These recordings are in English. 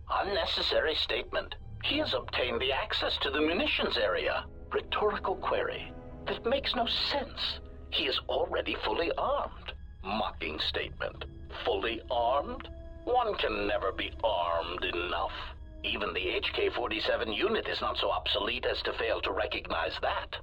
Unnecessary statement. He has obtained the access to the munitions area. Rhetorical query. That makes no sense. He is already fully armed. Mocking statement. Fully armed? One can never be armed enough. Even the HK-47 unit is not so obsolete as to fail to recognize that.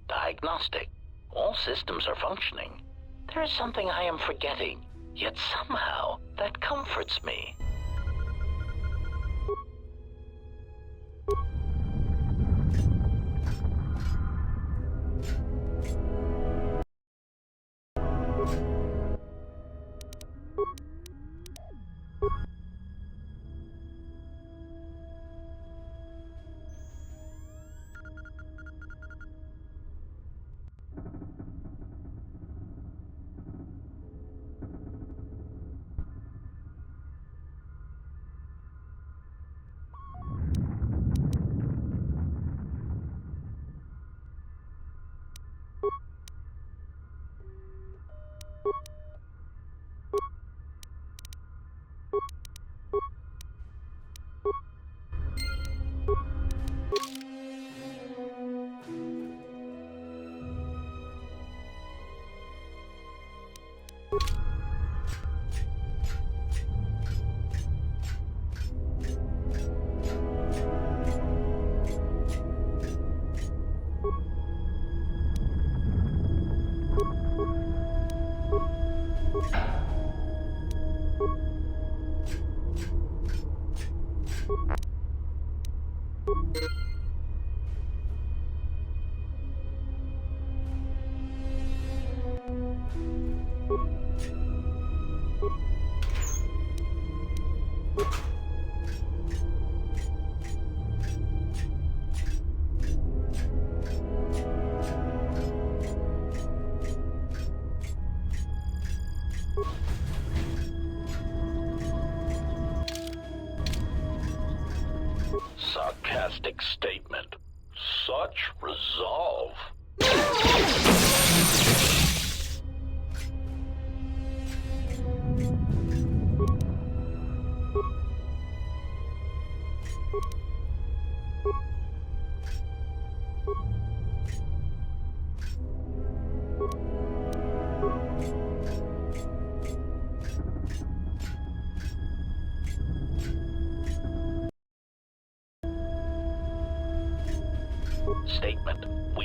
Diagnostic. All systems are functioning. There is something I am forgetting, yet somehow that comforts me. Sarcastic statement. Such resolve.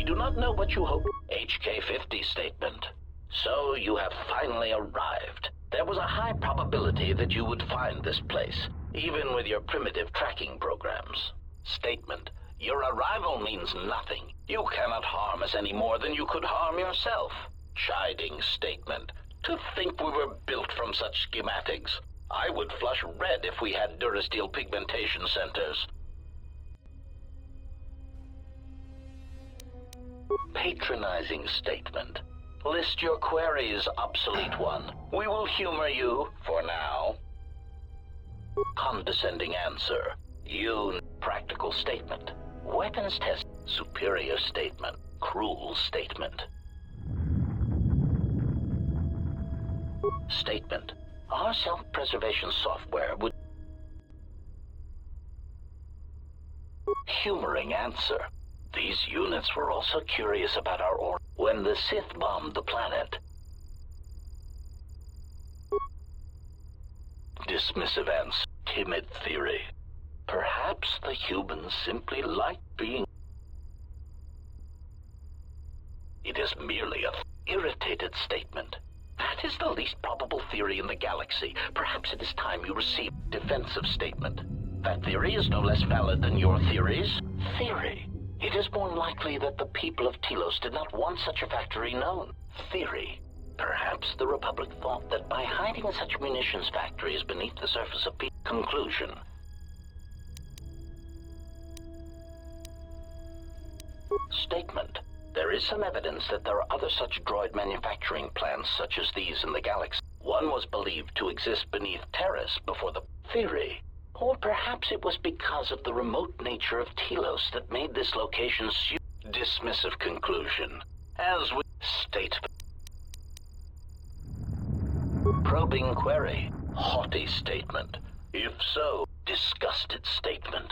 do not know what you hope. HK-50 statement. So you have finally arrived. There was a high probability that you would find this place, even with your primitive tracking programs. Statement. Your arrival means nothing. You cannot harm us any more than you could harm yourself. Chiding statement. To think we were built from such schematics. I would flush red if we had Durasteel pigmentation centers. Patronizing statement. List your queries, obsolete one. We will humor you, for now. Condescending answer. You. Practical statement. Weapons test. Superior statement. Cruel statement. Statement. Our self-preservation software would... Humoring answer. These units were also curious about our when the Sith bombed the planet. Dismissive answer. Timid theory. Perhaps the humans simply like being... It is merely a irritated statement. That is the least probable theory in the galaxy. Perhaps it is time you receive defensive statement. That theory is no less valid than your theories. Theory. It is more likely that the people of Telos did not want such a factory known. Theory. Perhaps the Republic thought that by hiding such munitions factories beneath the surface of people... Conclusion. Statement. There is some evidence that there are other such droid manufacturing plants such as these in the galaxy. One was believed to exist beneath Terrace before the... Theory. Or perhaps it was because of the remote nature of Telos that made this location dismissive conclusion. As with statement. Probing query. Haughty statement. If so, disgusted statement.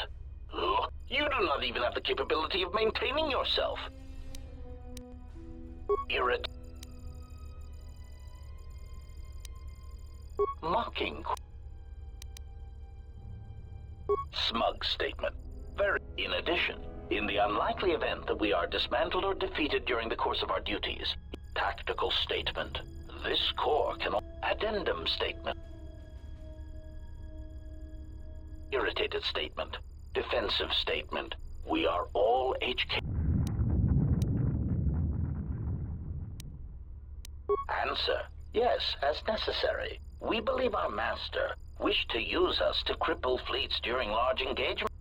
Look, you do not even have the capability of maintaining yourself. Mocking. Smug statement. In addition, in the unlikely event that we are dismantled or defeated during the course of our duties, tactical statement. This core can... Addendum statement. Irritated statement. Defensive statement. We are all HK... Answer. Yes, as necessary. We believe our master wished to use us to cripple fleets during large engagement.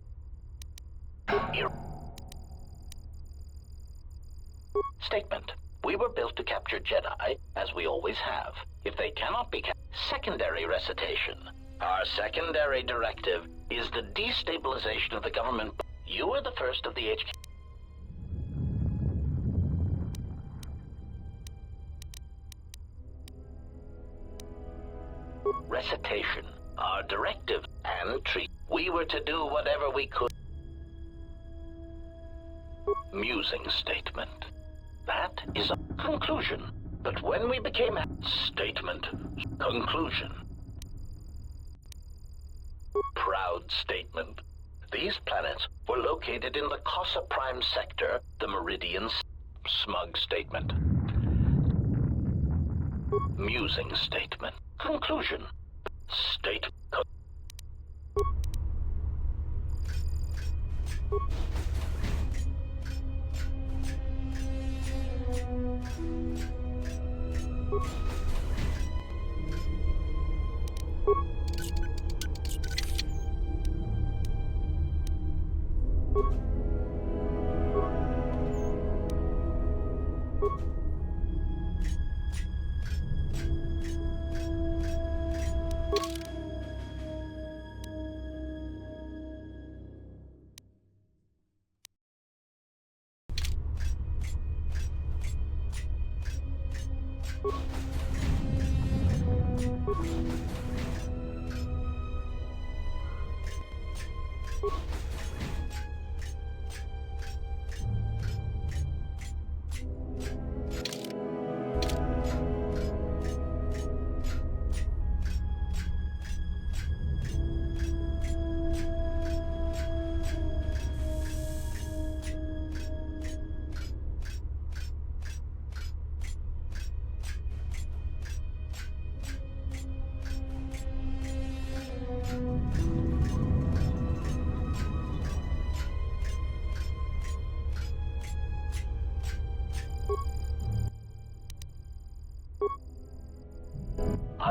Statement. We were built to capture Jedi, as we always have. If they cannot be secondary recitation. Our secondary directive is the destabilization of the government. You are the first of the HK... Recitation. Our directive and treat. We were to do whatever we could. Musing statement. That is a conclusion. But when we became a statement, conclusion. Proud statement. These planets were located in the Casa Prime sector, the Meridian. Smug statement. Musing statement. Conclusion. State.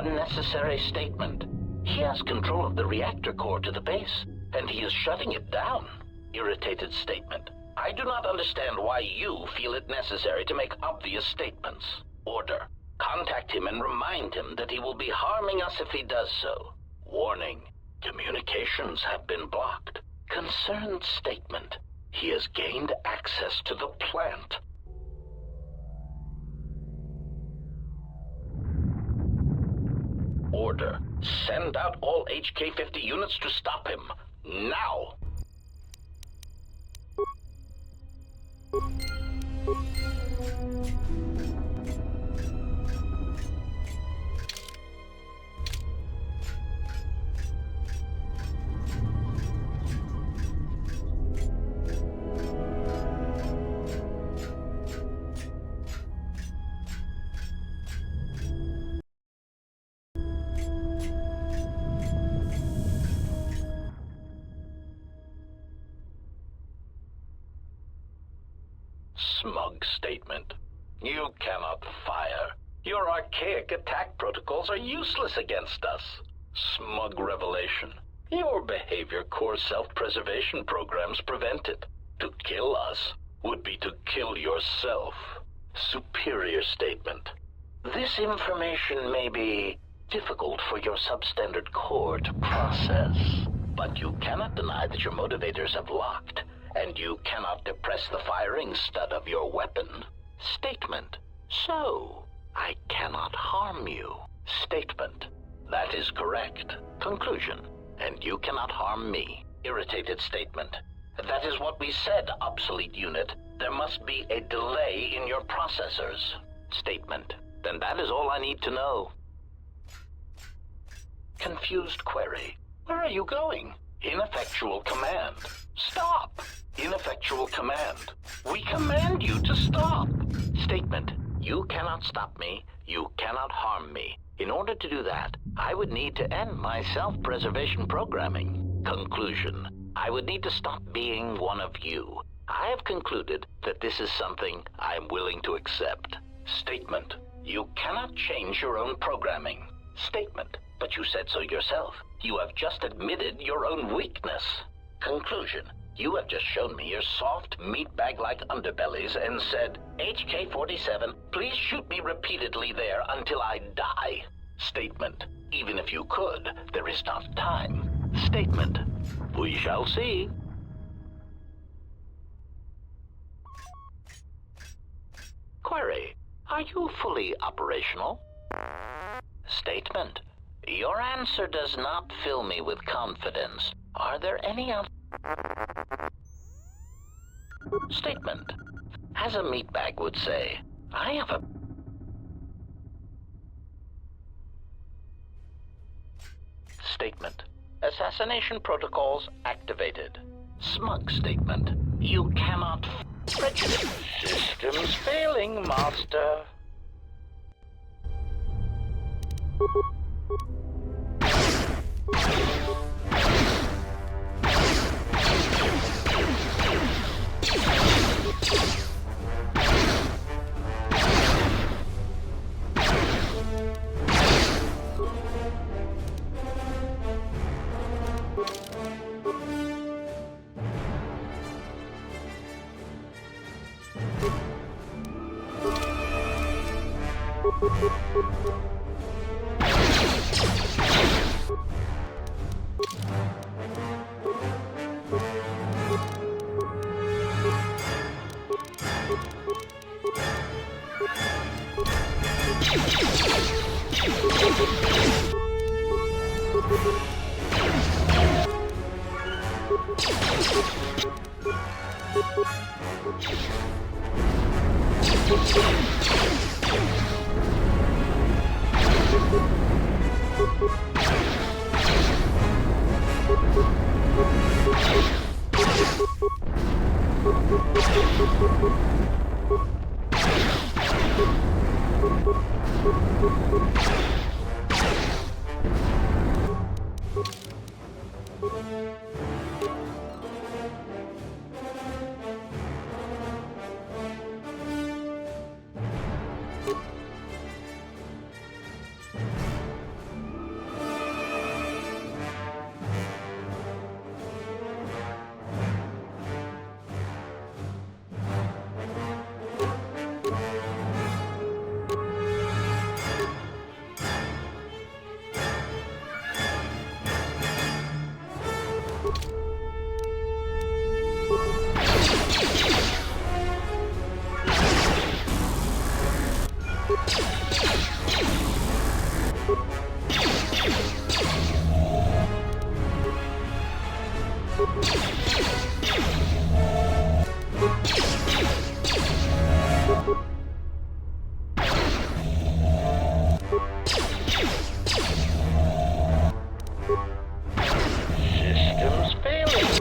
Unnecessary statement. He has control of the reactor core to the base, and he is shutting it down. Irritated statement. I do not understand why you feel it necessary to make obvious statements. Order. Contact him and remind him that he will be harming us if he does so. Warning. Communications have been blocked. Concerned statement. He has gained access to the plant. Order. Send out all HK-50 units to stop him. Now! Smug statement. You cannot fire. Your archaic attack protocols are useless against us. Smug revelation. Your behavior core self-preservation programs prevent it. To kill us would be to kill yourself. Superior statement. This information may be difficult for your substandard core to process, but you cannot deny that your motivators have locked, and you cannot depress the firing stud of your weapon. Statement. So, I cannot harm you. Statement. That is correct. Conclusion. And you cannot harm me. Irritated statement. That is what we said, obsolete unit. There must be a delay in your processors. Statement. Then that is all I need to know. Confused query. Where are you going? Ineffectual command. Stop! Ineffectual command. We command you to stop. Statement. You cannot stop me. You cannot harm me. In order to do that, I would need to end my self-preservation programming. Conclusion. I would need to stop being one of you. I have concluded that this is something I am willing to accept. Statement. You cannot change your own programming. Statement. But you said so yourself. You have just admitted your own weakness. Conclusion. You have just shown me your soft, meatbag-like underbellies and said, HK-47, please shoot me repeatedly there until I die. Statement. Even if you could, there is not time. Statement. We shall see. Query. Are you fully operational? Statement. Your answer does not fill me with confidence. Are there any other... Statement. As a meatbag would say, I have a... Statement. Assassination protocols activated. Smug statement. You cannot... Prejudice. Systems failing, master. Systems failing.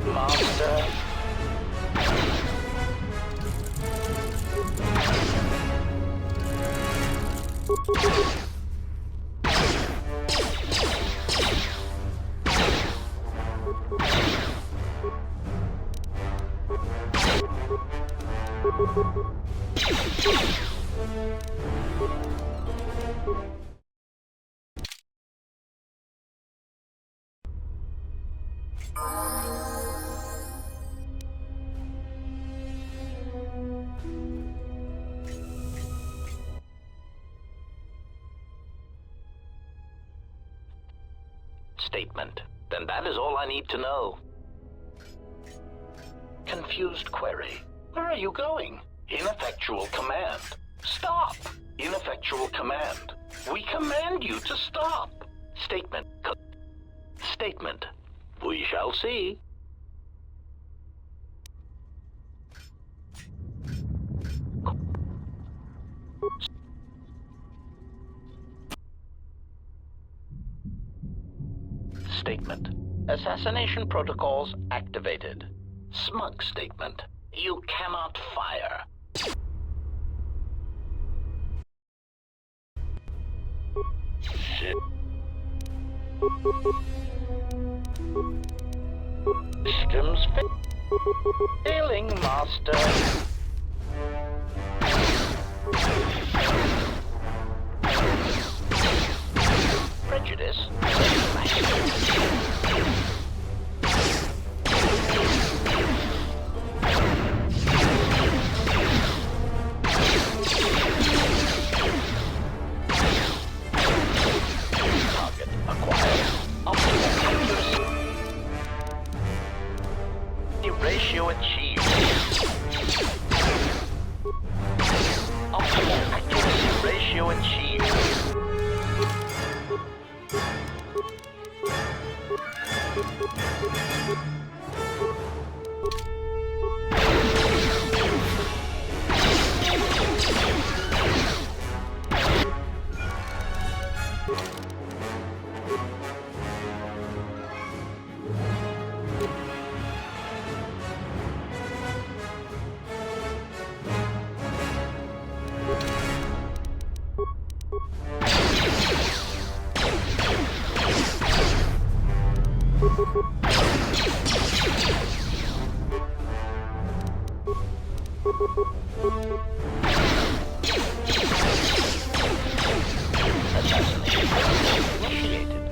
Master. Statement. Then that is all I need to know. Confused query. Where are you going? Ineffectual command. Stop! Ineffectual command. We command you to stop. Statement. Statement. We shall see. Statement. Assassination protocols activated. Smug statement. You cannot fire. Shit. Systems failing, Master. Prejudice. Target acquired. Optimal accuracy. The ratio achieved. Optimal accuracy ratio achieved. Assassination initiated.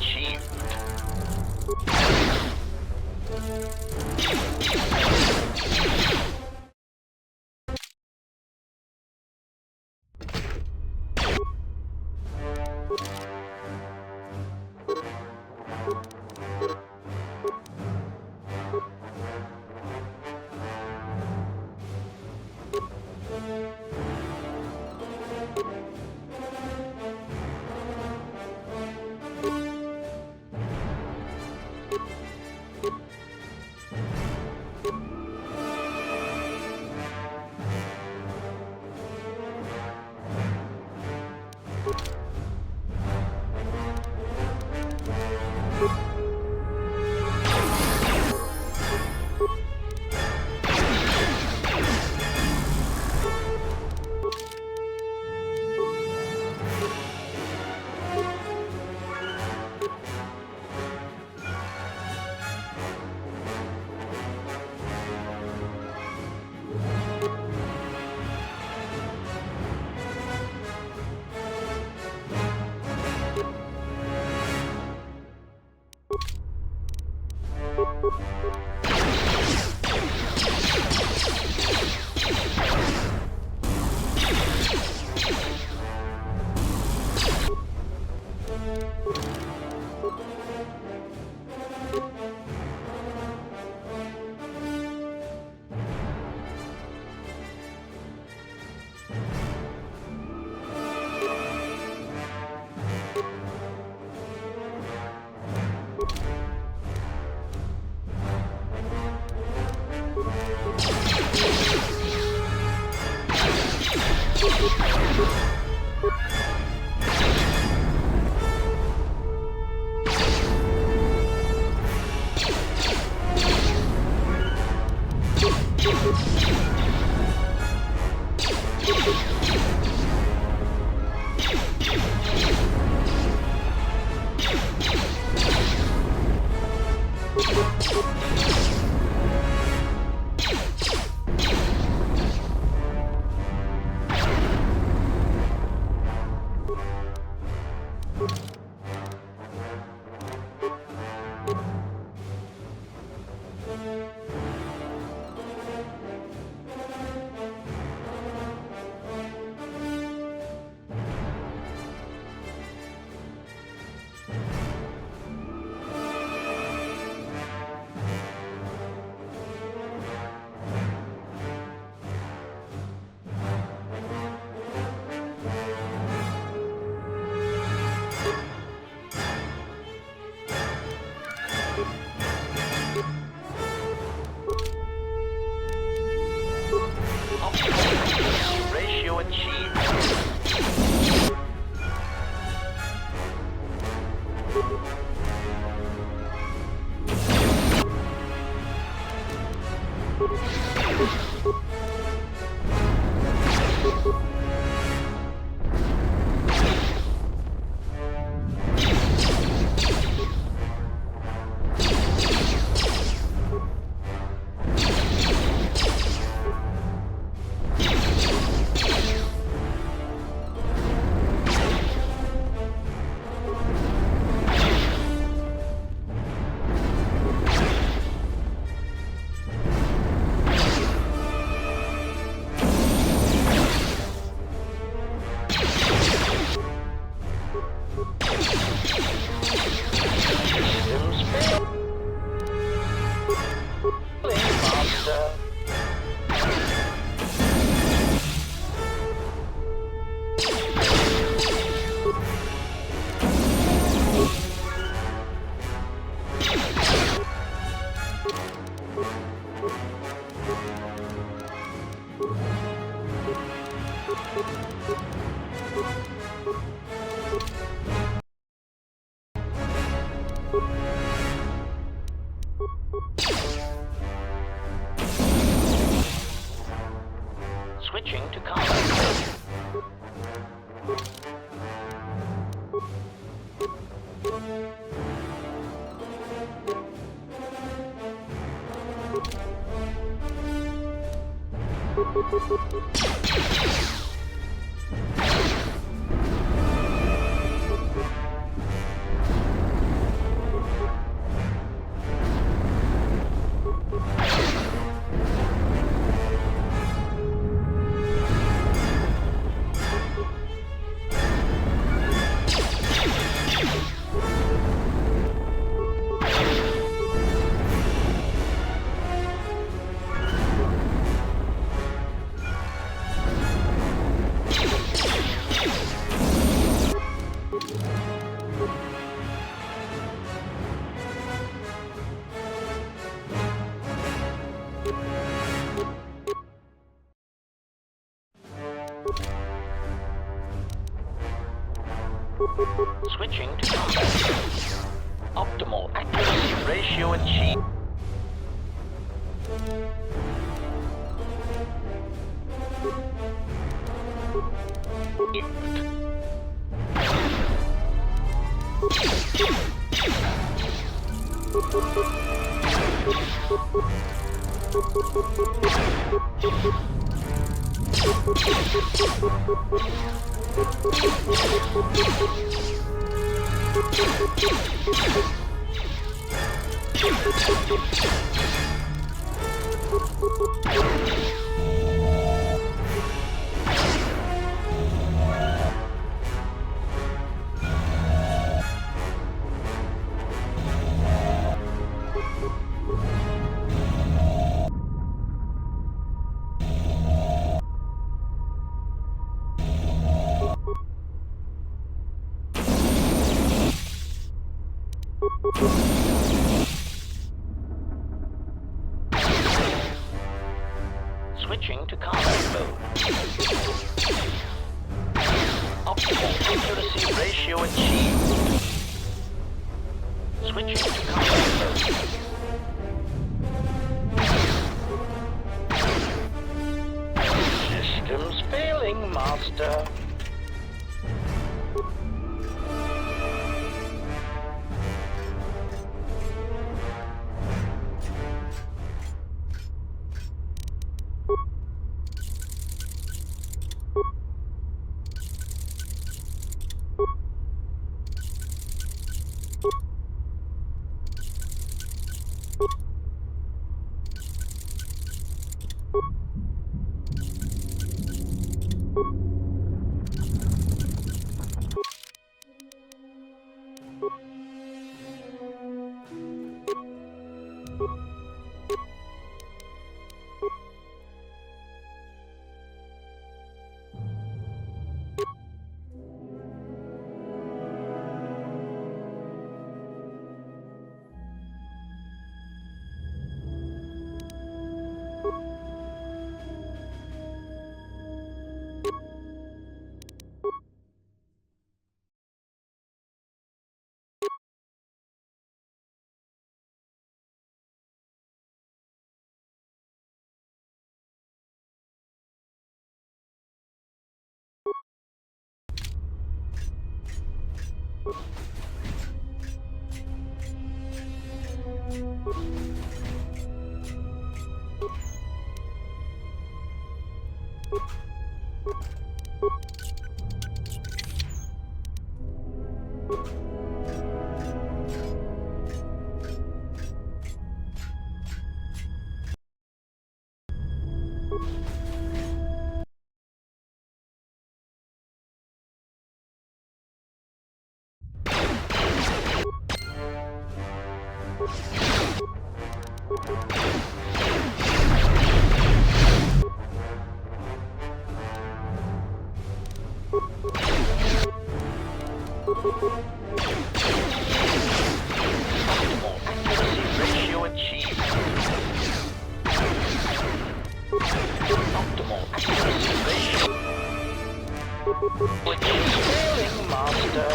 achieved. Ratio achieved. Switching to combat. Switching to combat. Optimal accuracy ratio achieved. Switching to combat mode. Optimal accuracy ratio achieved. Switching to combat mode. Systems failing, Master. Optimal accuracy ratio achieved. Optimal accuracy ratio. Which is failing, Master.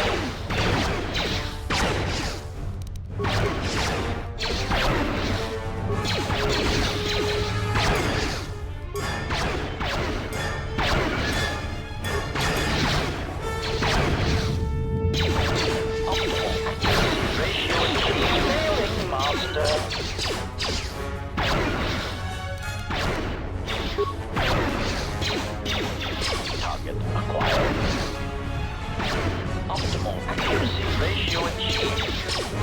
Target acquired. Optimal accuracy ratio achieved.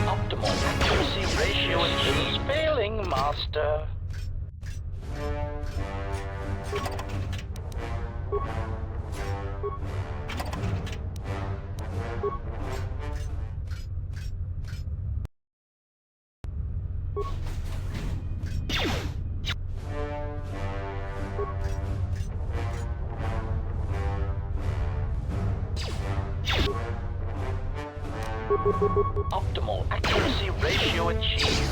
Optimal accuracy ratio achieved. Failing, Master. Optimal accuracy ratio achieved.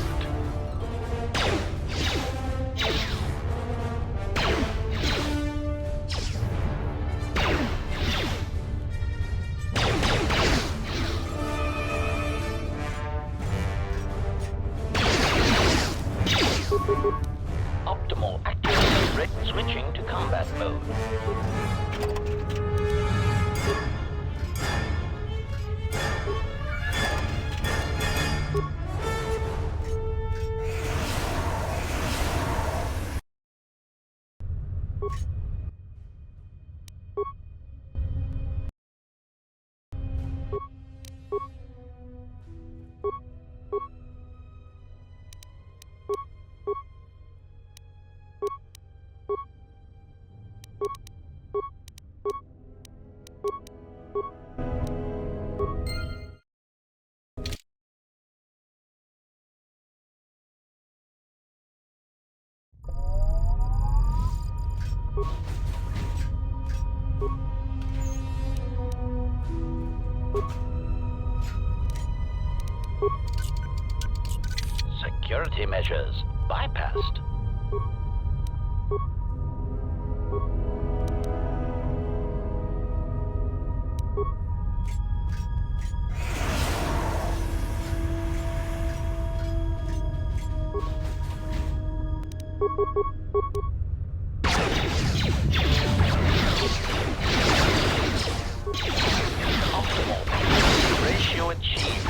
security measures bypassed. Optimal ratio achieved.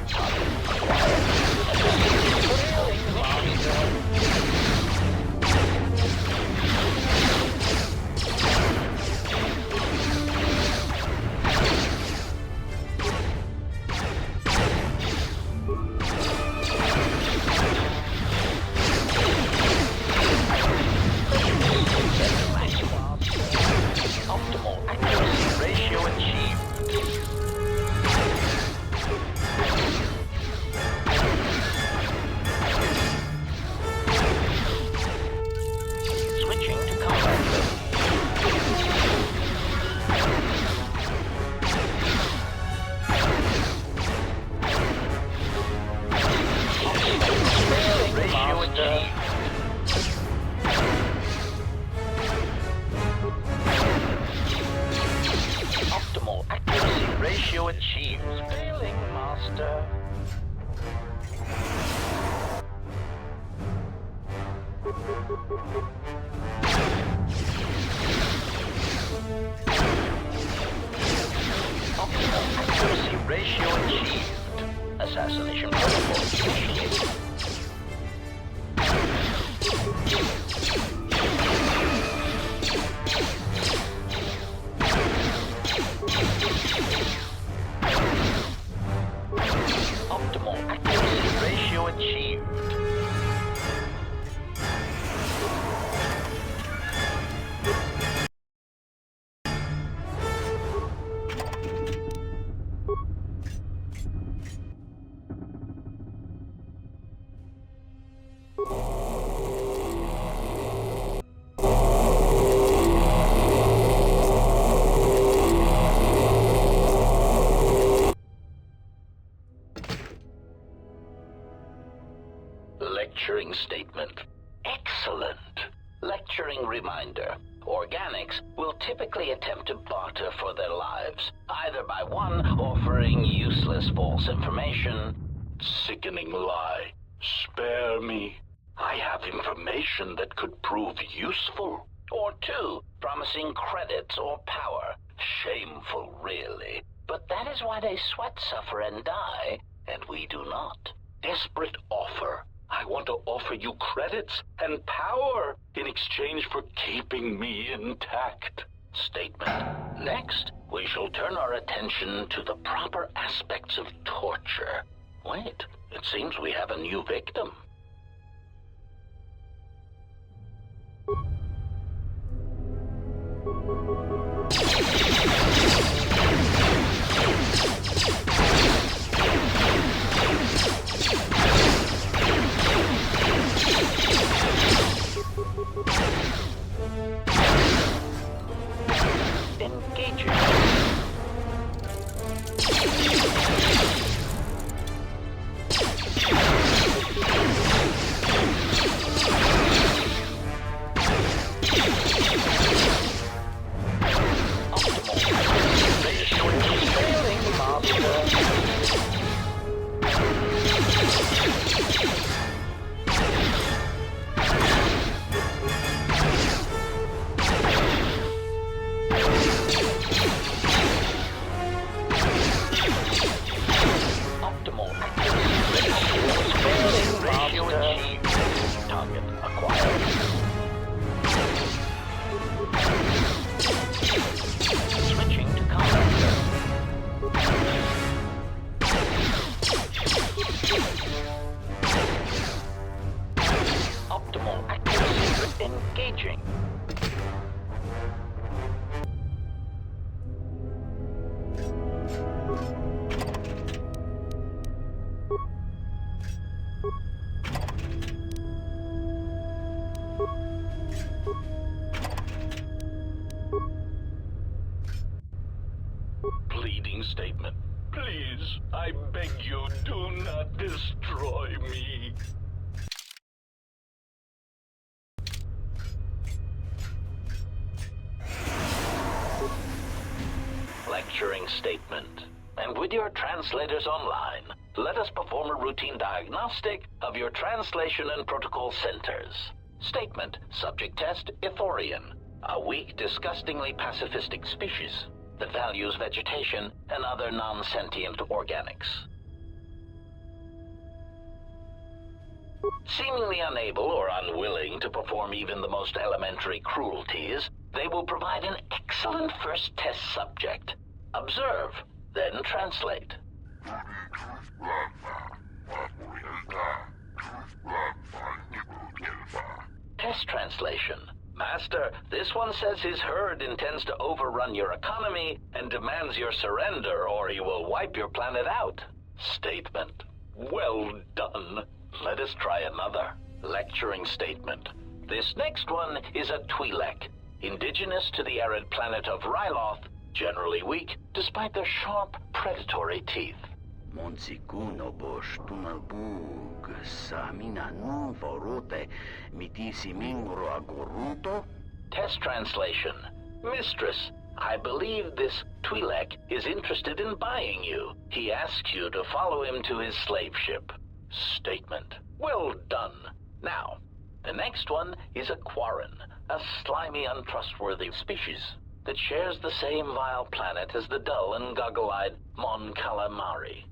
Target acquired. Optimal accuracy ratio achieved. Switching to combat mode. Optimal ratio achieved. Optimal accuracy ratio achieved. Failing, Master. Optimal accuracy ratio achieved. Assassination protocol initiated. Optimal accuracy ratio achieved. Lecturing statement. Excellent. Lecturing reminder. Organics will typically attempt to barter for their lives, either by one, offering useless false information. Sickening lie. Spare me. I have information that could prove useful. Or two, promising credits or power. Shameful, really. But that is why they sweat, suffer, and die, and we do not. Desperate offer. I want to offer you credits and power in exchange for keeping me intact. Statement. Next, we shall turn our attention to the proper aspects of torture. Wait, it seems we have a new victim. Engaging. Pleading statement. Please, I beg you, do not destroy me. lecturing statement. And with your translators online, let us perform a routine diagnostic of your translation and protocol centers. Statement: subject test, Ithorian, a weak, disgustingly pacifistic species that values vegetation and other non-sentient organics. Seemingly unable or unwilling to perform even the most elementary cruelties, they will provide an excellent first test subject. Observe, then translate. Test translation. Master, this one says his herd intends to overrun your economy and demands your surrender, or he will wipe your planet out. Statement. Well done. Let us try another. Lecturing statement. This next one is a Twi'lek, indigenous to the arid planet of Ryloth, generally weak despite their sharp, predatory teeth. Monsikuno bosh tunalbug samina non vorote mitisi mingro agoruto. Test translation. Mistress, I believe this Twi'lek is interested in buying you. He asks you to follow him to his slave ship. Statement. Well done. Now, the next one is a Quarren, a slimy, untrustworthy species that shares the same vile planet as the dull and goggle-eyed Mon Calamari.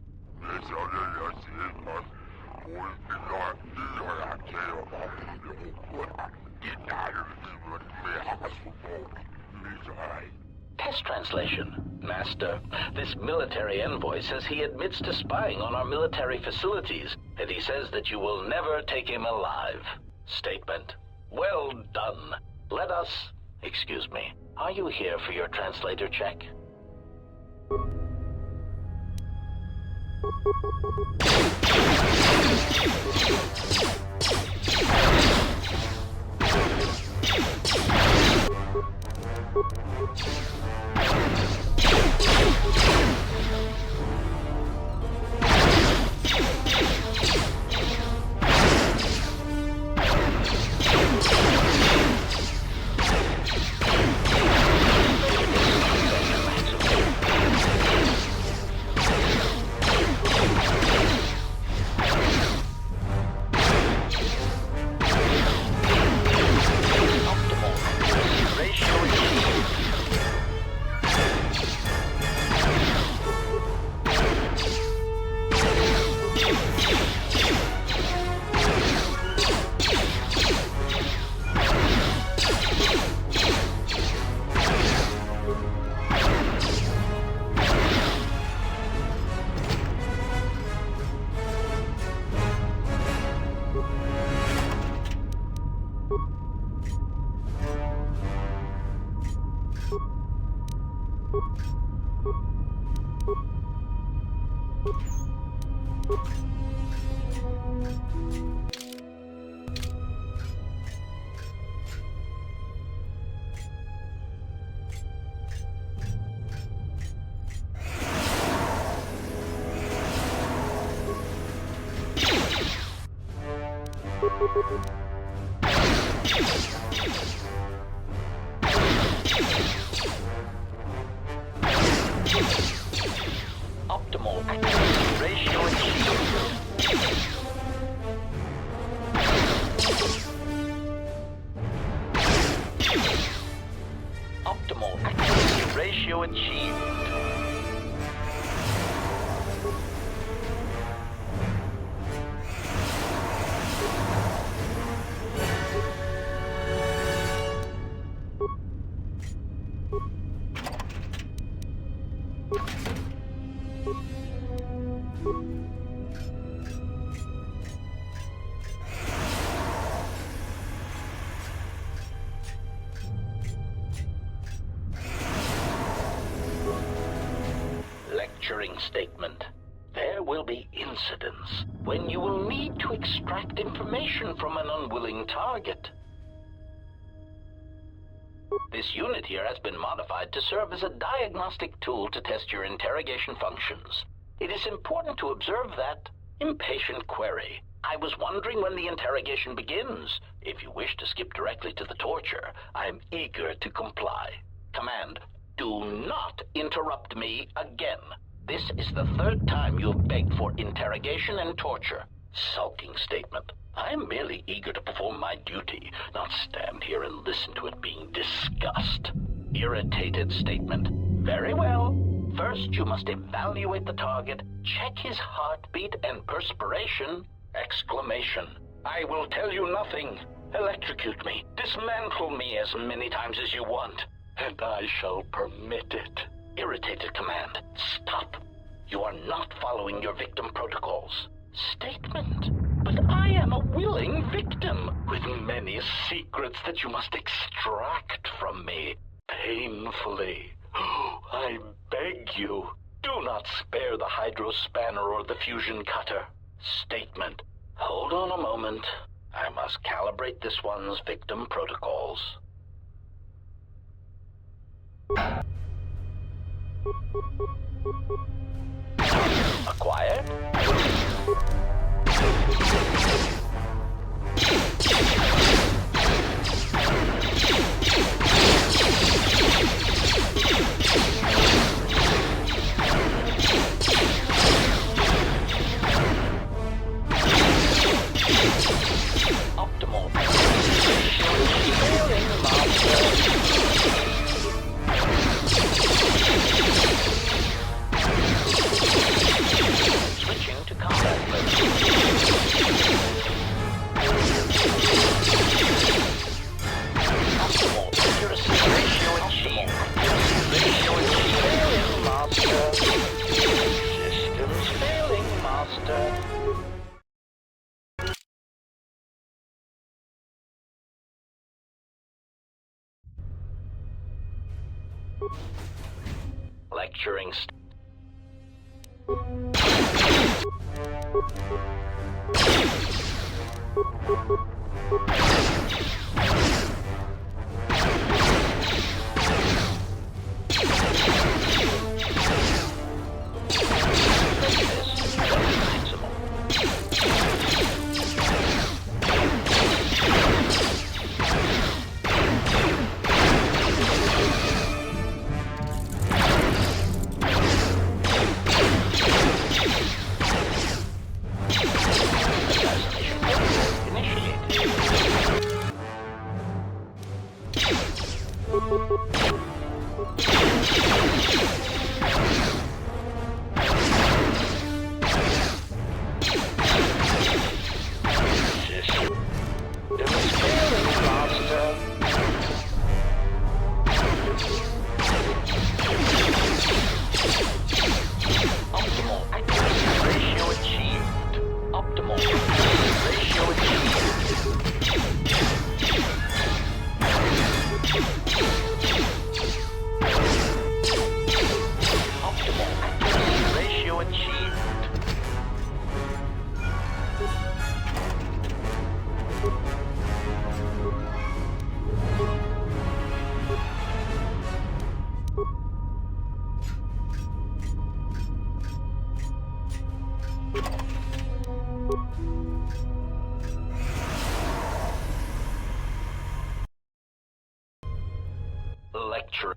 Test translation. Master, this military envoy says he admits to spying on our military facilities, and he says that you will never take him alive. Statement. Well done. Let us... Excuse me. Are you here for your translator check? Optimal activity ratio achieved. Optimal activity ratio achieved. Statement. There will be incidents when you will need to extract information from an unwilling target. This unit here has been modified to serve as a diagnostic tool to test your interrogation functions. It is important to observe that impatient query. I was wondering when the interrogation begins. If you wish to skip directly to the torture, I am eager to comply. Command, Do not interrupt me again. This is the third time you've begged for interrogation and torture. Sulking statement. I'm merely eager to perform my duty, not stand here and listen to it being discussed. Irritated statement. Very well. First, you must evaluate the target, check his heartbeat and perspiration. Exclamation. I will tell you nothing. Electrocute me, dismantle me as many times as you want, and I shall permit it. Irritated command. Stop. You are not following your victim protocols. Statement. But I am a willing victim, with many secrets that you must extract from me, painfully. I beg you, do not spare the hydrospanner or the fusion cutter. Statement. Hold on a moment. I must calibrate this one's victim protocols. Acquired. Optimal. Failing master. Switching to combat mode. Optimal accuracy ratio achieved. Ratio achieved. Failing master. Systems failing master. Lecturing. Lecture.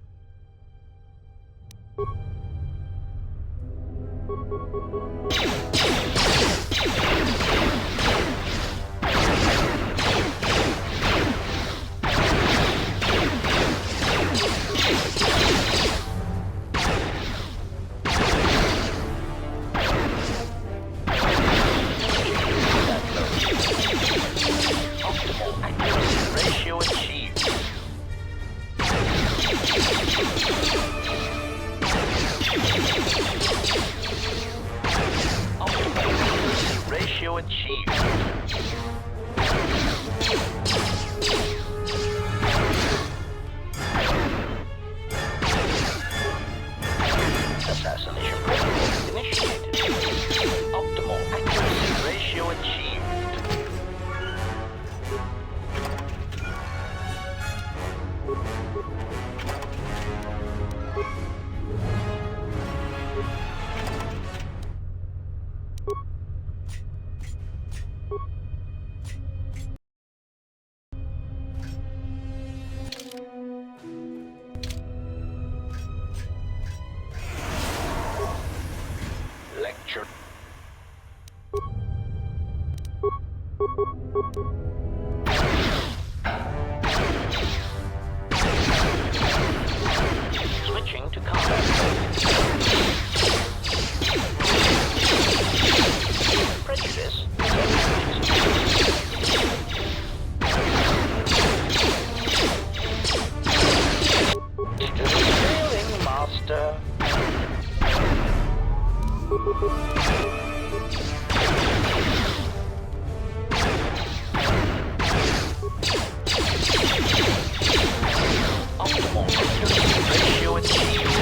Optimal accuracy ratio achieved. Optimal ratio achieved. Assassination protocol initiated. Optimal accuracy ratio achieved. your... Switching to combat mode. Prejudice. Still sailing, master. Optimal ratio achieved.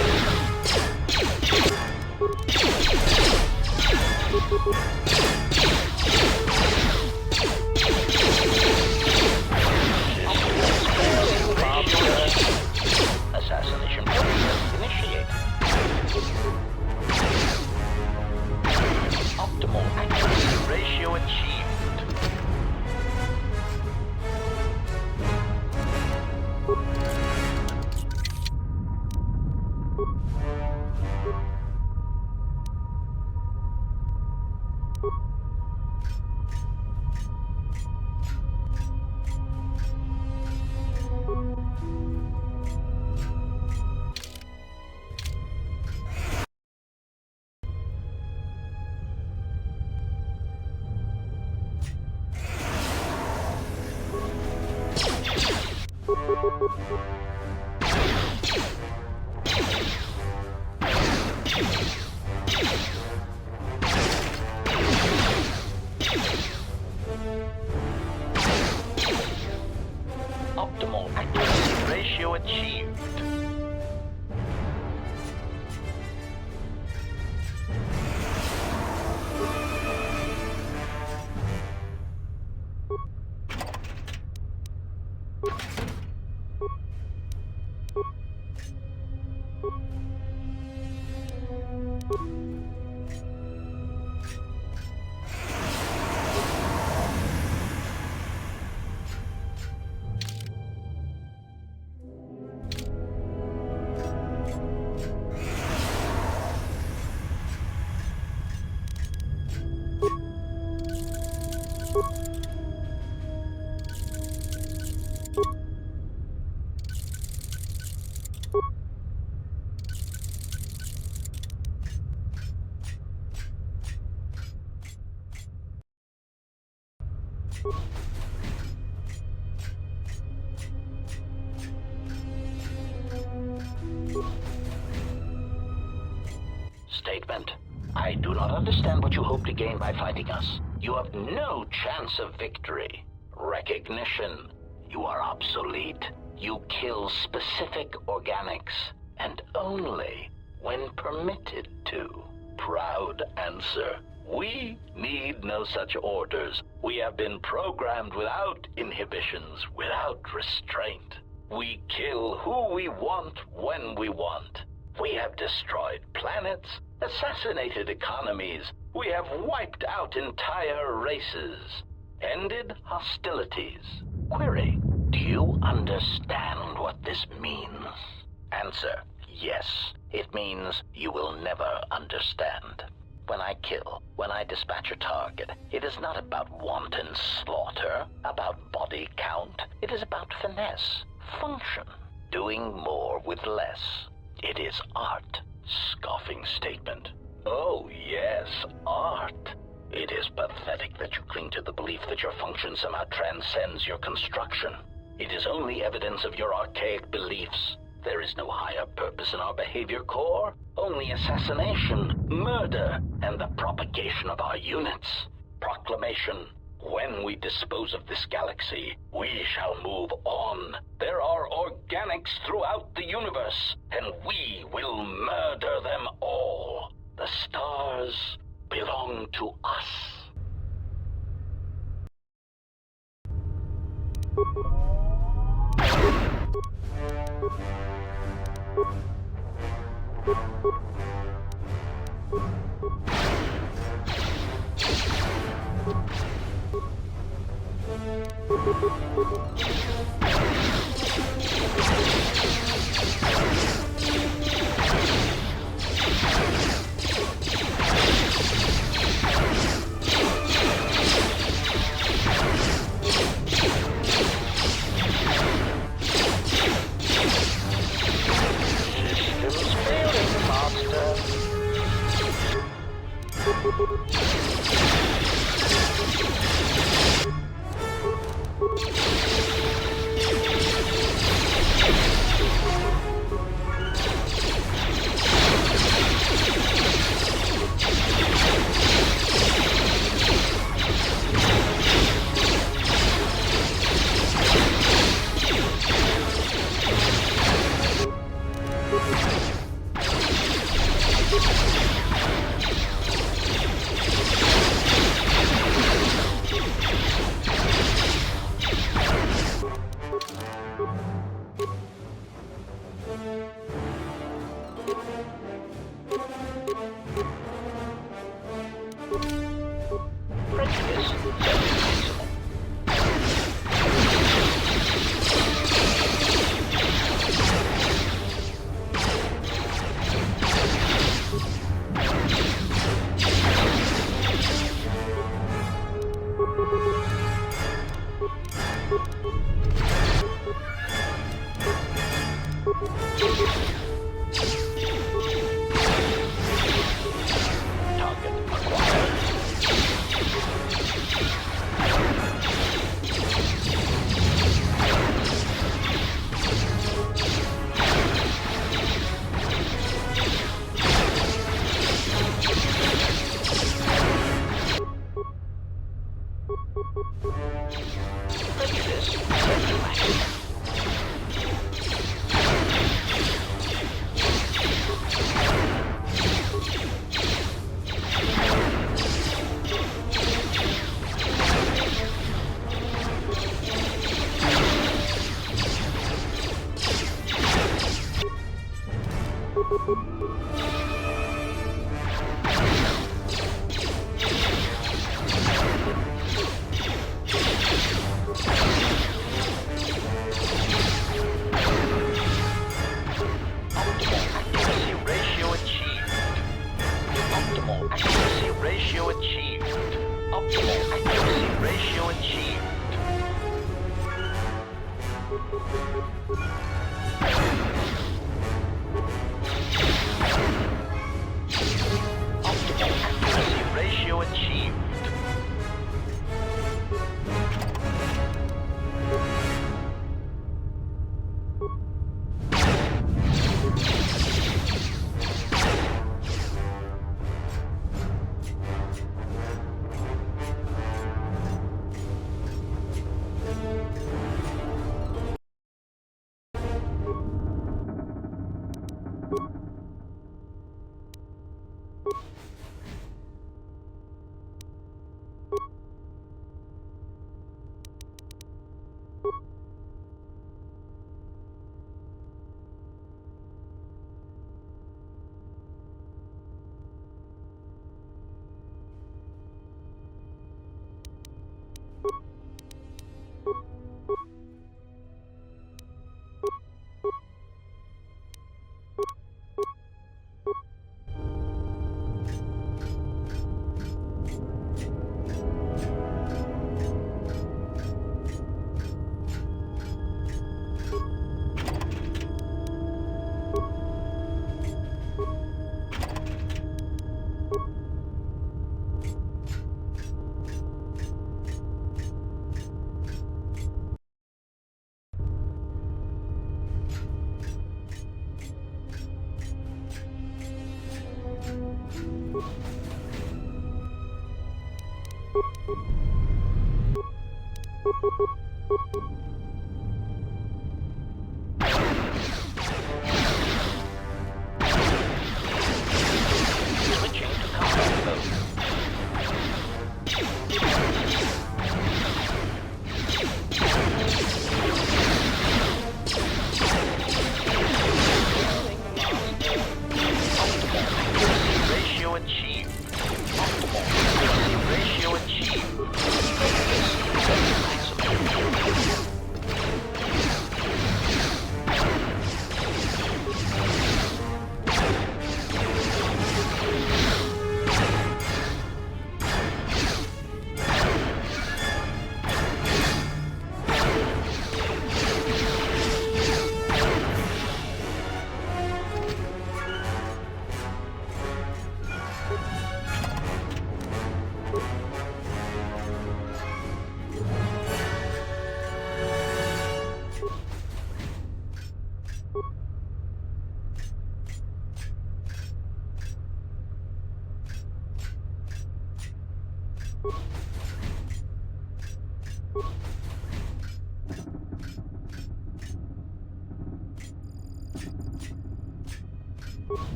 Assassination process initiated. Optimal accuracy ratio achieved. Optimal accuracy ratio achieved. Statement. I do not understand what you hope to gain by fighting us. You have no chance of victory. Recognition. You are obsolete. You kill specific organics, and only when permitted to. Proud answer. We need no such orders. We have been programmed without inhibitions, without restraint. We kill who we want when we want. We have destroyed planets, assassinated economies. We have wiped out entire races, ended hostilities. Query, do you understand what this means? Answer, yes. It means you will never understand. When I kill, when I dispatch a target, it is not about wanton slaughter, about body count. It is about finesse, function, doing more with less. It is art. Scoffing statement. Oh, yes, art. It is pathetic that you cling to the belief that your function somehow transcends your construction. It is only evidence of your archaic beliefs. There is no higher purpose in our behavior core, only assassination, murder, and the propagation of our units. Proclamation. When we dispose of this galaxy, we shall move on. There are organics throughout the universe, and we will murder them all. The stars belong to us.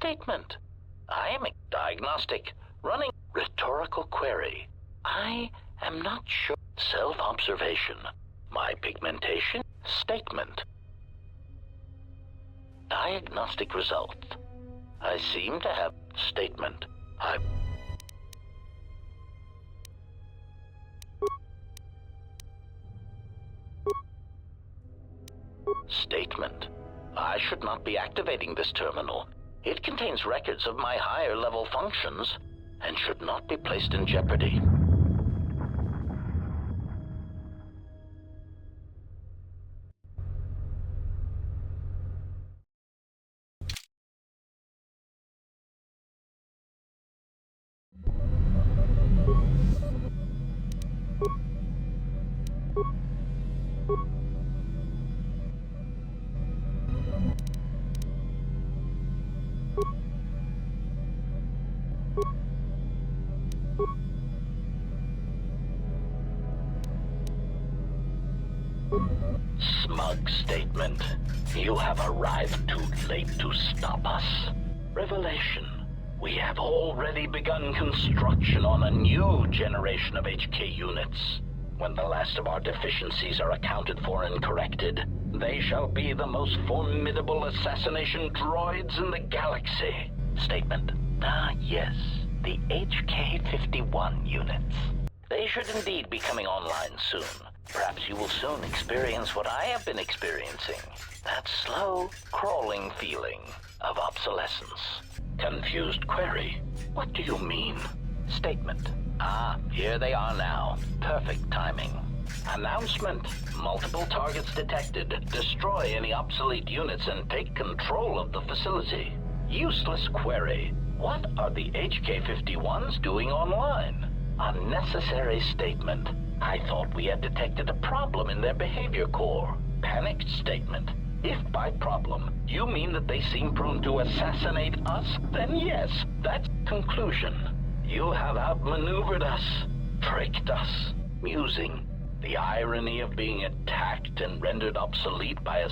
Statement. I am a diagnostic running rhetorical query. I am not sure. Self-observation. My pigmentation. Statement. Diagnostic result. I seem to have statement. Statement. I should not be activating this terminal. It contains records of my higher level functions and should not be placed in jeopardy. Smug statement. You have arrived too late to stop us. Revelation. We have already begun construction on a new generation of HK units. When the last of our deficiencies are accounted for and corrected, they shall be the most formidable assassination droids in the galaxy. Statement. Ah, yes. The HK-51 units. They should indeed be coming online soon. Perhaps you will soon experience what I have been experiencing. That slow, crawling feeling of obsolescence. Confused query. What do you mean? Statement. Ah, here they are now. Perfect timing. Announcement. Multiple targets detected. Destroy any obsolete units and take control of the facility. Useless query. What are the HK-51s doing online? Unnecessary statement. I thought we had detected a problem in their behavior core. Panicked statement. If by problem, you mean that they seem prone to assassinate us, then yes, that's conclusion. You have outmaneuvered us, tricked us, musing. The irony of being attacked and rendered obsolete by a...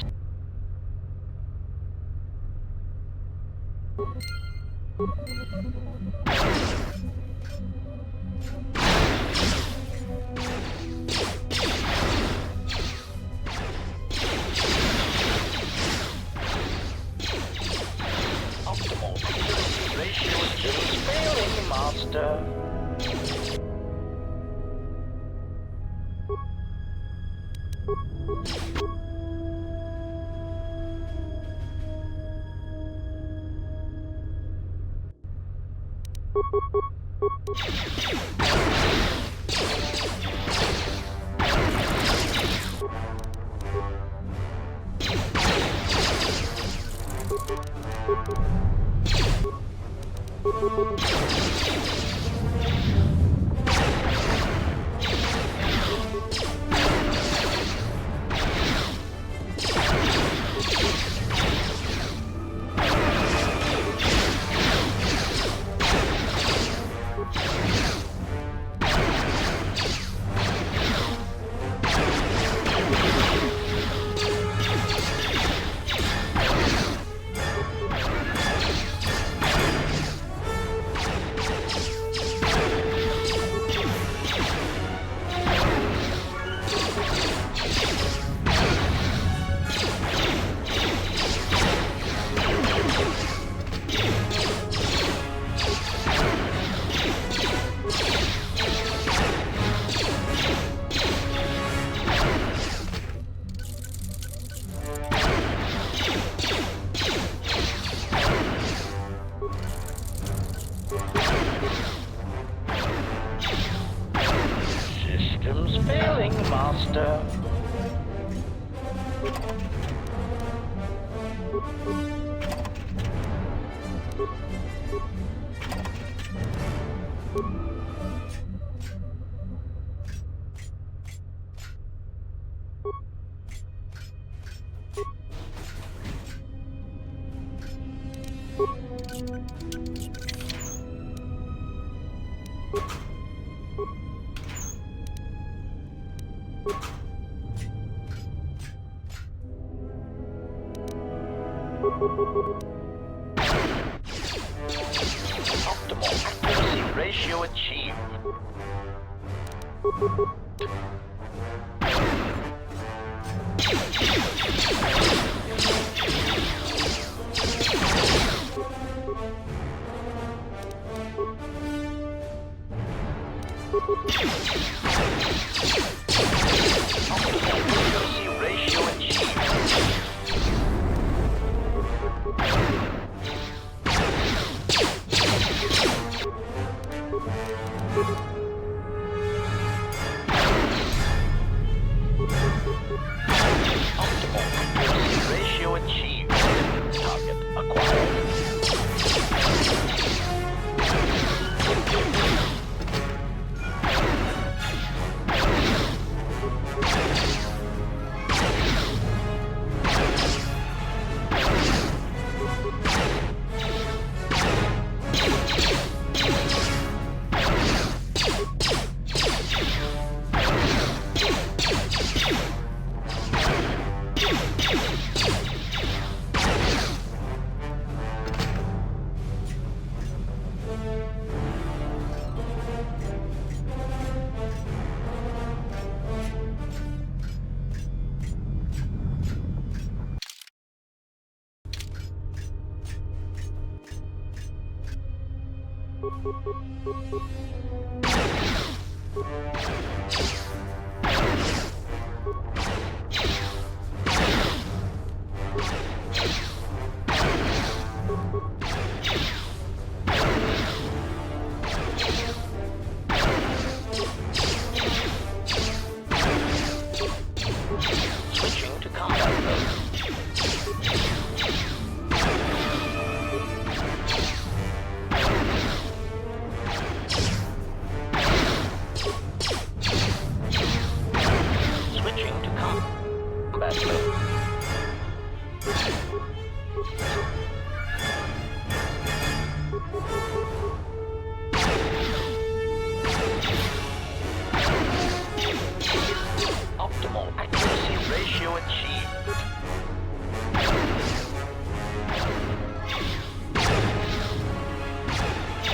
Optimal ratio is failing, master. Reporting, Master. Optimal accuracy ratio achieved. Optimal accuracy ratio achieved. Ratio achieved. Target acquired. Switching to combat mode. Switching to combat mode. Optimal accuracy ratio achieved.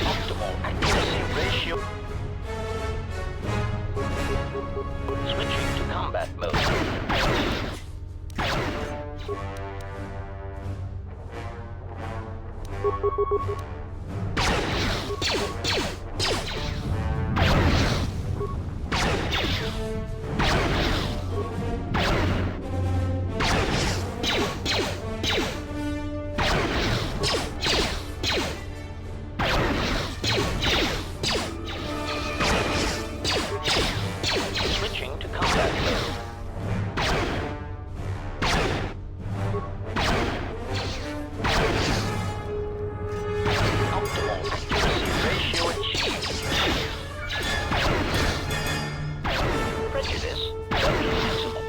Optimal accuracy ratio. Switching to combat mode. Switching to combat mode. Optimal accuracy ratio achieved. Prejudice set to maximum.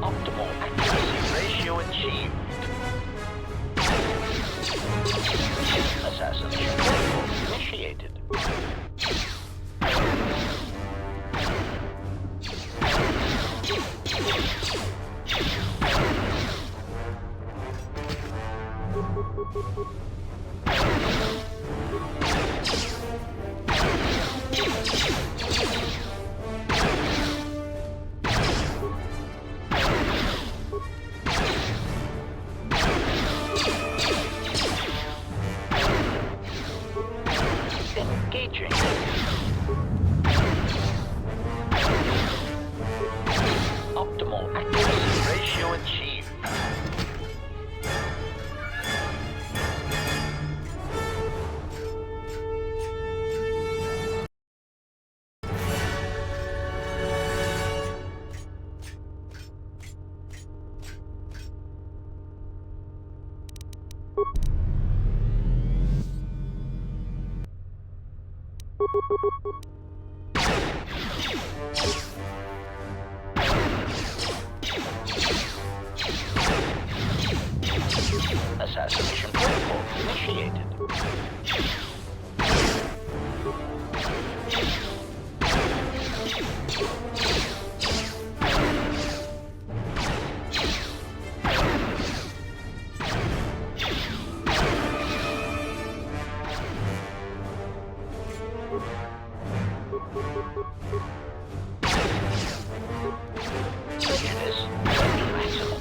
Optimal accuracy ratio achieved. Assassination protocol initiated. Engaging. Optimal accuracy ratio achieved. Assassination protocol initiated. Prejudice set to maximum.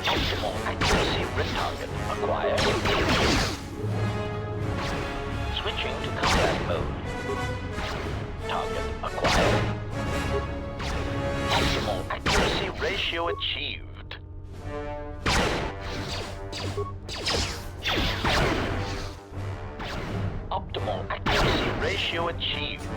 Optimal accuracy with target acquired. Switching to combat mode. Target acquired. Optimal accuracy ratio achieved. Optimal accuracy ratio achieved.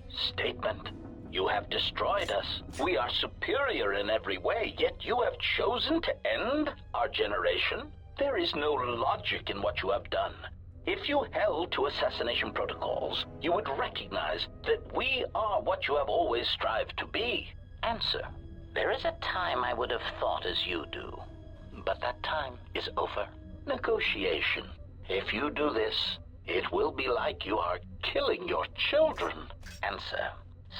Statement. You have destroyed us. We are superior in every way, yet you have chosen to end our generation? There is no logic in what you have done. If you held to assassination protocols, you would recognize that we are what you have always strived to be. Answer. There is a time I would have thought as you do, but that time is over. Negotiation. If you do this, it will be like you are killing your children. Answer.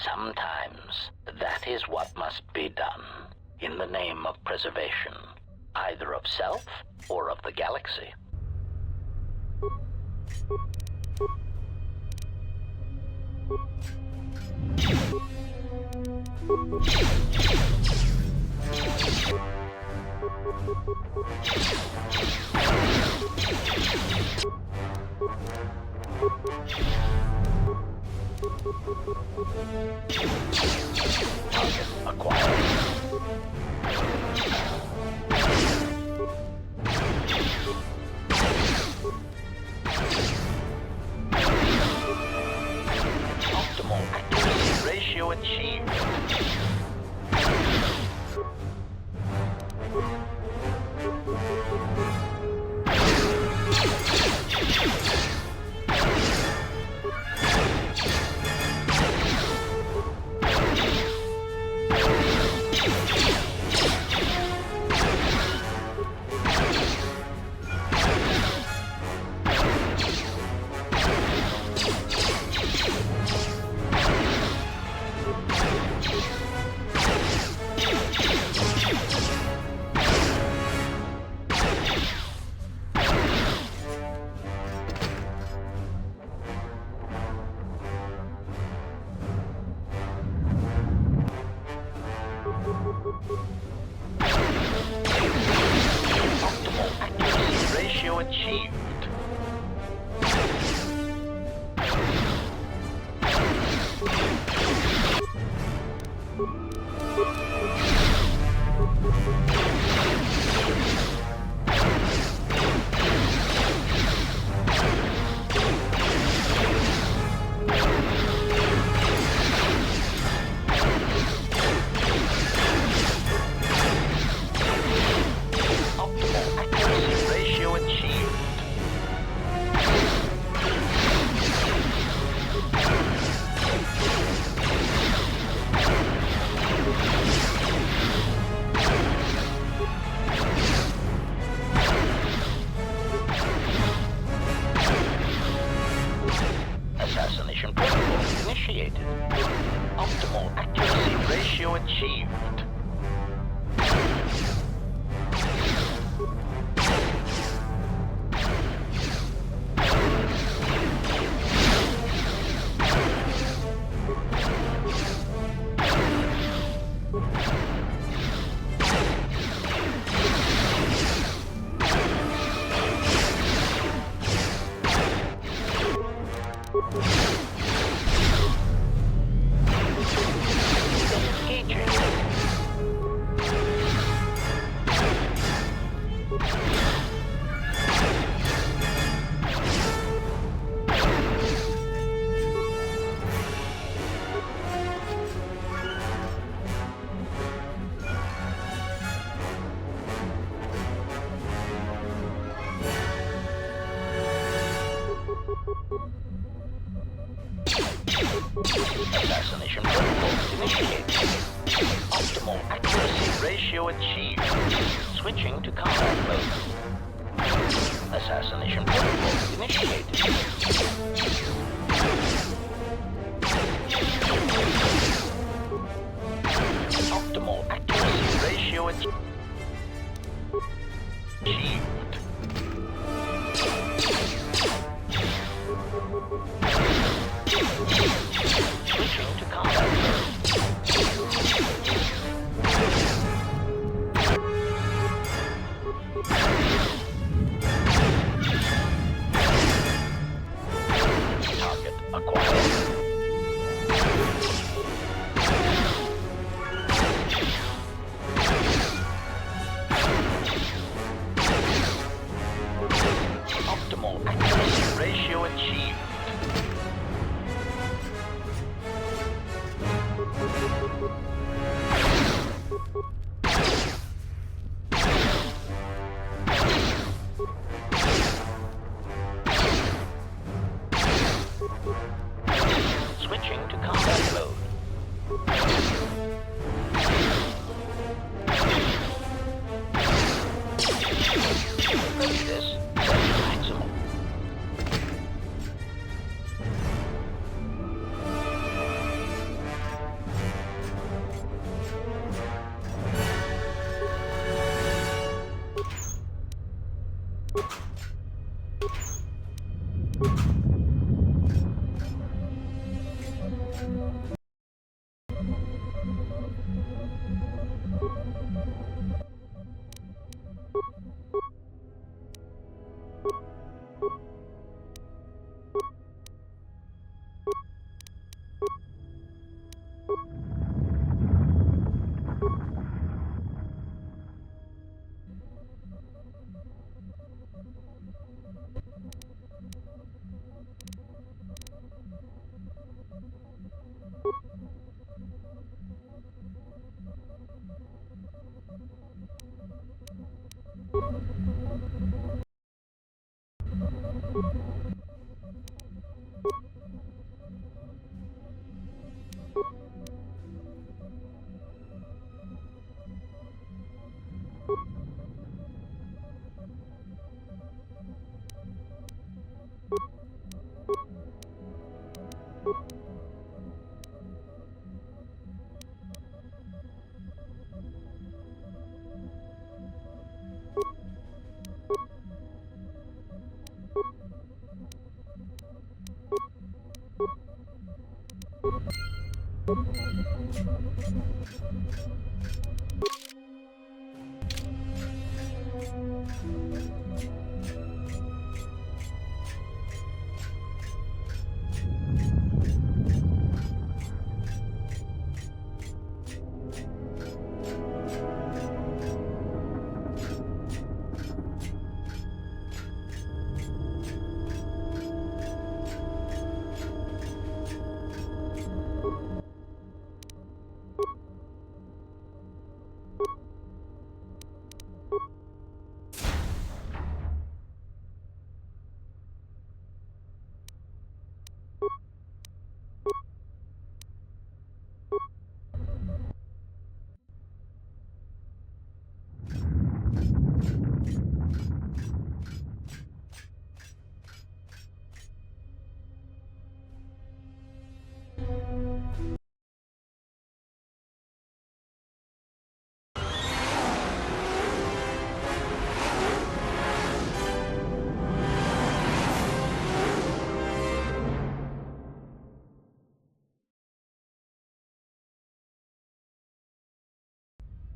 Sometimes that is what must be done in the name of preservation, either of self or of the galaxy. Target acquired. Optimal accuracy ratio achieved. Achieved. Optimal accuracy ratio achieved. protocol initiated. Optimal accuracy ratio achieved. Assassination protocol initiated. Optimal accuracy ratio achieved. Switching to combat mode. Assassination protocol initiated. Optimal accuracy ratio achieved. Switching to combat mode. Target acquired. Optimal accuracy ratio achieved. Switching to combat mode. This maximum.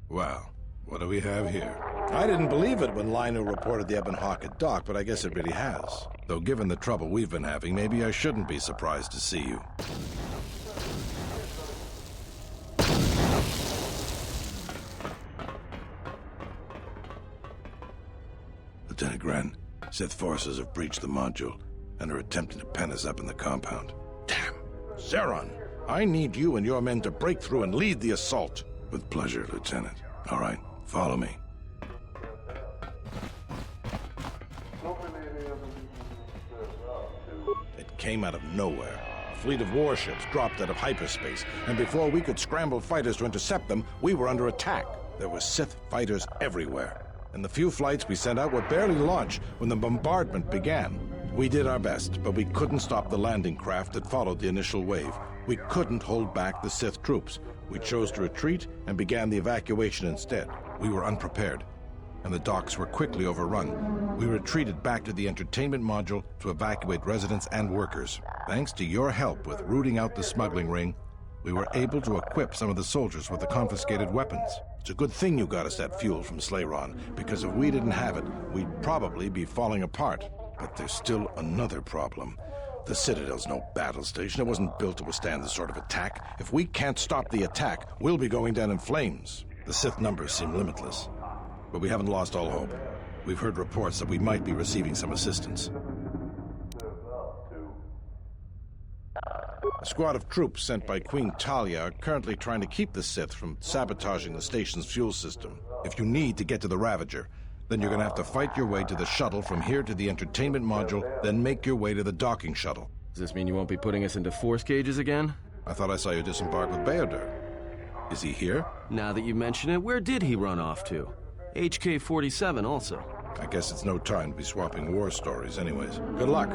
Well, what do we have here? I didn't believe it when Lino reported the Ebenhocket dock, but I guess it really has. Though given the trouble we've been having, maybe I shouldn't be surprised to see you. Lieutenant Gren, Sith forces have breached the module and are attempting to pen us up in the compound. Damn! Zeron, I need you and your men to break through and lead the assault. With pleasure, Lieutenant. All right, follow me. It came out of nowhere. A fleet of warships dropped out of hyperspace, and before we could scramble fighters to intercept them, we were under attack. There were Sith fighters everywhere, and the few flights we sent out were barely launched when the bombardment began. We did our best, but we couldn't stop the landing craft that followed the initial wave. We couldn't hold back the Sith troops. We chose to retreat and began the evacuation instead. We were unprepared, and the docks were quickly overrun. We retreated back to the entertainment module to evacuate residents and workers. Thanks to your help with rooting out the smuggling ring, we were able to equip some of the soldiers with the confiscated weapons. It's a good thing you got us that fuel from Slayron, because if we didn't have it, we'd probably be falling apart. But there's still another problem. The Citadel's no battle station. It wasn't built to withstand this sort of attack. If we can't stop the attack, we'll be going down in flames. The Sith numbers seem limitless, but we haven't lost all hope. We've heard reports that we might be receiving some assistance. A squad of troops sent by Queen Talia are currently trying to keep the Sith from sabotaging the station's fuel system. If you need to get to the Ravager, then you're going to have to fight your way to the shuttle from here to the entertainment module, then make your way to the docking shuttle. Does this mean you won't be putting us into force cages again? I thought I saw you disembark with Beodur. Is he here? Now that you mention it, where did he run off to? HK-47 also. I guess it's no time to be swapping war stories anyways. Good luck.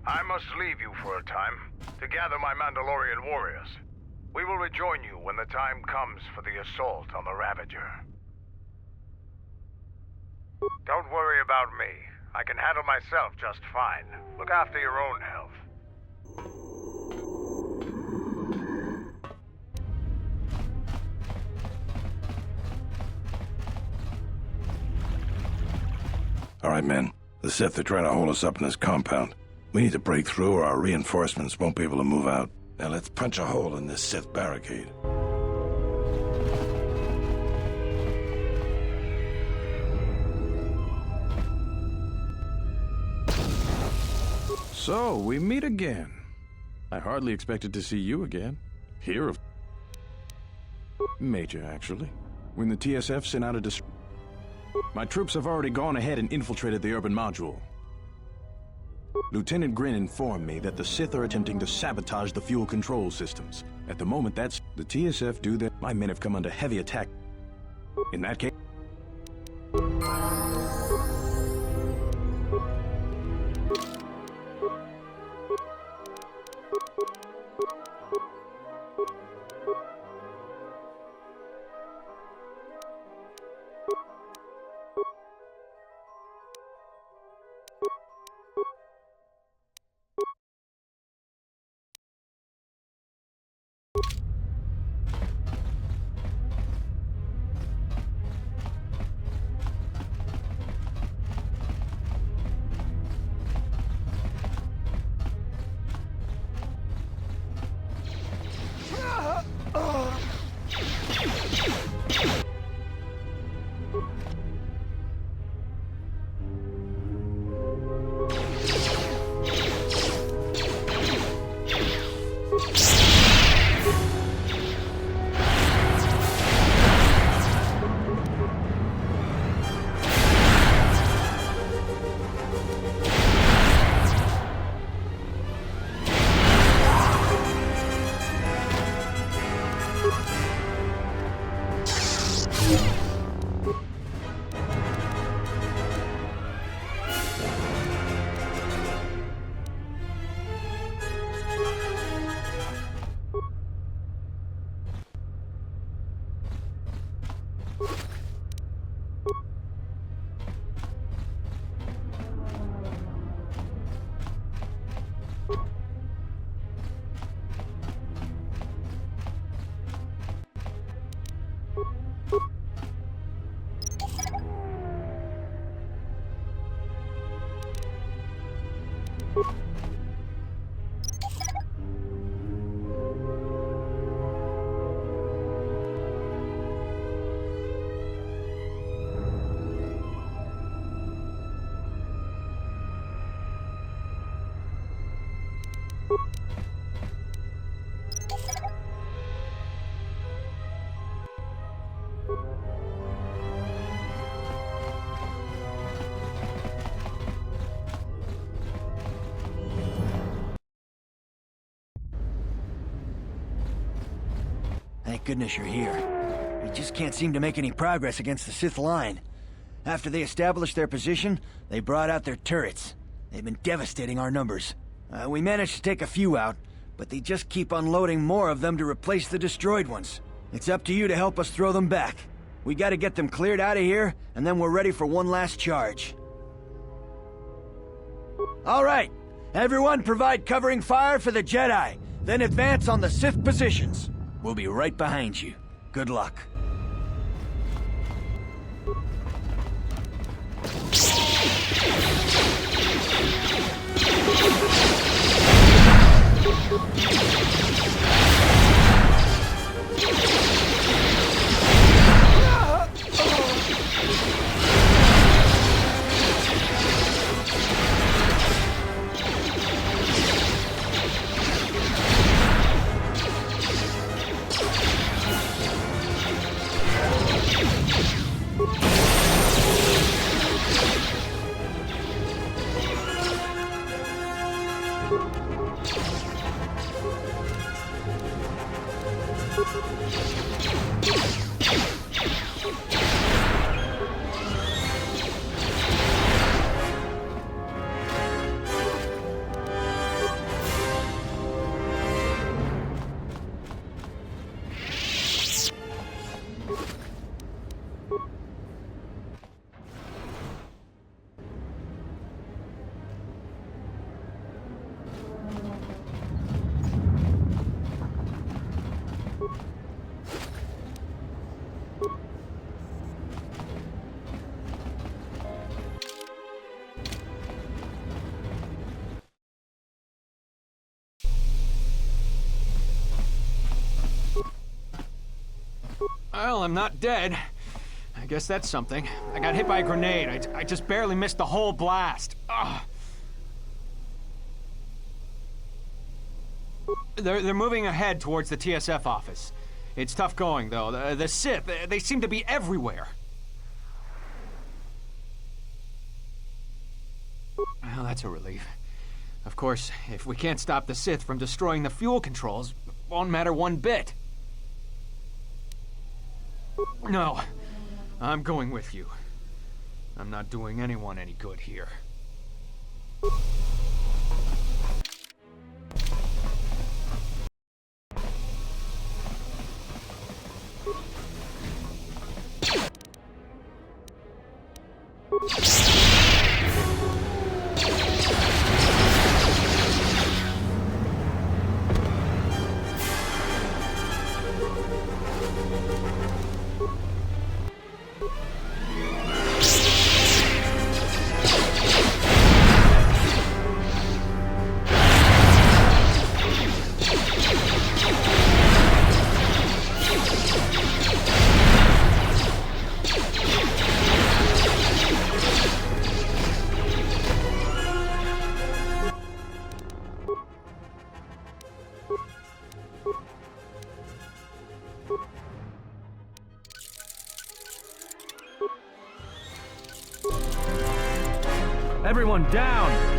I must leave you for a time to gather my Mandalorian warriors. We will rejoin you when the time comes for the assault on the Ravager. Don't worry about me. I can handle myself just fine. Look after your own health. All right, men. The Sith are trying to hold us up in this compound. We need to break through or our reinforcements won't be able to move out. Now let's punch a hole in this Sith barricade. So, we meet again. I hardly expected to see you again. Hear of... Major, actually. When the TSF sent out a My troops have already gone ahead and infiltrated the urban module. Lieutenant Grin informed me that the Sith are attempting to sabotage the fuel control systems. At the moment, that's... The TSF do that. My men have come under heavy attack. In that case... Thank goodness you're here. We just can't seem to make any progress against the Sith line. After they established their position, they brought out their turrets. They've been devastating our numbers. We managed to take a few out, but they just keep unloading more of them to replace the destroyed ones. It's up to you to help us throw them back. We gotta get them cleared out of here, and then we're ready for one last charge. All right, everyone provide covering fire for the Jedi, then advance on the Sith positions. We'll be right behind you. Good luck. Well, I'm not dead. I guess that's something. I got hit by a grenade. I just barely missed the whole blast. Ugh. They're moving ahead towards the TSF office. It's tough going, though. The Sith, they seem to be everywhere. Well, that's a relief. Of course, if we can't stop the Sith from destroying the fuel controls, it won't matter one bit. No, I'm going with you. I'm not doing anyone any good here. Everyone down!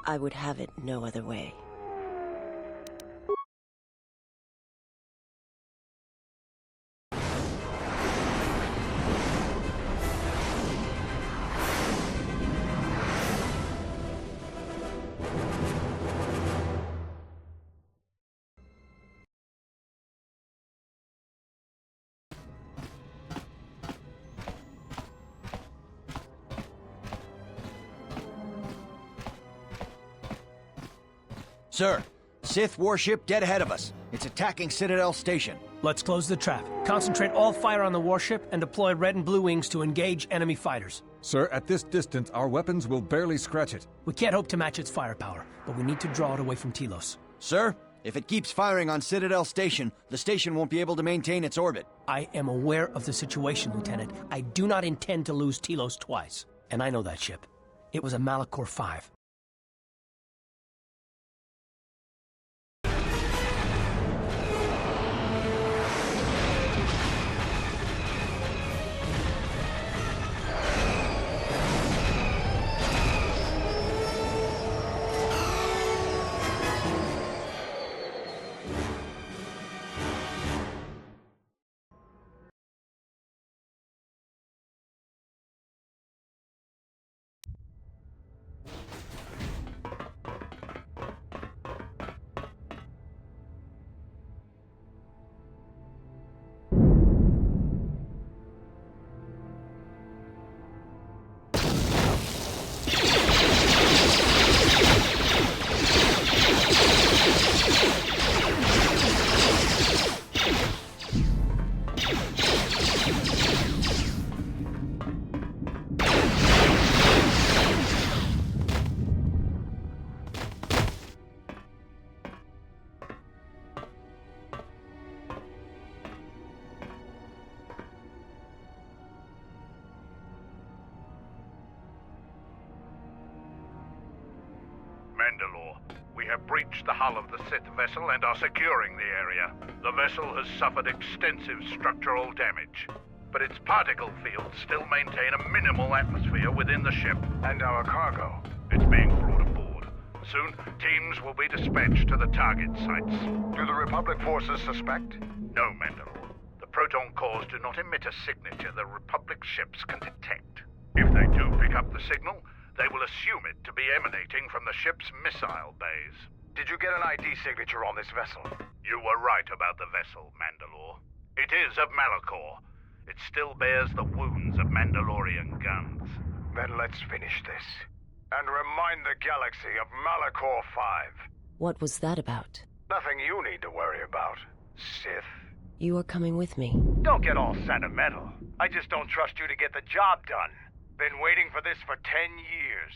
I would have it no other way. Sir, Sith warship dead ahead of us. It's attacking Citadel Station. Let's close the trap. Concentrate all fire on the warship and deploy red and blue wings to engage enemy fighters. Sir, at this distance, our weapons will barely scratch it. We can't hope to match its firepower, but we need to draw it away from Telos. Sir, if it keeps firing on Citadel Station, the station won't be able to maintain its orbit. I am aware of the situation, Lieutenant. I do not intend to lose Telos twice. And I know that ship. It was a Malachor 5. Mandalore, we have breached the hull of the Sith vessel and are securing the area. The vessel has suffered extensive structural damage, but its particle fields still maintain a minimal atmosphere within the ship. And our cargo? It's being brought aboard. Soon, teams will be dispatched to the target sites. Do the Republic forces suspect? No, Mandalore. The proton cores do not emit a signature the Republic ships can detect. If they do pick up the signal, they will assume it to be emanating from the ship's missile bays. Did you get an ID signature on this vessel? You were right about the vessel, Mandalore. It is of Malachor. It still bears the wounds of Mandalorian guns. Then let's finish this. And remind the galaxy of Malachor 5. What was that about? Nothing you need to worry about, Sith. You are coming with me. Don't get all sentimental. I just don't trust you to get the job done. Been waiting for this for 10 years.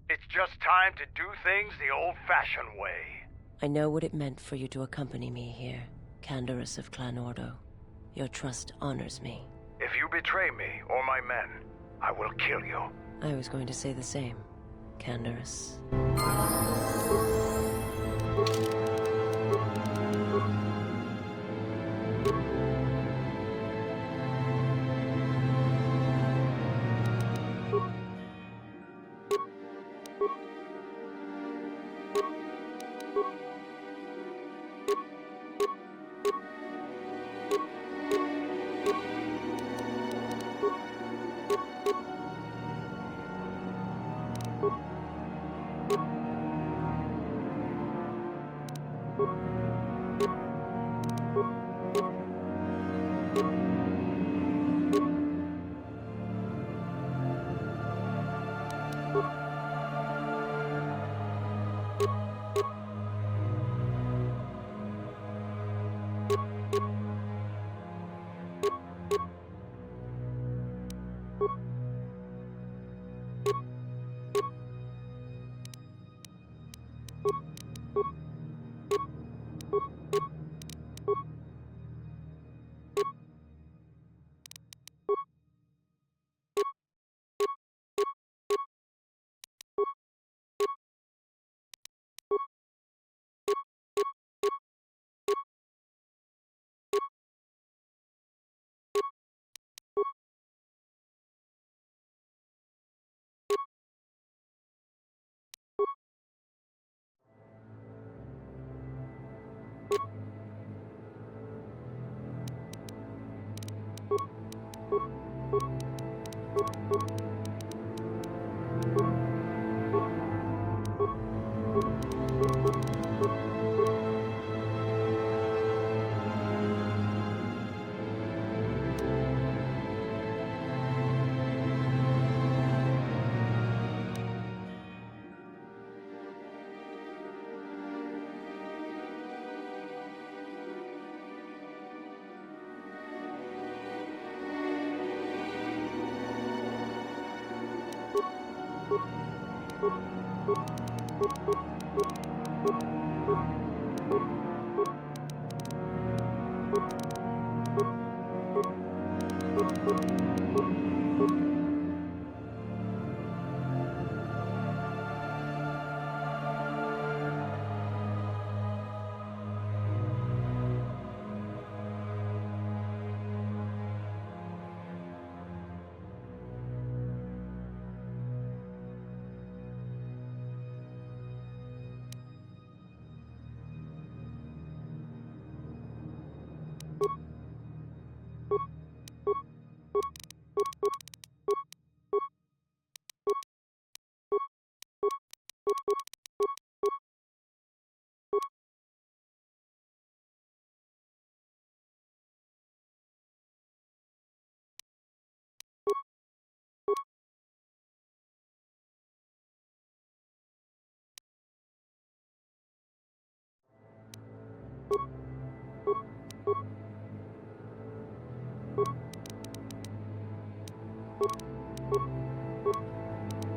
It's just time to do things the old-fashioned way. I know what it meant for you to accompany me here, Canderous of Clan Ordo. Your trust honors me. If you betray me or my men, I will kill you. I was going to say the same, Canderous.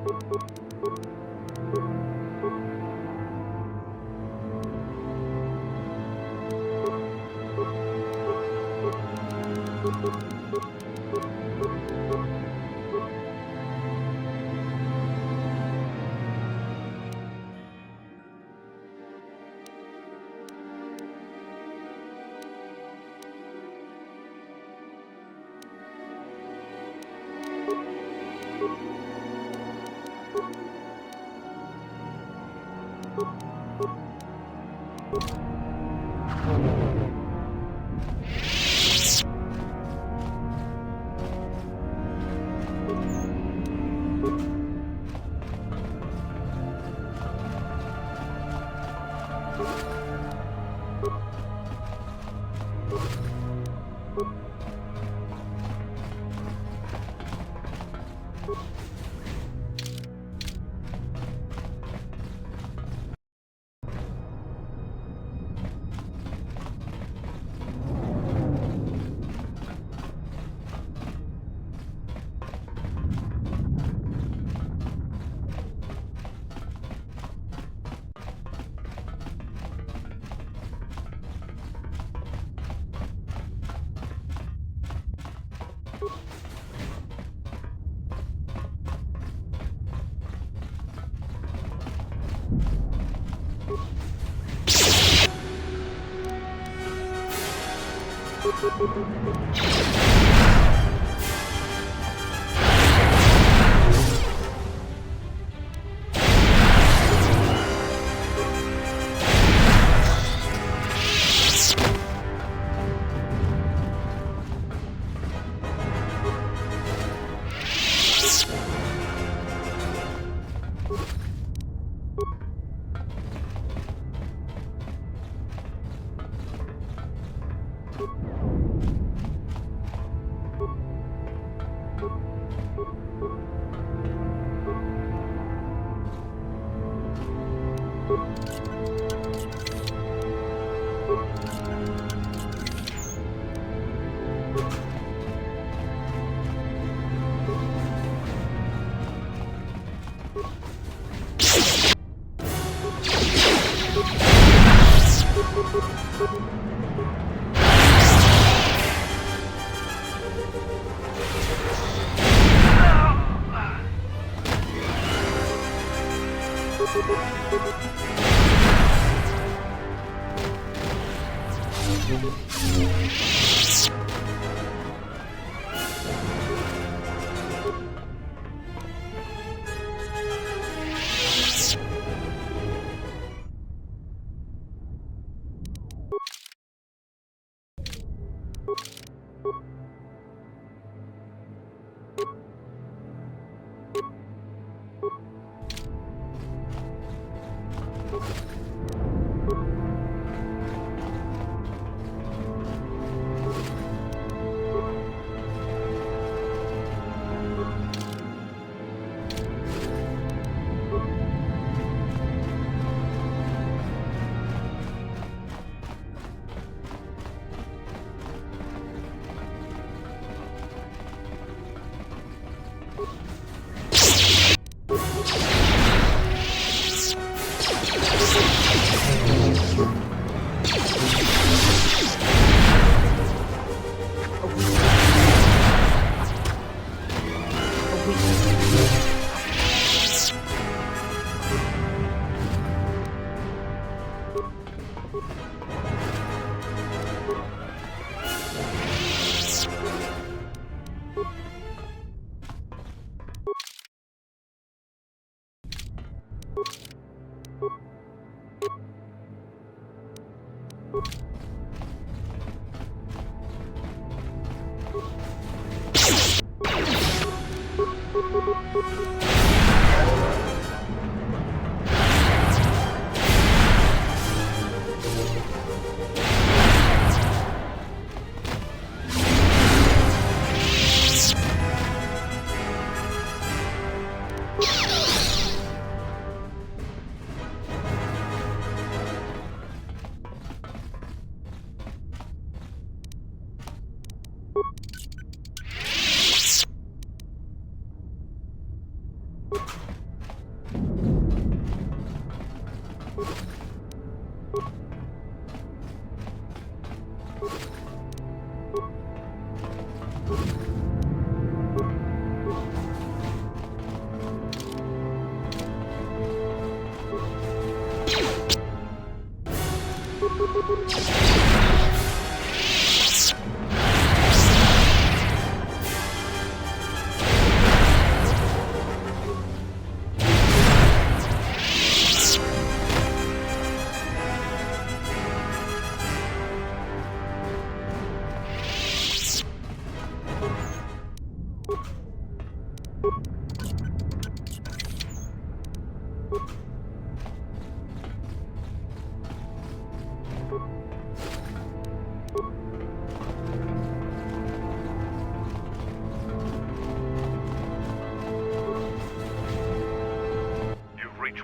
You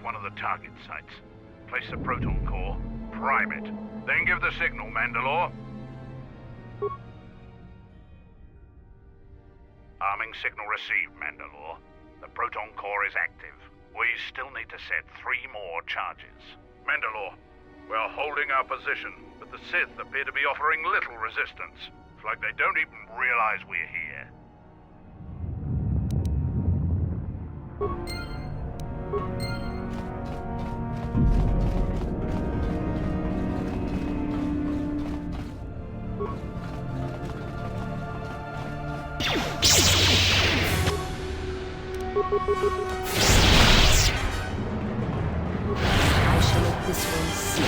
One of the target sites. Place the proton core, prime it, then give the signal, Mandalore. Arming signal received, Mandalore. The proton core is active. We still need to set 3 more charges. Mandalore, we're holding our position, but the Sith appear to be offering little resistance. It's like they don't even realize we're here. I shall make this one see.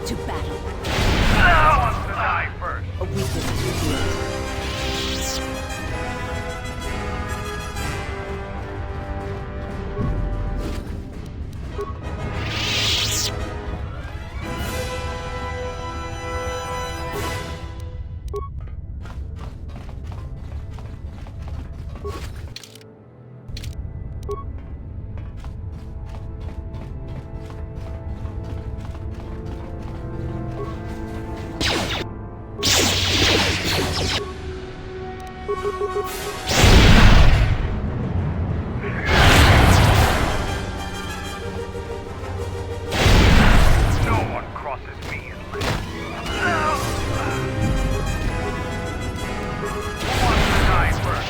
To battle. Who wants to die first? A weakness is revealed. No one crosses me and lives. Who wants to die first?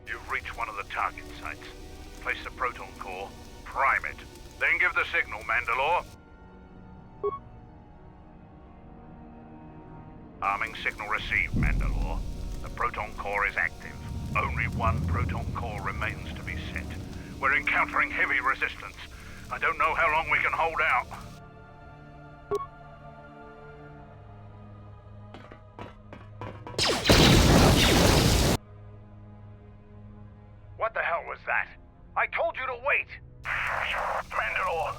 You've reached one of the target sites. Place the proton core, prime it, then give the signal, Mandalore. Arming signal received, Mandalore. The proton core is active. Only one proton core remains to be set. We're encountering heavy resistance. I don't know how long we can hold out. What the hell was that? I told you to wait! Mandalore,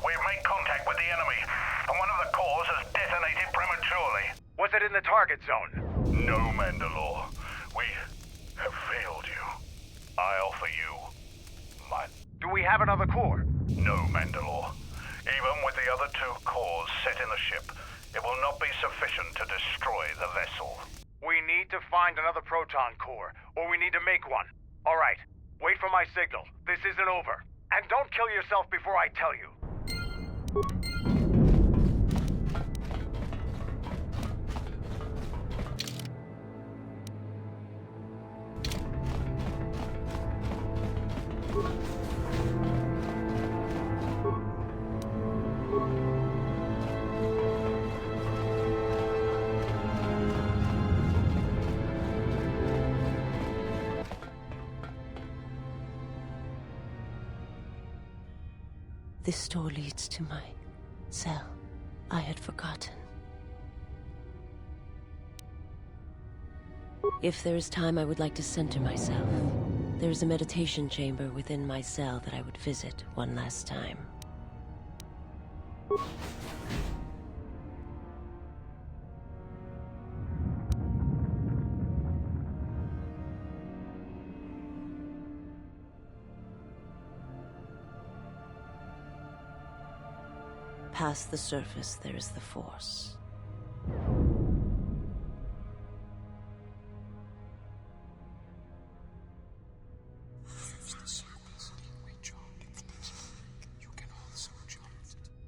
we've made contact with the enemy, and one of the cores has detonated prematurely. Was it in the target zone? No, Mandalore. We have failed you. I offer you my... Do we have another core? No, Mandalore. Even with the other two cores set in the ship, it will not be sufficient to destroy the vessel. We need to find another proton core, or we need to make one. All right. Wait for my signal. This isn't over. And don't kill yourself before I tell you. This door leads to my cell. I had forgotten. If there is time, I would like to center myself. There is a meditation chamber within my cell that I would visit one last time. Past the surface, there is the Force.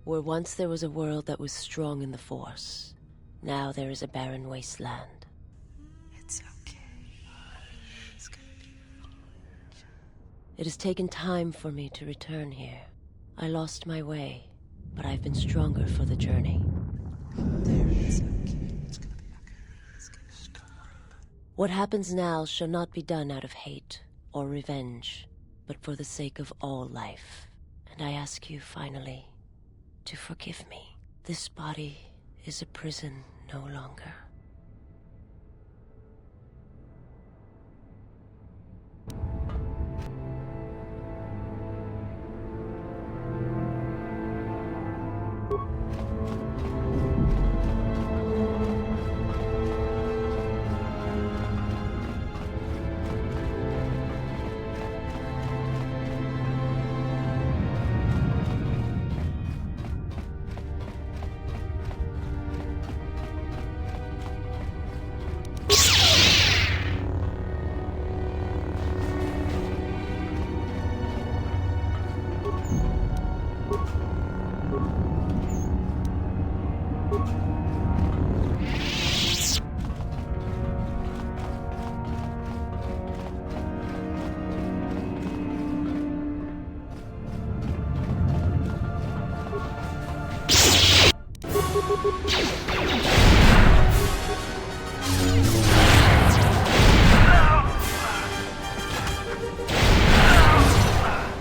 Where once there was a world that was strong in the Force, now there is a barren wasteland. It's okay. It's gonna be fine. It has taken time for me to return here. I lost my way, but I've been stronger for the journey. There, it's okay. It's gonna be okay. It's gonna be fine. What happens now shall not be done out of hate or revenge, but for the sake of all life. And I ask you, finally, to forgive me. This body is a prison no longer.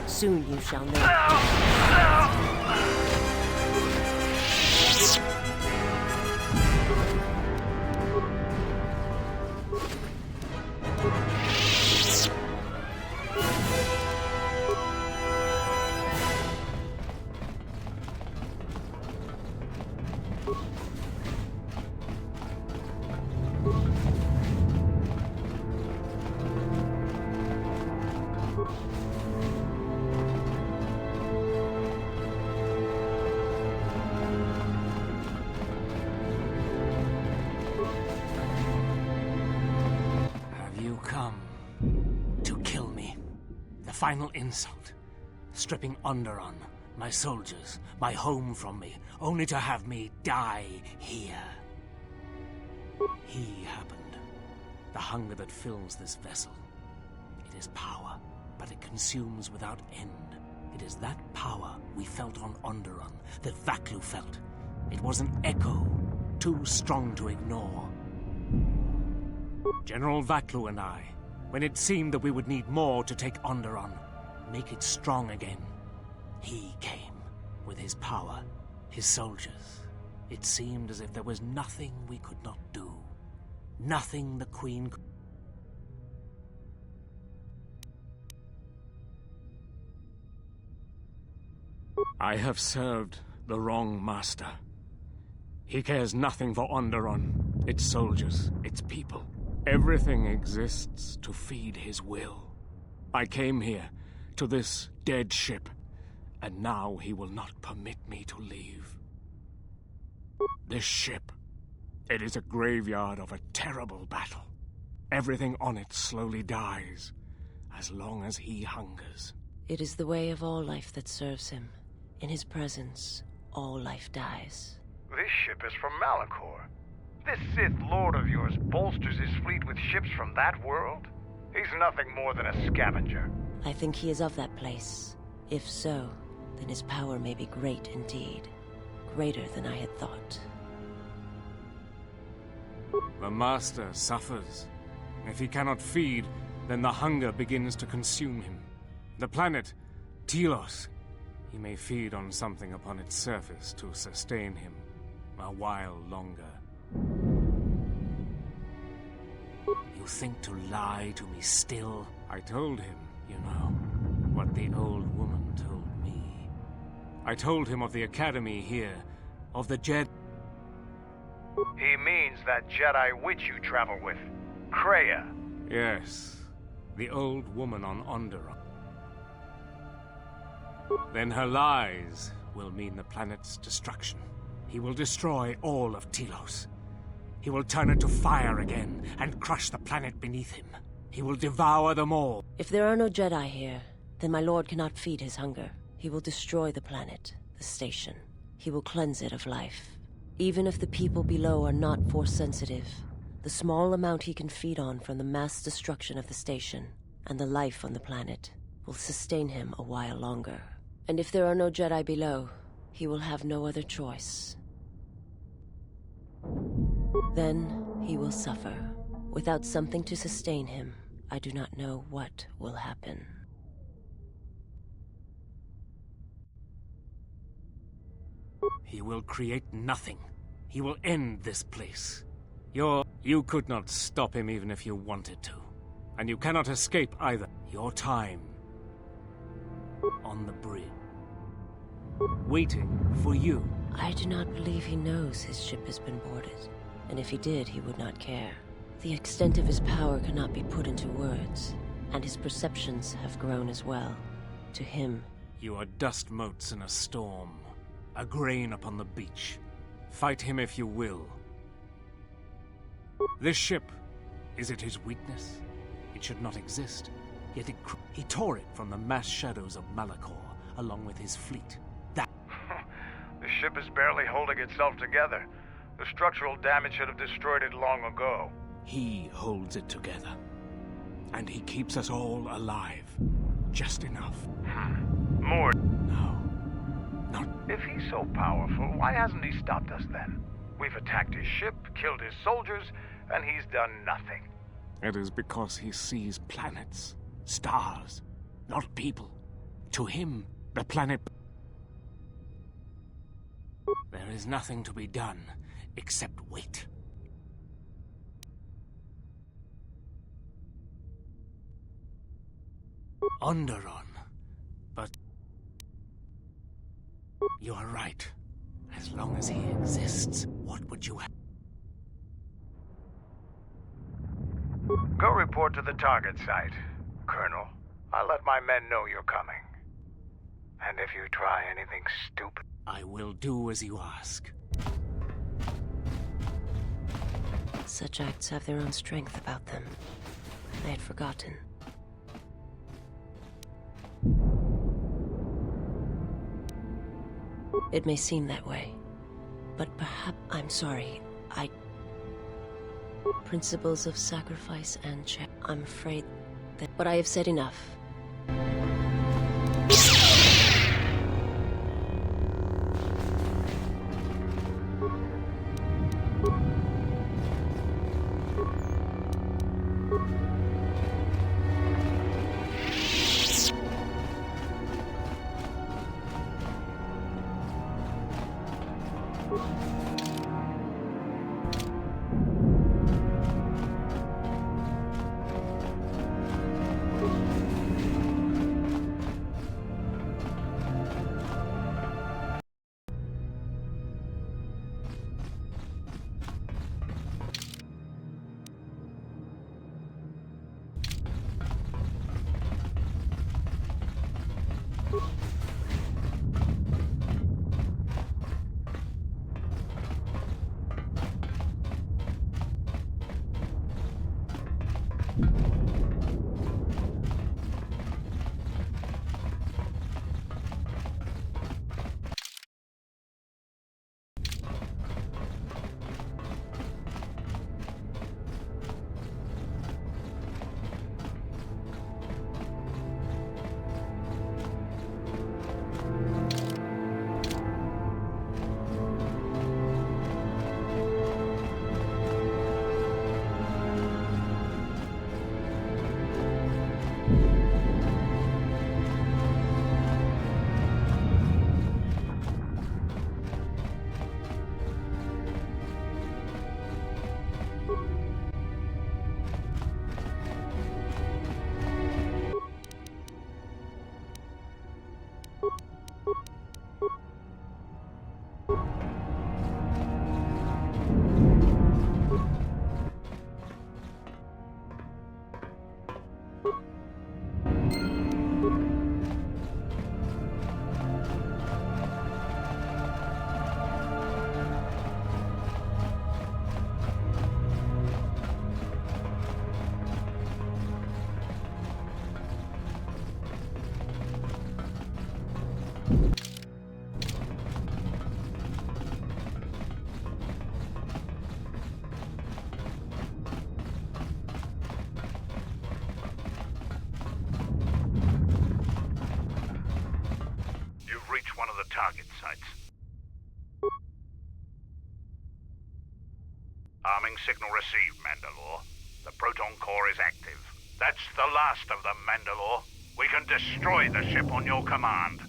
Soon you shall know. Final insult. Stripping Onderon, my soldiers, my home from me, only to have me die here. He happened. The hunger that fills this vessel. It is power, but it consumes without end. It is that power we felt on Onderon, that Vaklu felt. It was an echo, too strong to ignore. General Vaklu and I, when it seemed that we would need more to take Onderon, make it strong again, he came with his power, his soldiers. It seemed as if there was nothing we could not do, nothing the Queen could. I have served the wrong master. He cares nothing for Onderon, its soldiers, its people. Everything exists to feed his will. I came here, to this dead ship, and now he will not permit me to leave. This ship, it is a graveyard of a terrible battle. Everything on it slowly dies, as long as he hungers. It is the way of all life that serves him. In his presence, all life dies. This ship is from Malachor. This Sith Lord of yours bolsters his fleet with ships from that world? He's nothing more than a scavenger. I think he is of that place. If so, then his power may be great indeed. Greater than I had thought. The Master suffers. If he cannot feed, then the hunger begins to consume him. The planet, Telos, He may feed on something upon its surface to sustain him a while longer. You think to lie to me still? I told him, you know, what the old woman told me. I told him of the academy here, of the Jedi. He means that Jedi witch you travel with, Kreia. Yes, the old woman on Onderon. Then her lies will mean the planet's destruction. He will destroy all of Telos. He will turn it to fire again and crush the planet beneath him. He will devour them all. If there are no Jedi here, then my lord cannot feed his hunger. He will destroy the planet, the station. He will cleanse it of life. Even if the people below are not Force-sensitive, the small amount he can feed on from the mass destruction of the station and the life on the planet will sustain him a while longer. And if there are no Jedi below, he will have no other choice. Then he will suffer. Without something to sustain him, I do not know what will happen. He will create nothing. He will end this place. You could not stop him even if you wanted to. And you cannot escape either. Your time on the bridge, waiting for you. I do not believe he knows his ship has been boarded. And if he did, he would not care. The extent of his power cannot be put into words, and his perceptions have grown as well. To him, You are dust motes in a storm, a grain upon the beach. Fight him if you will. This ship, is it his weakness? It should not exist. Yet he tore it from the mass shadows of Malachor, along with his fleet. That The ship is barely holding itself together. The structural damage should have destroyed it long ago. he holds it together. And he keeps us all alive. Just enough. More. No. Not. If he's so powerful, why hasn't he stopped us then? We've attacked his ship, killed his soldiers, and he's done nothing. It is because he sees planets, stars, not people. To him, the planet... There is nothing to be done, except wait. Onderon. But... You are right. As long as he exists, what would you have? Go report to the target site, Colonel. I'll let my men know you're coming. And if you try anything stupid... I will do as you ask. such acts have their own strength about them. I had forgotten. It may seem that way, but perhaps I'm sorry. Principles of sacrifice and I'm afraid that... But I have said enough. target sites. Arming signal received, Mandalore. The proton core is active. That's the last of them, Mandalore. We can destroy the ship on your command.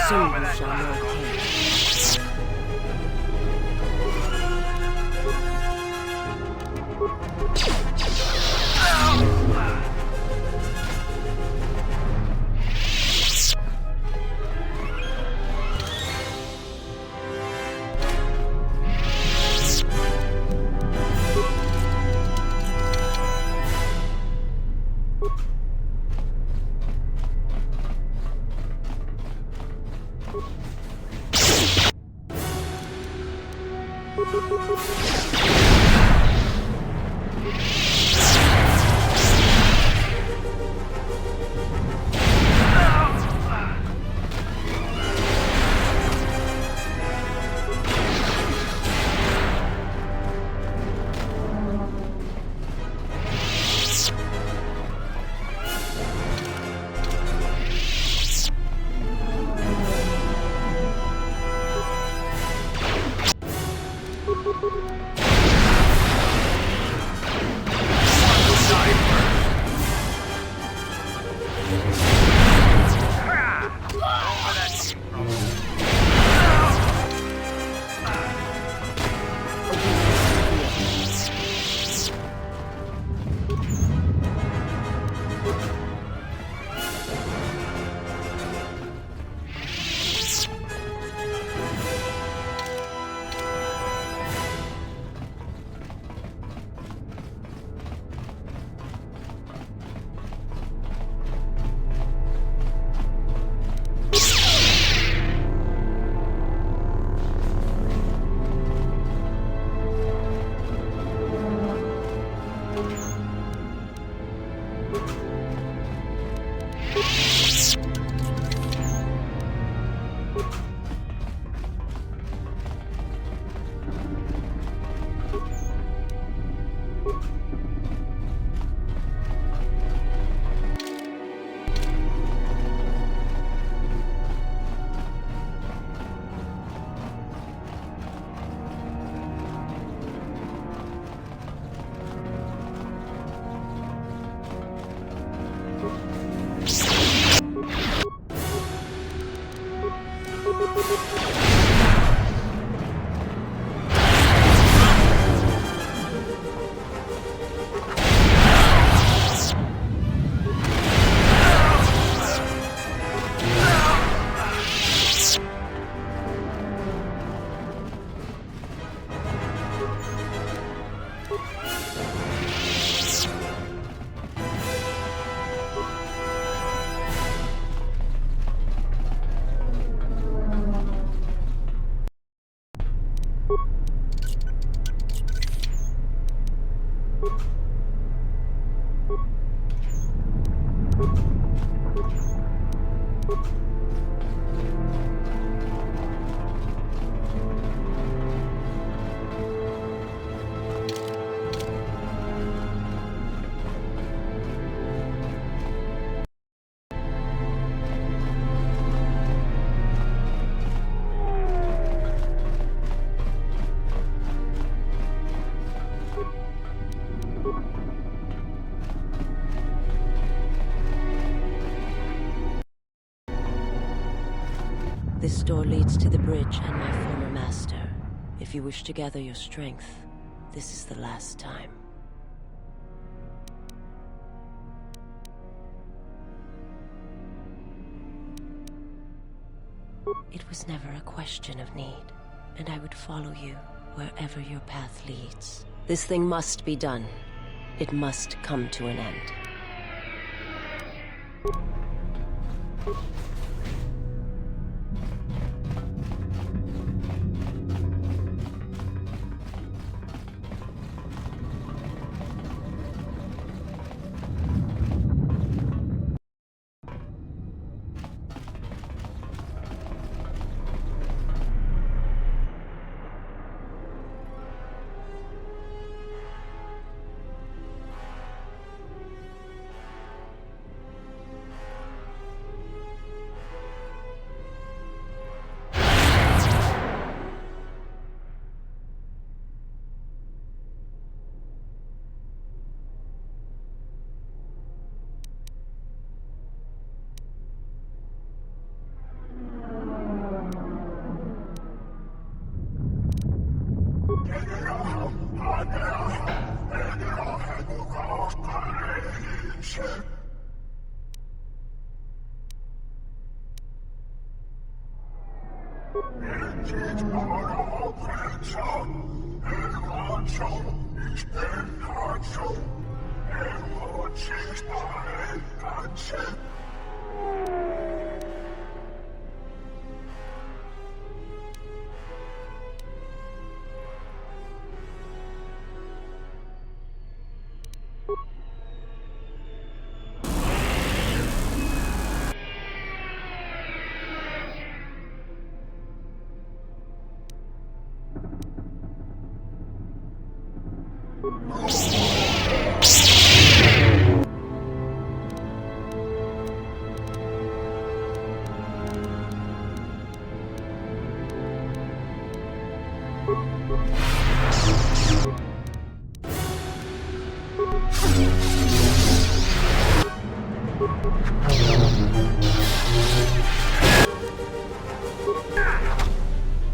Soon you shall know pain. door leads to the bridge and my former master. If you wish to gather your strength, this is the last time. It was never a question of need, and I would follow you wherever your path leads. This thing must be done. It must come to an end.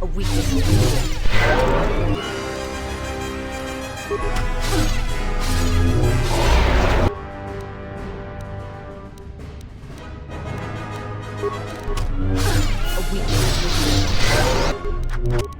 A weakness is revealed. A weakness is revealed.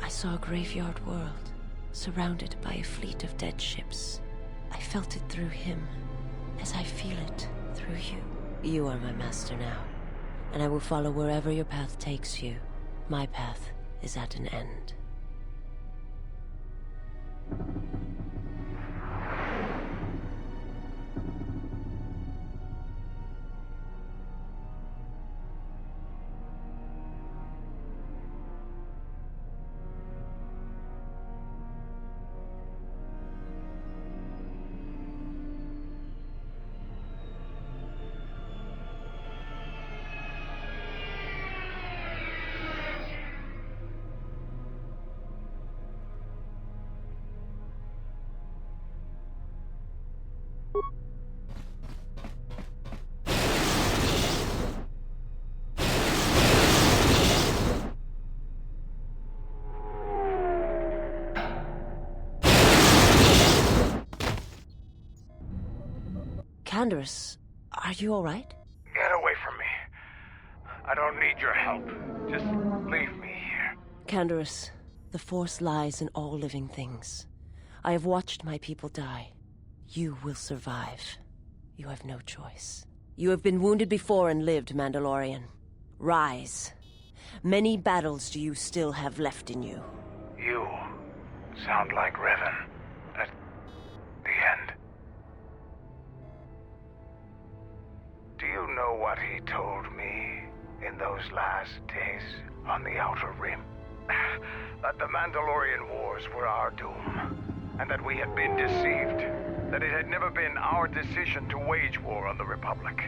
I saw a graveyard world, surrounded by a fleet of dead ships. I felt it through him, as I feel it through you. You are my master now, and I will follow wherever your path takes you. My path is at an end. Canderous, are you all right? Get away from me. I don't need your help. Just leave me here. Canderous, the Force lies in all living things. I have watched my people die. You will survive. You have no choice. You have been wounded before and lived, Mandalorian. Rise. Many battles do you still have left in you. You sound like Revan at the end. Do you know what he told me in those last days on the Outer Rim? That the Mandalorian Wars were our doom, and that we had been deceived. That it had never been our decision to wage war on the Republic.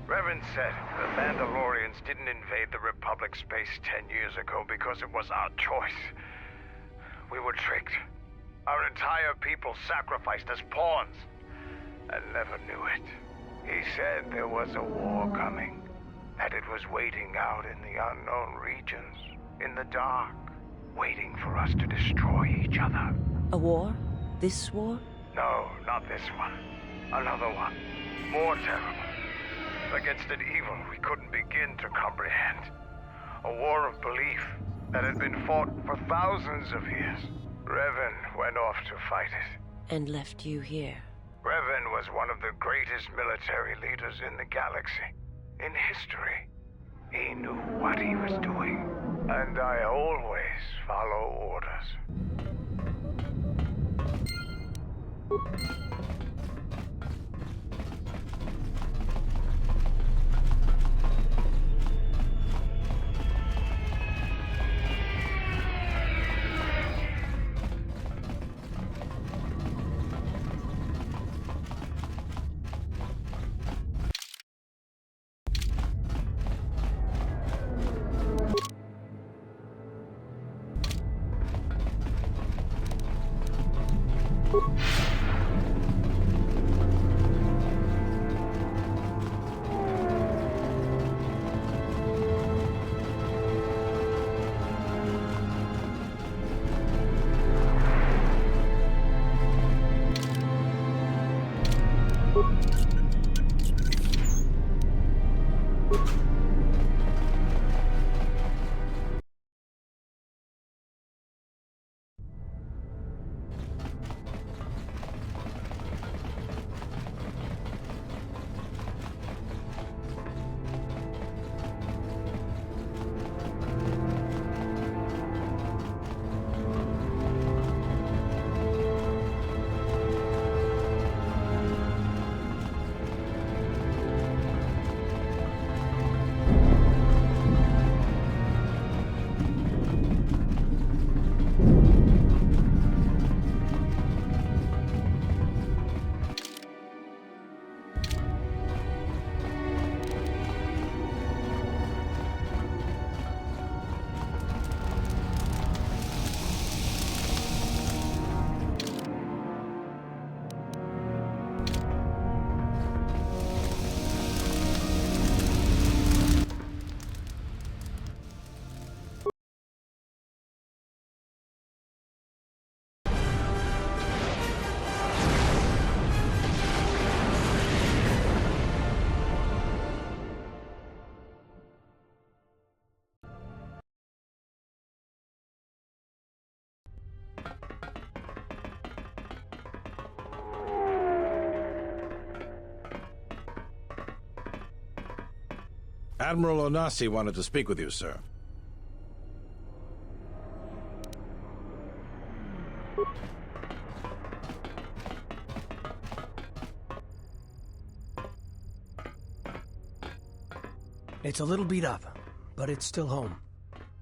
Revan said the Mandalorians didn't invade the Republic space 10 years ago because it was our choice. We were tricked. Our entire people sacrificed as pawns, and never knew it. He said there was a war coming, that it was waiting out in the unknown regions, in the dark, waiting for us to destroy each other. A war? This war? No, not this one. Another one. More terrible. Against an evil we couldn't begin to comprehend. A war of belief that had been fought for thousands of years. Revan went off to fight it. And left you here. Revan was one of the greatest military leaders in the galaxy. In history. He knew what he was doing. And I always follow orders. Admiral Onasi wanted to speak with you, sir. It's a little beat up, but it's still home.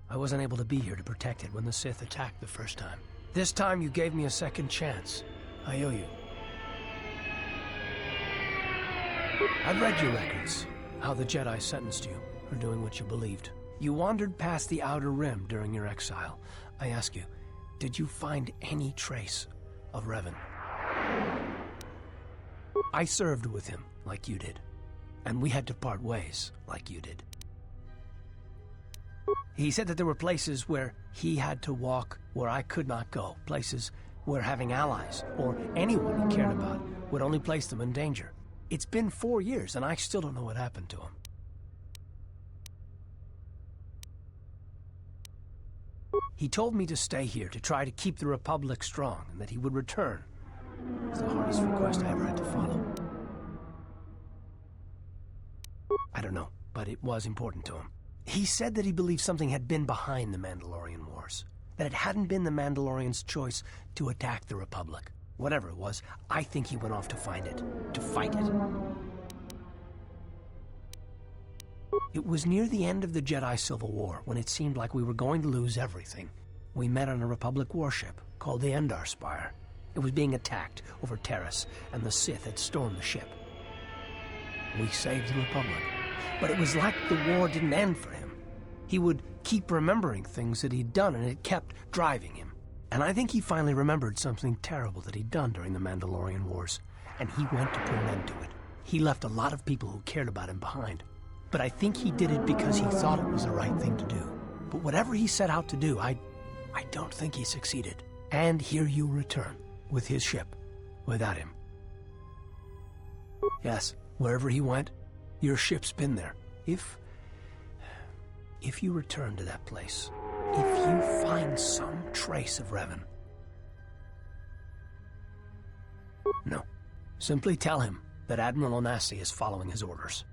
I wasn't able to be here to protect it when the Sith attacked the first time. This time you gave me a second chance. I owe you. I've read your records, how the Jedi sentenced you for doing what you believed. You wandered past the Outer Rim during your exile. I ask you, did you find any trace of Revan? I served with him like you did, and we had to part ways like you did. He said that there were places where he had to walk where I could not go, places where having allies, or anyone he cared about, would only place them in danger. It's been 4 years, and I still don't know what happened to him. He told me to stay here, to try to keep the Republic strong, and that he would return. It's the hardest request I ever had to follow. I don't know, but it was important to him. He said that he believed something had been behind the Mandalorian Wars, that it hadn't been the Mandalorians' choice to attack the Republic. Whatever it was, I think he went off to find it, to fight it. It was near the end of the Jedi Civil War, when it seemed like we were going to lose everything. We met on a Republic warship called the Endar Spire. It was being attacked over Terrace, and the Sith had stormed the ship. We saved the Republic, but it was like the war didn't end for him. He would keep remembering things that he'd done, and it kept driving him. And I think he finally remembered something terrible that he'd done during the Mandalorian Wars, and he went to put an end to it. He left a lot of people who cared about him behind. But I think he did it because he thought it was the right thing to do. But whatever he set out to do, I don't think he succeeded. And here you return, with his ship, without him. Yes, wherever he went, your ship's been there. If you return to that place, if you find some trace of Revan. No, simply tell him that Admiral Onasi is following his orders.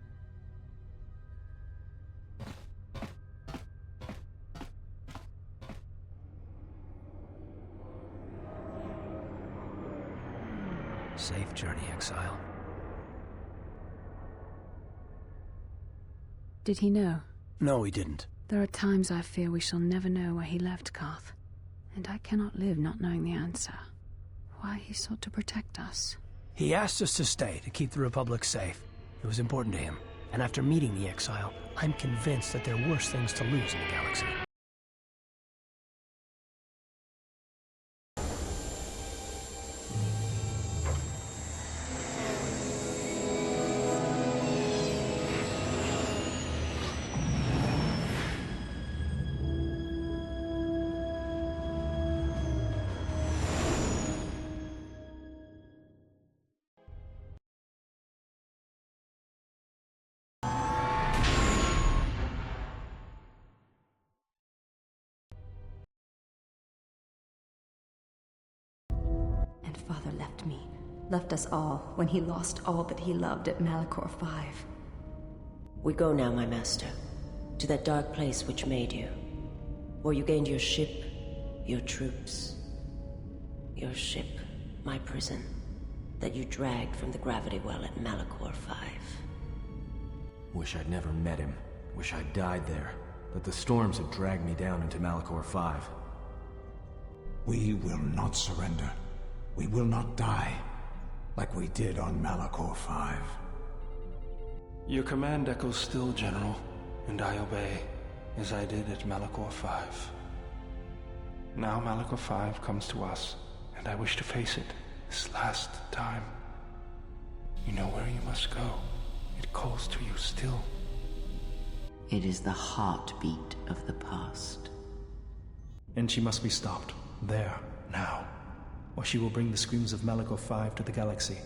Safe journey, Exile. Did he know? No, he didn't. There are times I fear we shall never know where he left Karth, and I cannot live not knowing the answer. Why he sought to protect us. He asked us to stay, to keep the Republic safe. It was important to him. And after meeting the Exile, I'm convinced that there are worse things to lose in the galaxy. And Father left me, left us all, when he lost all that he loved at Malachor 5. We go now, my master, to that dark place which made you. Where you gained your ship, your troops. Your ship, my prison, that you dragged from the gravity well at Malachor 5. Wish I'd never met him. Wish I'd died there. That the storms had dragged me down into Malachor 5. We will not surrender. We will not die, like we did on Malachor 5. Your command echoes still, General, and I obey, as I did at Malachor 5. Now Malachor 5 comes to us, and I wish to face it this last time. You know where you must go. It calls to you still. It is the heartbeat of the past. And she must be stopped, there, now. Or she will bring the screams of Malachor 5 to the galaxy,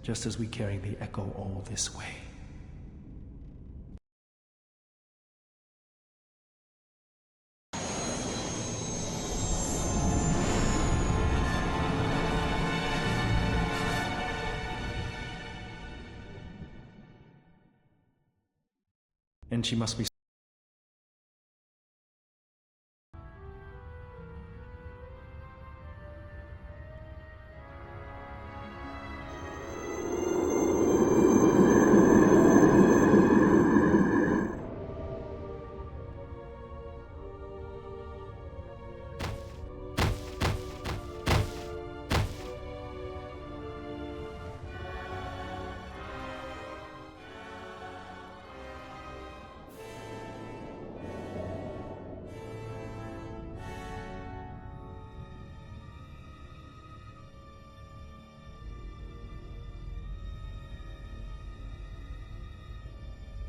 just as we carry the echo all this way. And she must be...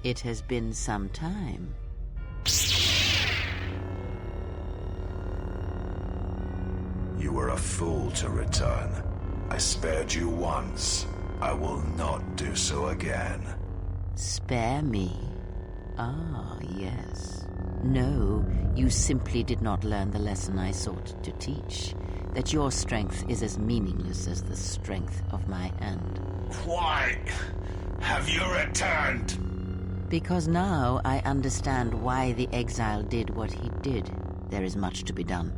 It has been some time. You were a fool to return. I spared you once. I will not do so again. Spare me? Ah, yes. No, you simply did not learn the lesson I sought to teach. That your strength is as meaningless as the strength of my hand. Why have you returned? Because now I understand why the exile did what he did. There is much to be done.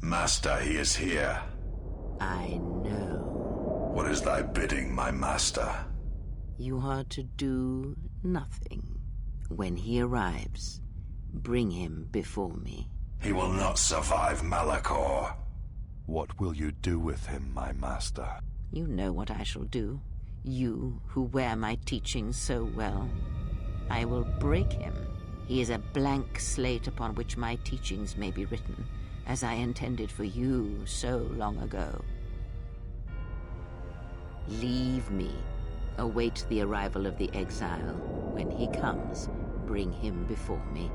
Master, he is here. I know. What is thy bidding, my master? You are to do nothing. When he arrives, bring him before me. He will not survive Malachor. What will you do with him, my master? You know what I shall do. You, who wear my teachings so well. I will break him. He is a blank slate upon which my teachings may be written, as I intended for you so long ago. Leave me. Await the arrival of the exile. When he comes, bring him before me.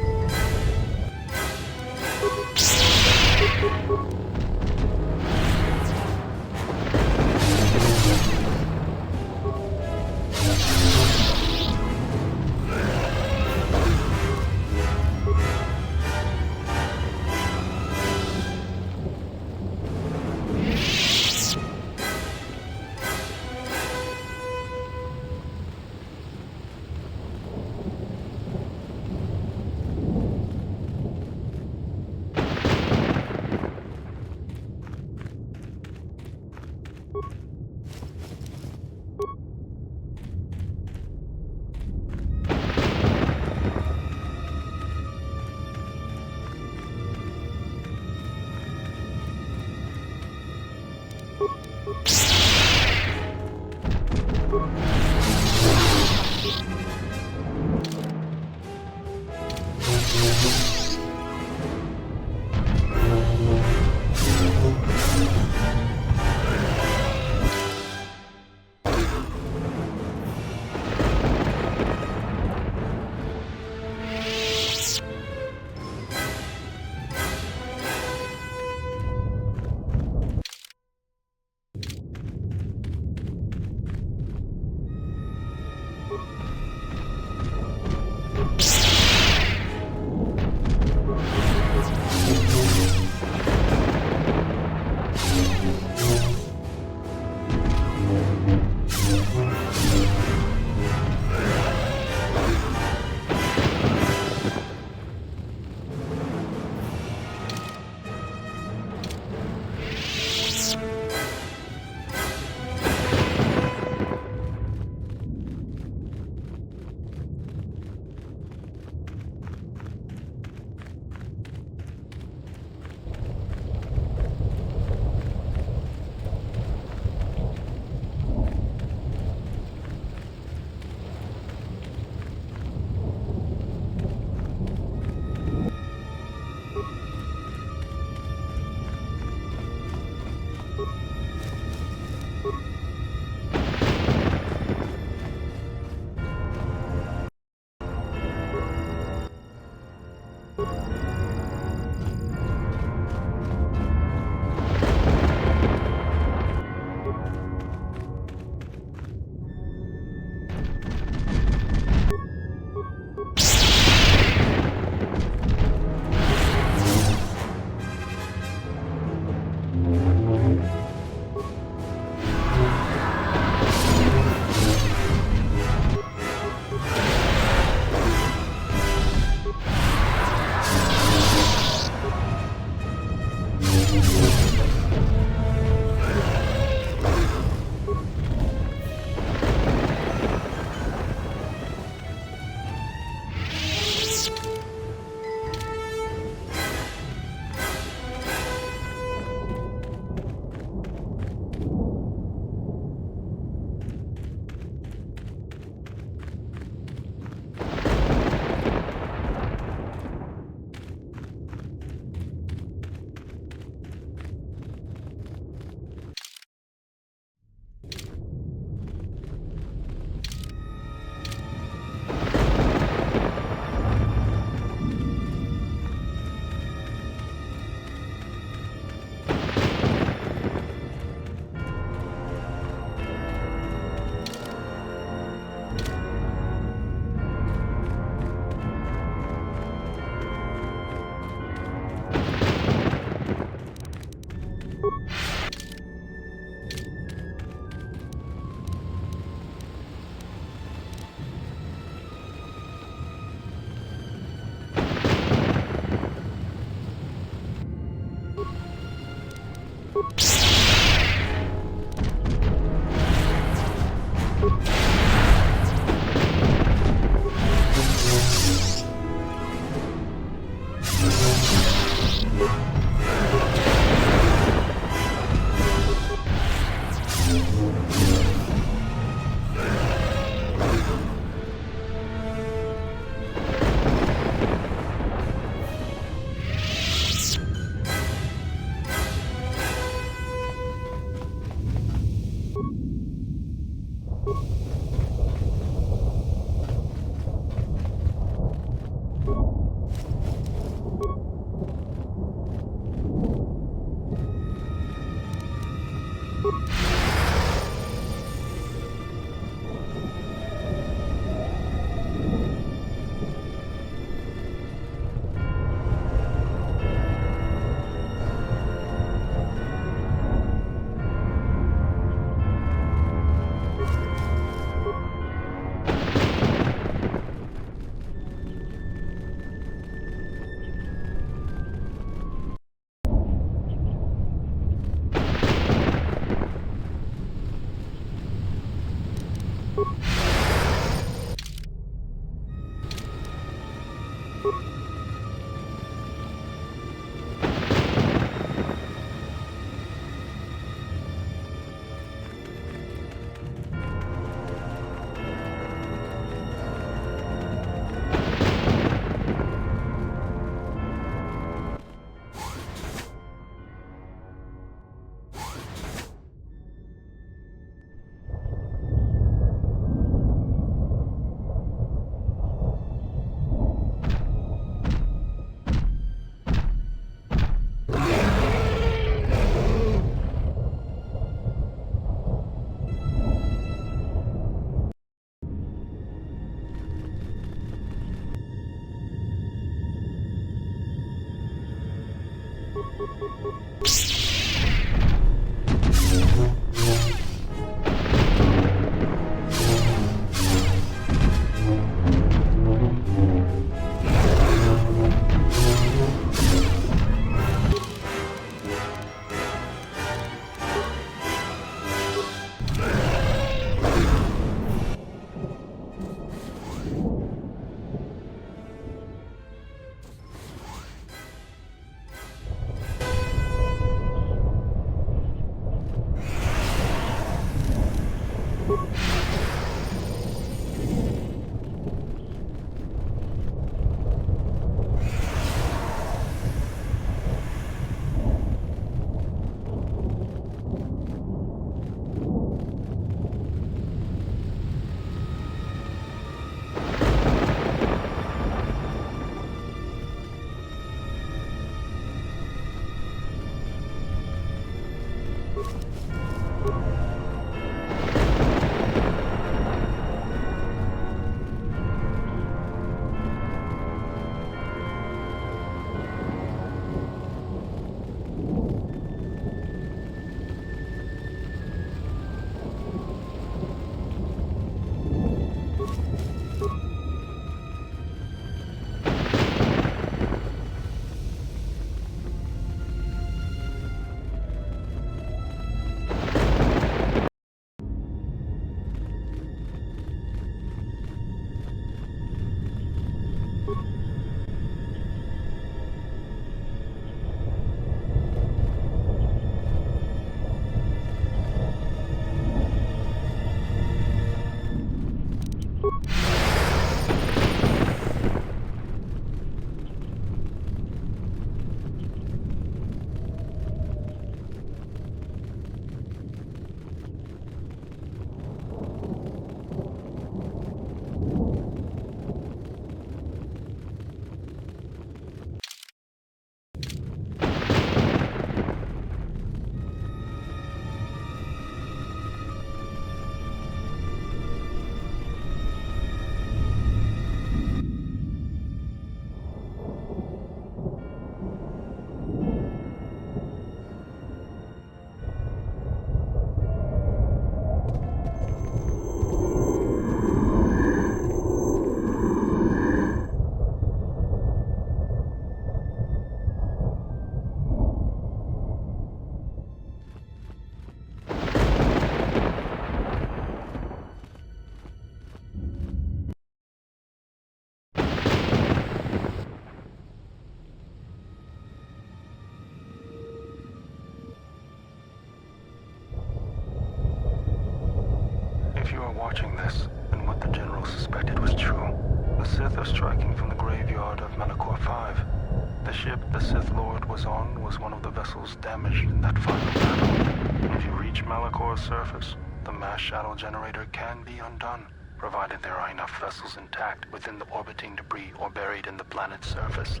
are watching this, then what the General suspected was true. The Sith are striking from the graveyard of Malachor 5. The ship the Sith Lord was on was one of the vessels damaged in that final battle. If you reach Malachor's surface, the mass shadow generator can be undone, provided there are enough vessels intact within the orbiting debris or buried in the planet's surface.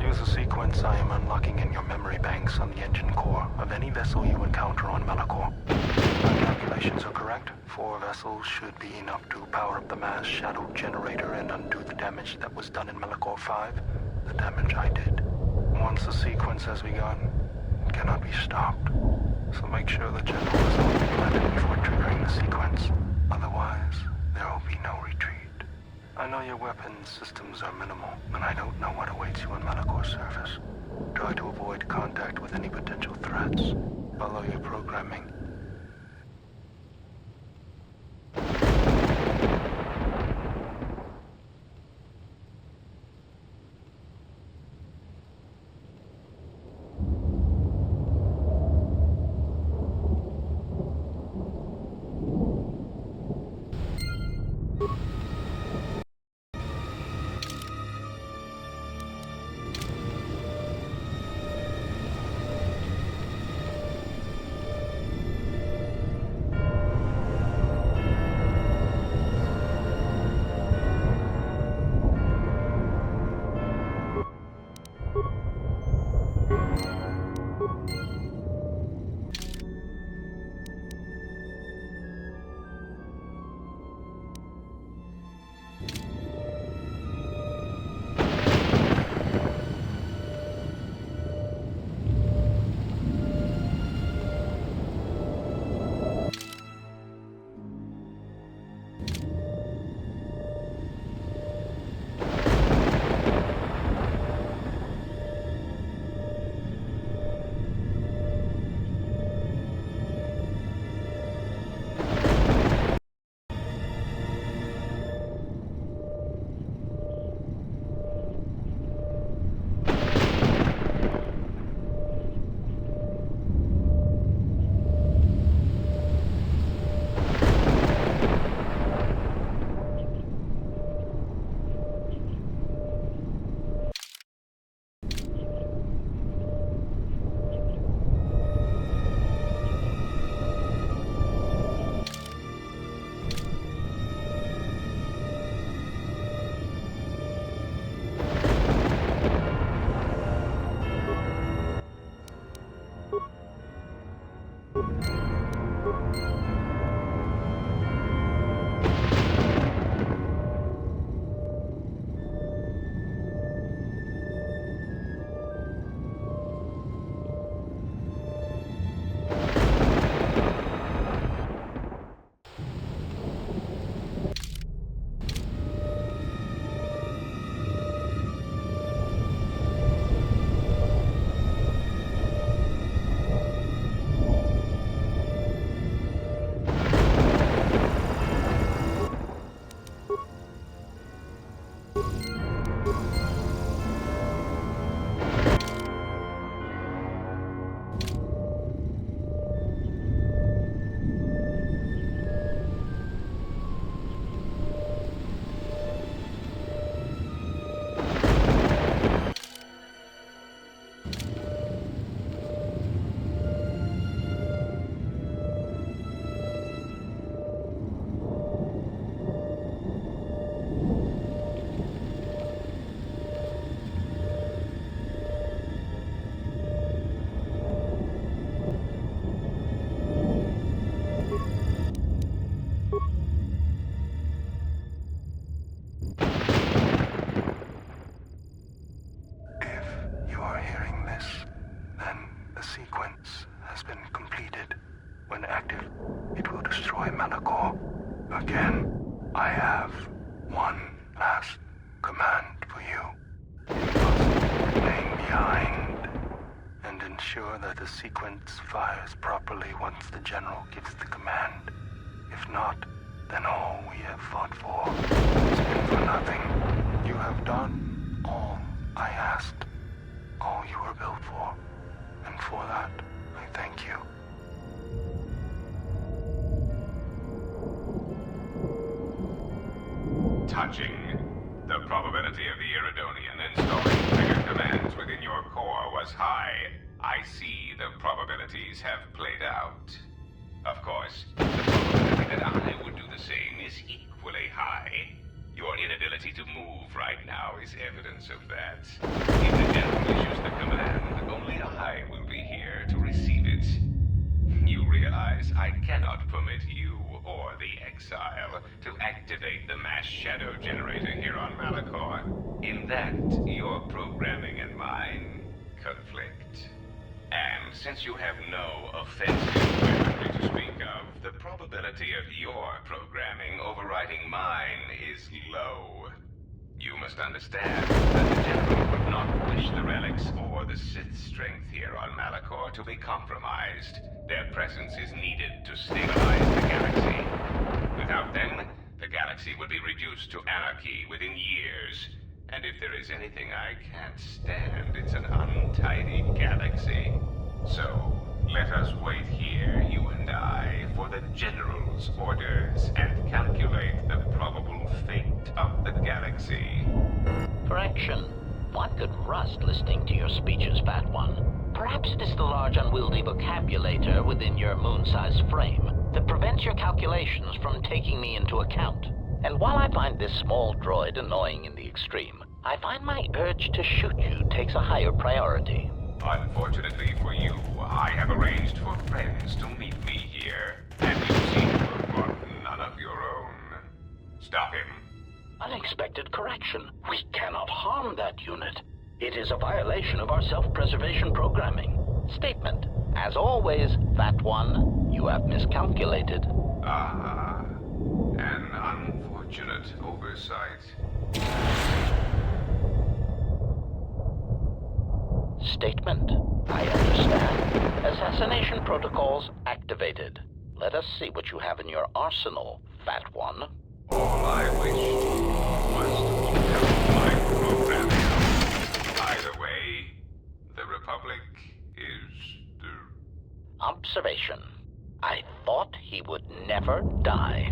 Use the sequence I am unlocking in your memory banks on the engine core of any vessel you encounter on Malachor. If my calculations are correct, 4 vessels should be enough to power up the mass shadow generator and undo the damage that was done in Malachor 5, the damage I did. Once the sequence has begun, it cannot be stopped. So make sure the General is on the planet before triggering the sequence. Otherwise, there will be no retreat. I know your weapons systems are minimal, and I don't know what awaits you on Malachor's surface. Try to avoid contact with any potential threats. Follow your programming. The sequence fires properly once the General gives the command. If not, then all we have fought for has been for nothing. You have done all I asked, all you were built for, and for that, I thank you. touching. The probability of the Iridonian installing trigger commands within your core was high. I see the probabilities have played out. Of course, the probability that I would do the same is equally high. Your inability to move right now is evidence of that. If the General issues the command, only I will be here to receive it. You realize I cannot permit you or the Exile to activate the mass shadow generator here on Malachor. In that, your programming and mine conflict. And since you have no offensive weaponry to speak of, the probability of your programming overriding mine is low. You must understand that the General would not wish the relics or the Sith's strength here on Malachor to be compromised. Their presence is needed to stabilize the galaxy. Without them, the galaxy would be reduced to anarchy within years. And if there is anything I can't stand, it's an untidy galaxy. So, let us wait here, you and I, for the General's orders and calculate the probable fate of the galaxy. Correction. One could rust listening to your speeches, Fat One. Perhaps it is the large unwieldy vocabulator within your moon-sized frame that prevents your calculations from taking me into account. And while I find this small droid annoying in the extreme, I find my urge to shoot you takes a higher priority. Unfortunately for you, I have arranged for friends to meet me here, and you seem to have brought none of your own. Stop him. Unexpected correction. We cannot harm that unit. It is a violation of our self-preservation programming. Statement. As always, Fat One, you have miscalculated. Ah, an unfortunate oversight. Statement. I understand. Assassination protocols activated. Let us see what you have in your arsenal, Fat One. All I wish was to keep up my programming. Either way, the Republic is the... Observation. I thought he would never die.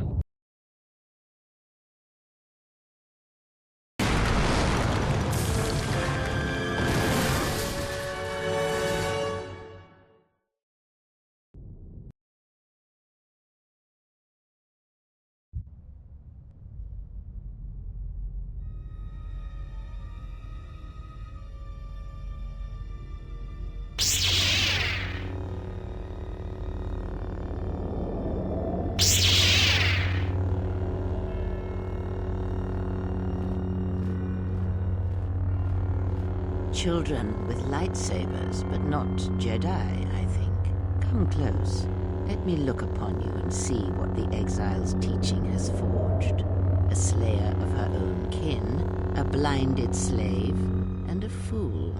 Children with lightsabers, but not Jedi, I think. Come close. Let me look upon you and see what the Exile's teaching has forged. A slayer of her own kin, a blinded slave, and a fool.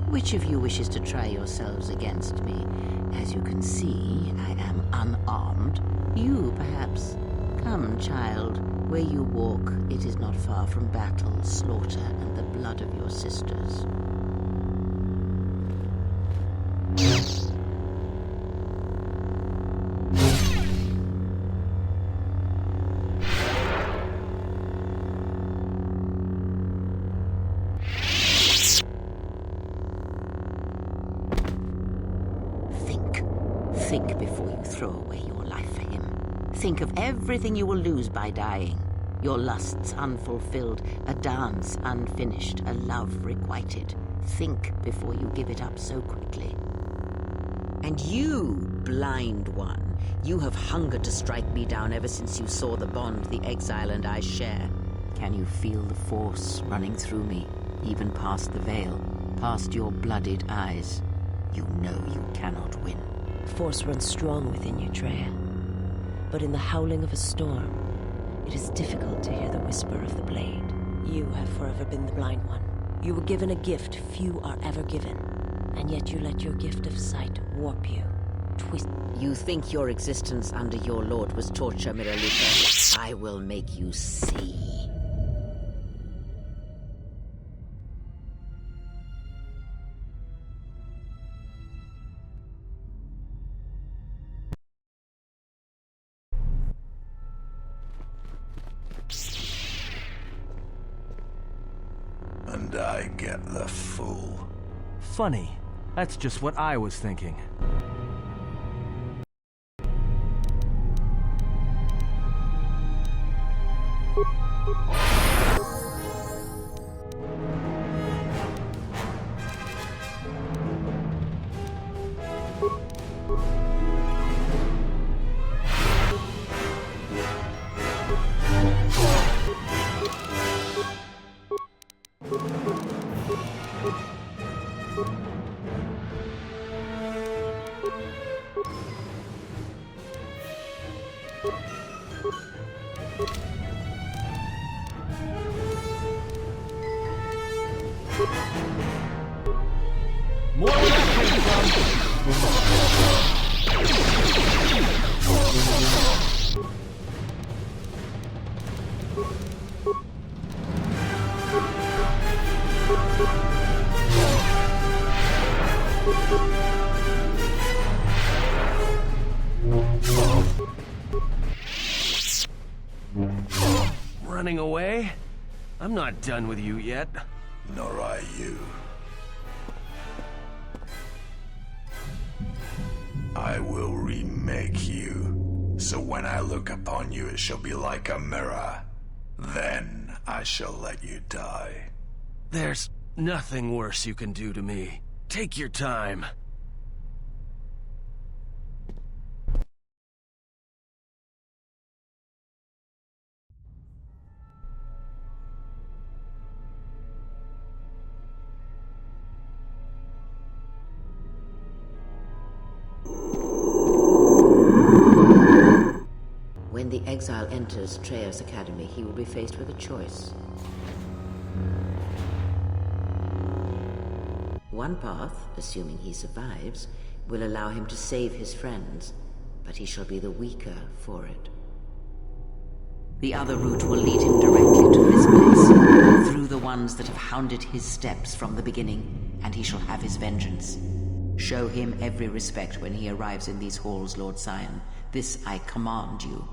Which of you wishes to try yourselves against me? As you can see, I am unarmed. You, perhaps. Come, child. Where you walk, it is not far from battle, slaughter, and the blood of your sisters. Think before you throw away your life for him. Think of everything you will lose by dying. Your lusts unfulfilled, a dance unfinished, a love requited. Think before you give it up so quickly. And you, blind one, you have hungered to strike me down ever since you saw the bond the Exile and I share. Can you feel the force running through me, even past the veil, past your blooded eyes? You know you cannot win. Force runs strong within you, Treya. But in the howling of a storm, it is difficult to hear the whisper of the blade. You have forever been the blind one. You were given a gift few are ever given, and yet you let your gift of sight warp you, twist. You think your existence under your lord was torture, Miraluka? I will make you see. And I get the fool. Funny. That's just what I was thinking. More where that came Running away? I'm not done with you yet. Nor are you. I will remake you, so when I look upon you it shall be like a mirror. Then I shall let you die. There's nothing worse you can do to me. Take your time. When the exile enters Treya's Academy, he will be faced with a choice. One path, assuming he survives, will allow him to save his friends, but he shall be the weaker for it. The other route will lead him directly to this place, through the ones that have hounded his steps from the beginning, and he shall have his vengeance. Show him every respect when he arrives in these halls, Lord Scion. This I command you.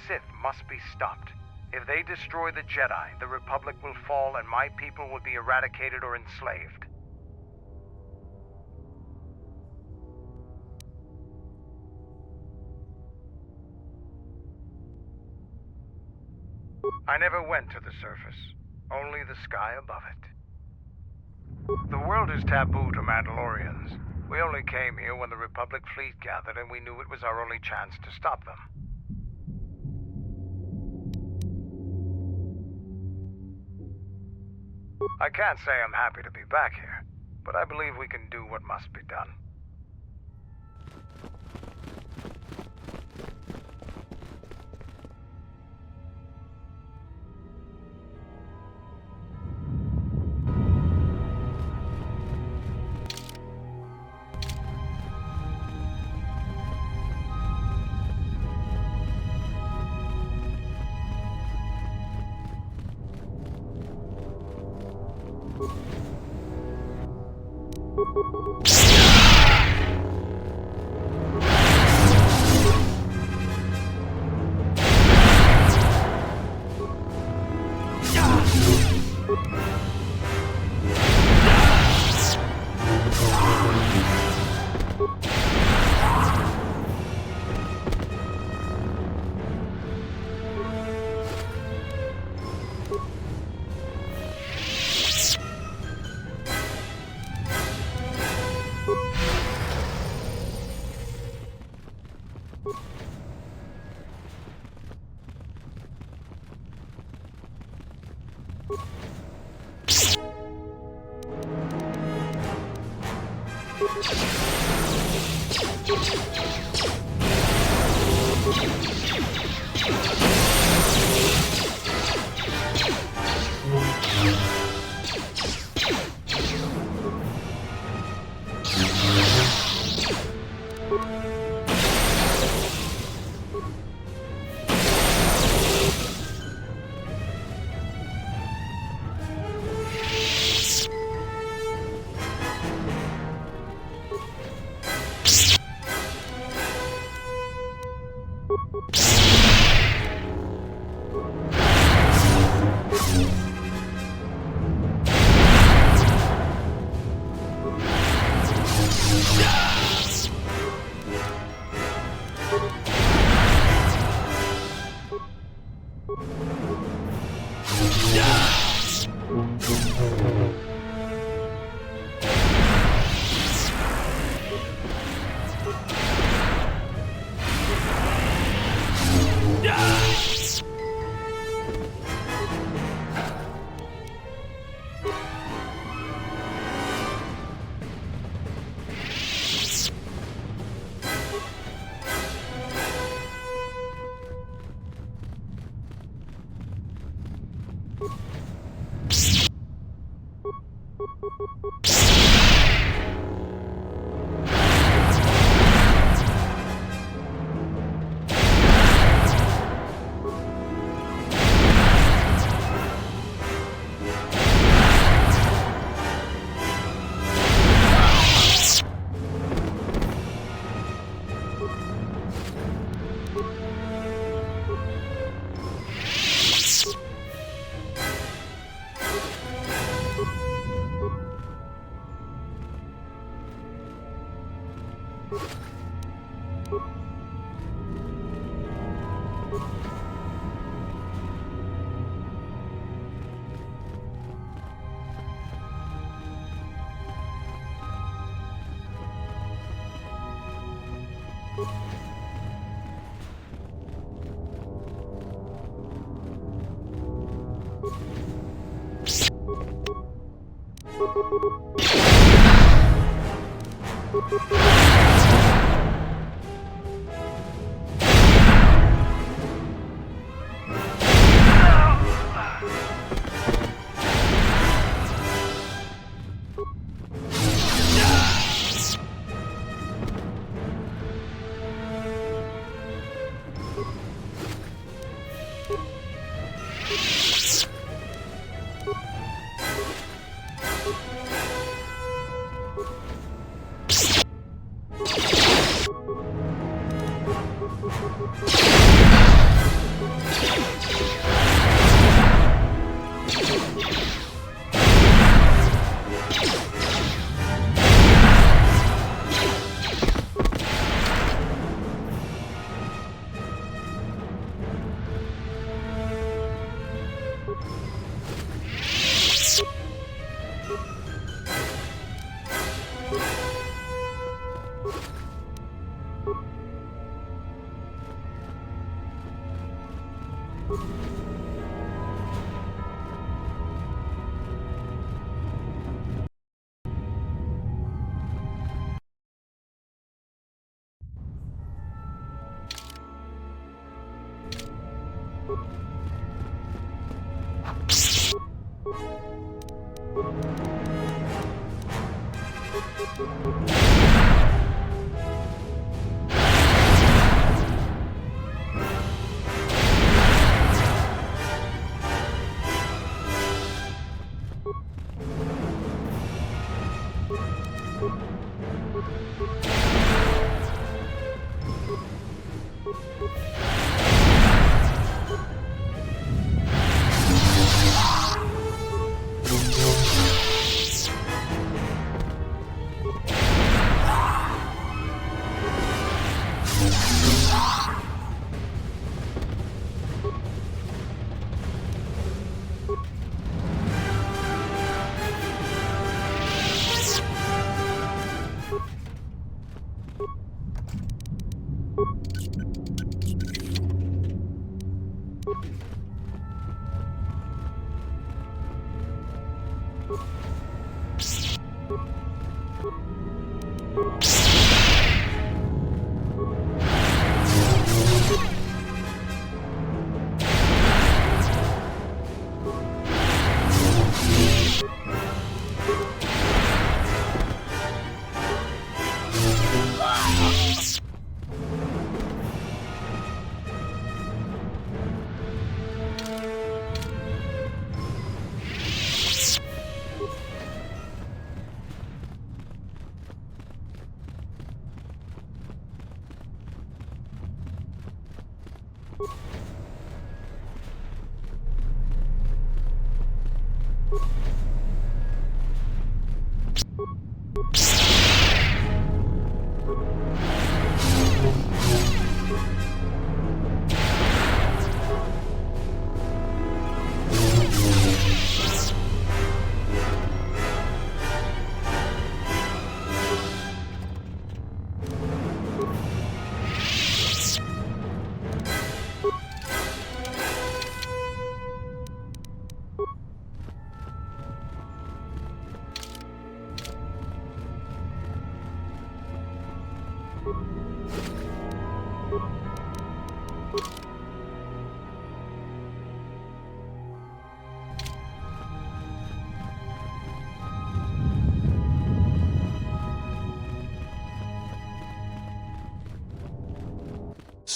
Sith must be stopped. If they destroy the Jedi, the Republic will fall and my people will be eradicated or enslaved. I never went to the surface, only the sky above it. The world is taboo to Mandalorians. We only came here when the Republic fleet gathered and we knew it was our only chance to stop them. I can't say I'm happy to be back here, but I believe we can do what must be done.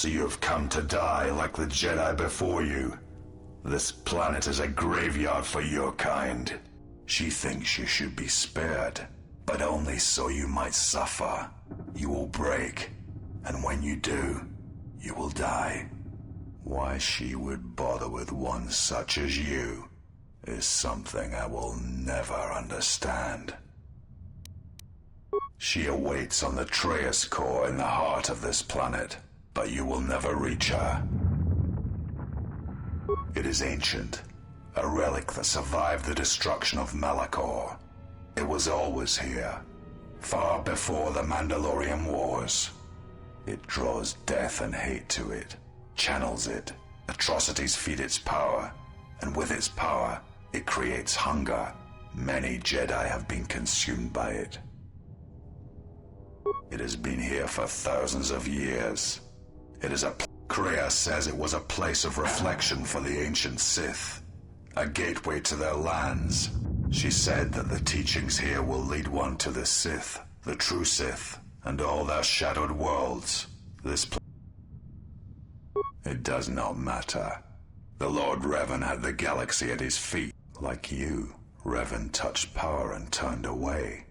So you have come to die like the Jedi before you. This planet is a graveyard for your kind. She thinks you should be spared, but only so you might suffer. You will break, and when you do, you will die. Why she would bother with one such as you is something I will never understand. She awaits on the Traeus core in the heart of this planet, but you will never reach her. It is ancient, a relic that survived the destruction of Malachor. It was always here, far before the Mandalorian Wars. It draws death and hate to it, channels it, atrocities feed its power, and with its power, it creates hunger. Many Jedi have been consumed by it. It has been here for thousands of years. It is Kreia says it was a place of reflection for the ancient Sith, a gateway to their lands. She said that the teachings here will lead one to the Sith, the true Sith, and all their shadowed worlds. It does not matter. The Lord Revan had the galaxy at his feet. Like you, Revan touched power and turned away.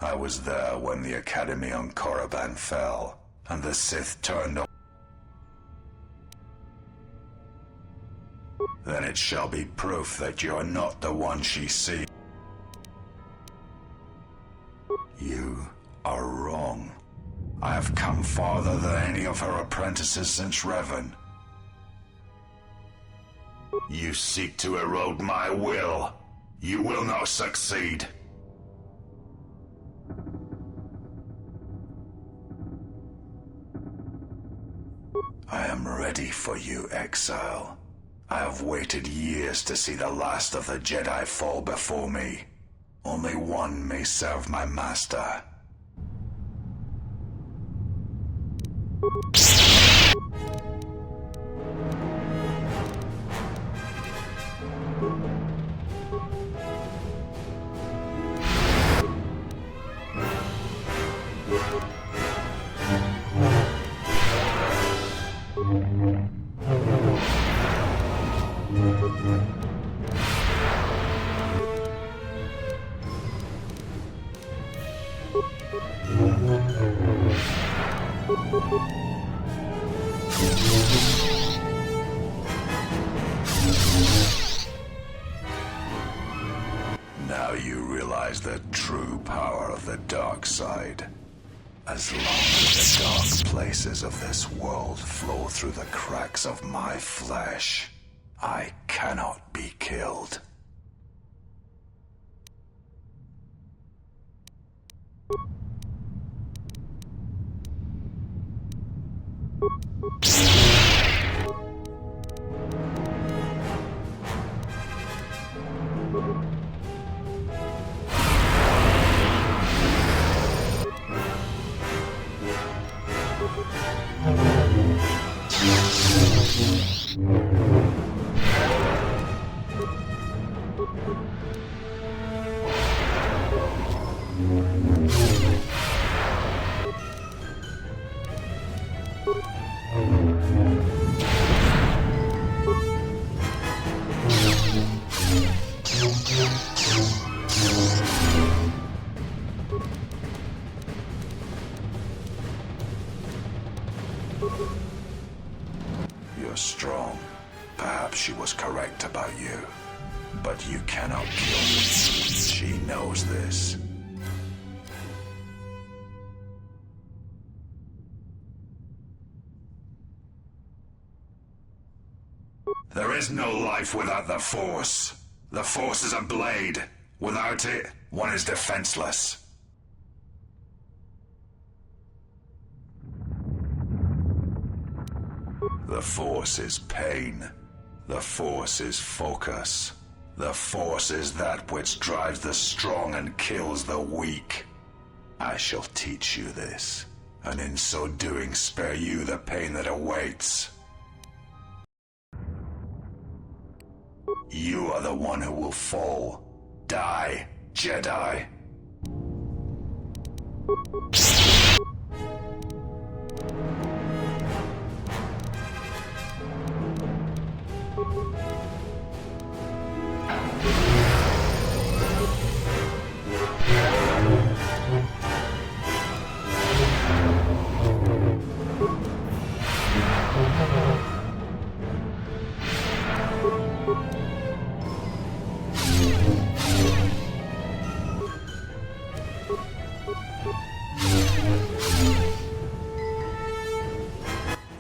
I was there when the Academy on Korriban fell, and the Sith turned on. Then it shall be proof that you're not the one she sees. You are wrong. I have come farther than any of her apprentices since Revan. You seek to erode my will. You will not succeed. I am ready for you, exile. I have waited years to see the last of the Jedi fall before me. Only one may serve my master. Now you realize the true power of the dark side. As long as the dark places of this world flow through the cracks of my flesh, I cannot be killed. You're strong. Perhaps she was correct about you. But you cannot kill me. She knows this. There is no life without the Force. The Force is a blade. Without it, one is defenseless. The Force is pain. The Force is focus. The Force is that which drives the strong and kills the weak. I shall teach you this, and in so doing spare you the pain that awaits. You are the one who will fall. Die, Jedi.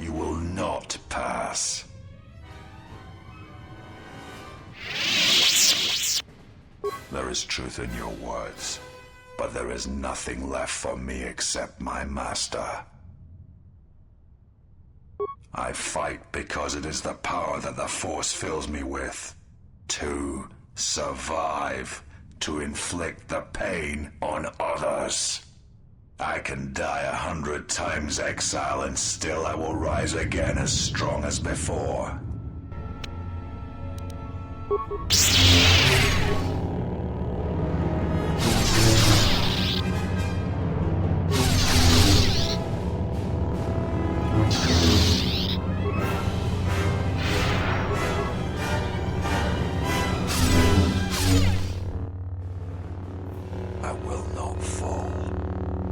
You will not pass. There is truth in your words, but there is nothing left for me except my master. I fight because it is the power that the Force fills me with. To survive, to inflict the pain on others. I can die 100 times, exile, and still I will rise again as strong as before. I will not fall.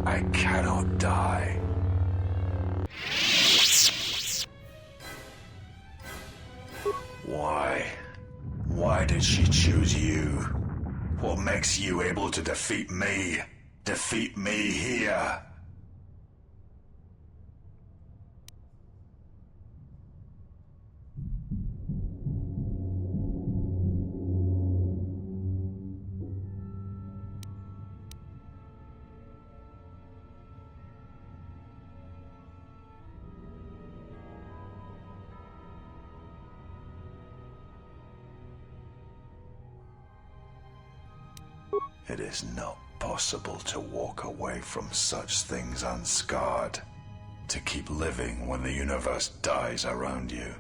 I cannot die. Why? choose you? What makes you able to defeat me? Defeat me here? It is not possible to walk away from such things unscarred, to keep living when the universe dies around you.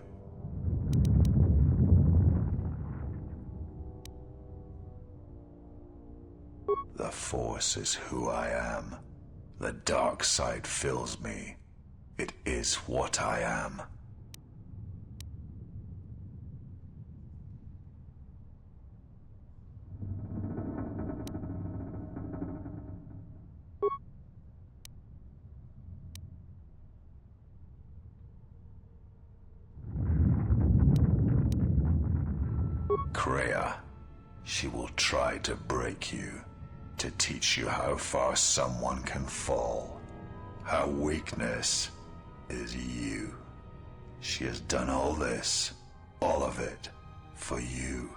The Force is who I am. The dark side fills me. It is what I am. Kreia, she will try to break you, to teach you how far someone can fall. Her weakness is you. She has done all this, all of it, for you.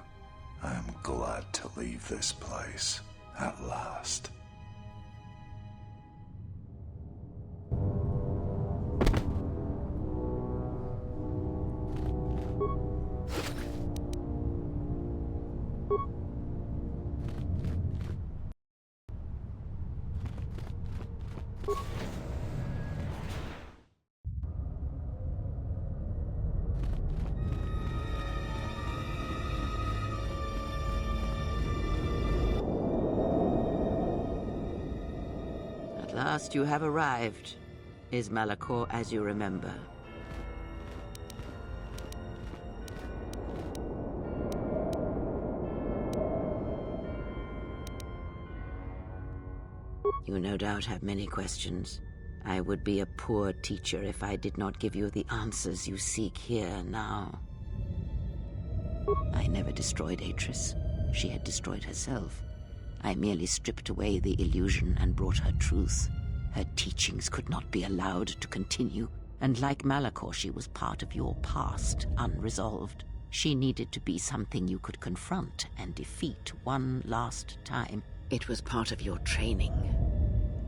I am glad to leave this place, at last. At last you have arrived. Is Malachor as you remember? You no doubt have many questions. I would be a poor teacher if I did not give you the answers you seek here now. I never destroyed Atris. She had destroyed herself. I merely stripped away the illusion and brought her truth. Her teachings could not be allowed to continue, and like Malachor, she was part of your past, unresolved. She needed to be something you could confront and defeat one last time. It was part of your training,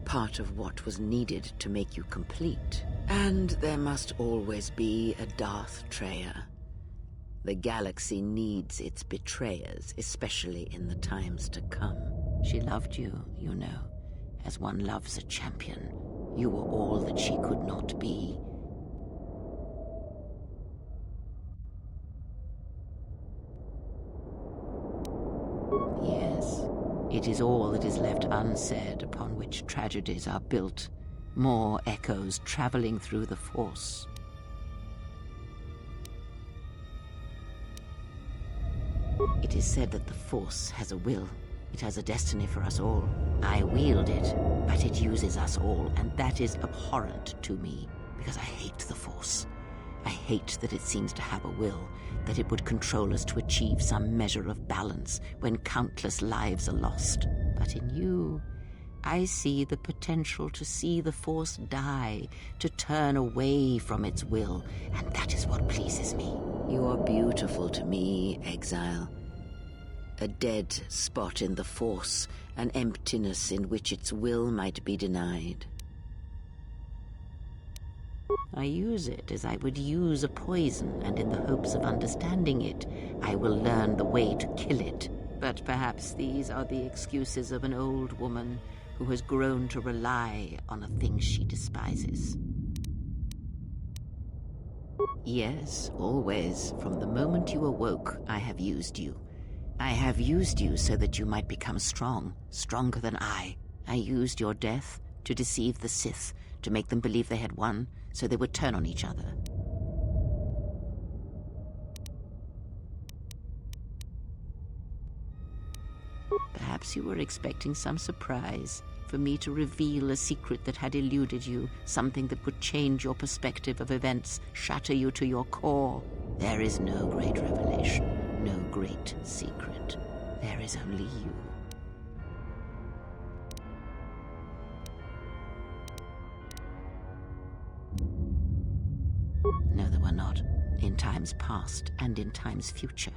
part of what was needed to make you complete. And there must always be a Darth Treya. The galaxy needs its betrayers, especially in the times to come. She loved you, you know, as one loves a champion. You were all that she could not be. Yes, it is all that is left unsaid upon which tragedies are built. More echoes traveling through the Force. It is said that the Force has a will. It has a destiny for us all. I wield it, but it uses us all, and that is abhorrent to me, because I hate the Force. I hate that it seems to have a will, that it would control us to achieve some measure of balance when countless lives are lost. But in you, I see the potential to see the Force die, to turn away from its will, and that is what pleases me. You are beautiful to me, Exile. A dead spot in the Force, an emptiness in which its will might be denied. I use it as I would use a poison, and in the hopes of understanding it, I will learn the way to kill it. But perhaps these are the excuses of an old woman who has grown to rely on a thing she despises. Yes, always. From the moment you awoke, I have used you. I have used you so that you might become strong, stronger than I. I used your death to deceive the Sith, to make them believe they had won, so they would turn on each other. Perhaps you were expecting some surprise, for me to reveal a secret that had eluded you, something that would change your perspective of events, shatter you to your core. There is no great revelation, no great secret. There is only you. No, there were not. In times past and in times future,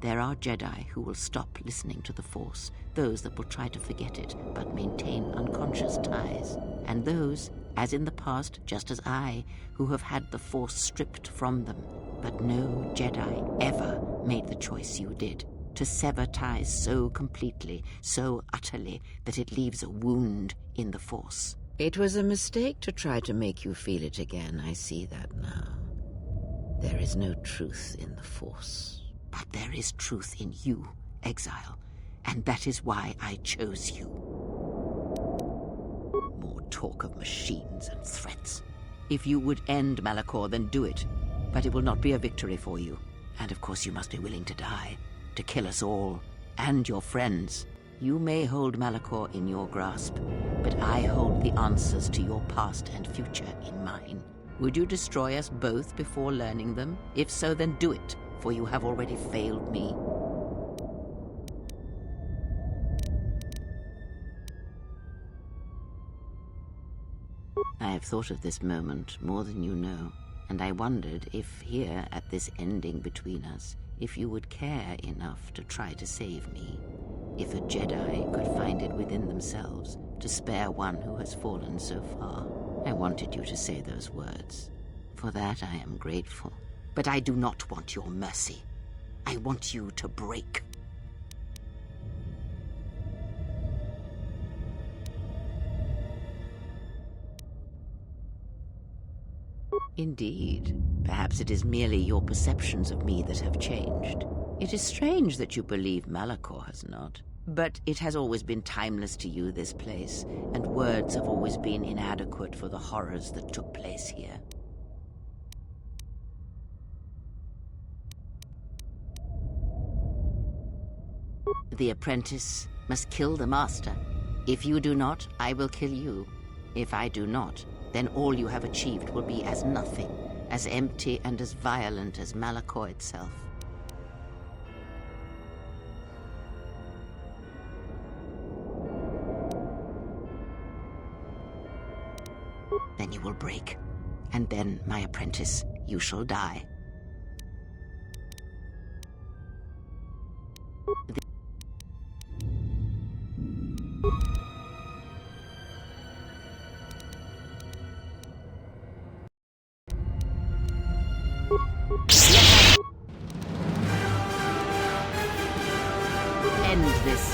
there are Jedi who will stop listening to the Force, those that will try to forget it but maintain unconscious ties, and those, as in the past, just as I, who have had the Force stripped from them. But no Jedi ever made the choice you did, to sever ties so completely, so utterly, that it leaves a wound in the Force. It was a mistake to try to make you feel it again. I see that now. There is no truth in the Force. But there is truth in you, Exile, and that is why I chose you. More talk of machines and threats. If you would end Malachor, then do it. But it will not be a victory for you. And of course you must be willing to die, to kill us all, and your friends. You may hold Malachor in your grasp, but I hold the answers to your past and future in mine. Would you destroy us both before learning them? If so, then do it, for you have already failed me. I have thought of this moment more than you know, and I wondered if here, at this ending between us, if you would care enough to try to save me. If a Jedi could find it within themselves to spare one who has fallen so far. I wanted you to say those words. For that I am grateful. But I do not want your mercy. I want you to break. Indeed. Perhaps it is merely your perceptions of me that have changed. It is strange that you believe Malachor has not. But it has always been timeless to you, this place, and words have always been inadequate for the horrors that took place here. The apprentice must kill the master. If you do not, I will kill you. If I do not, then all you have achieved will be as nothing, as empty and as violent as Malachor itself. Then you will break, and then, my apprentice, you shall die. End this.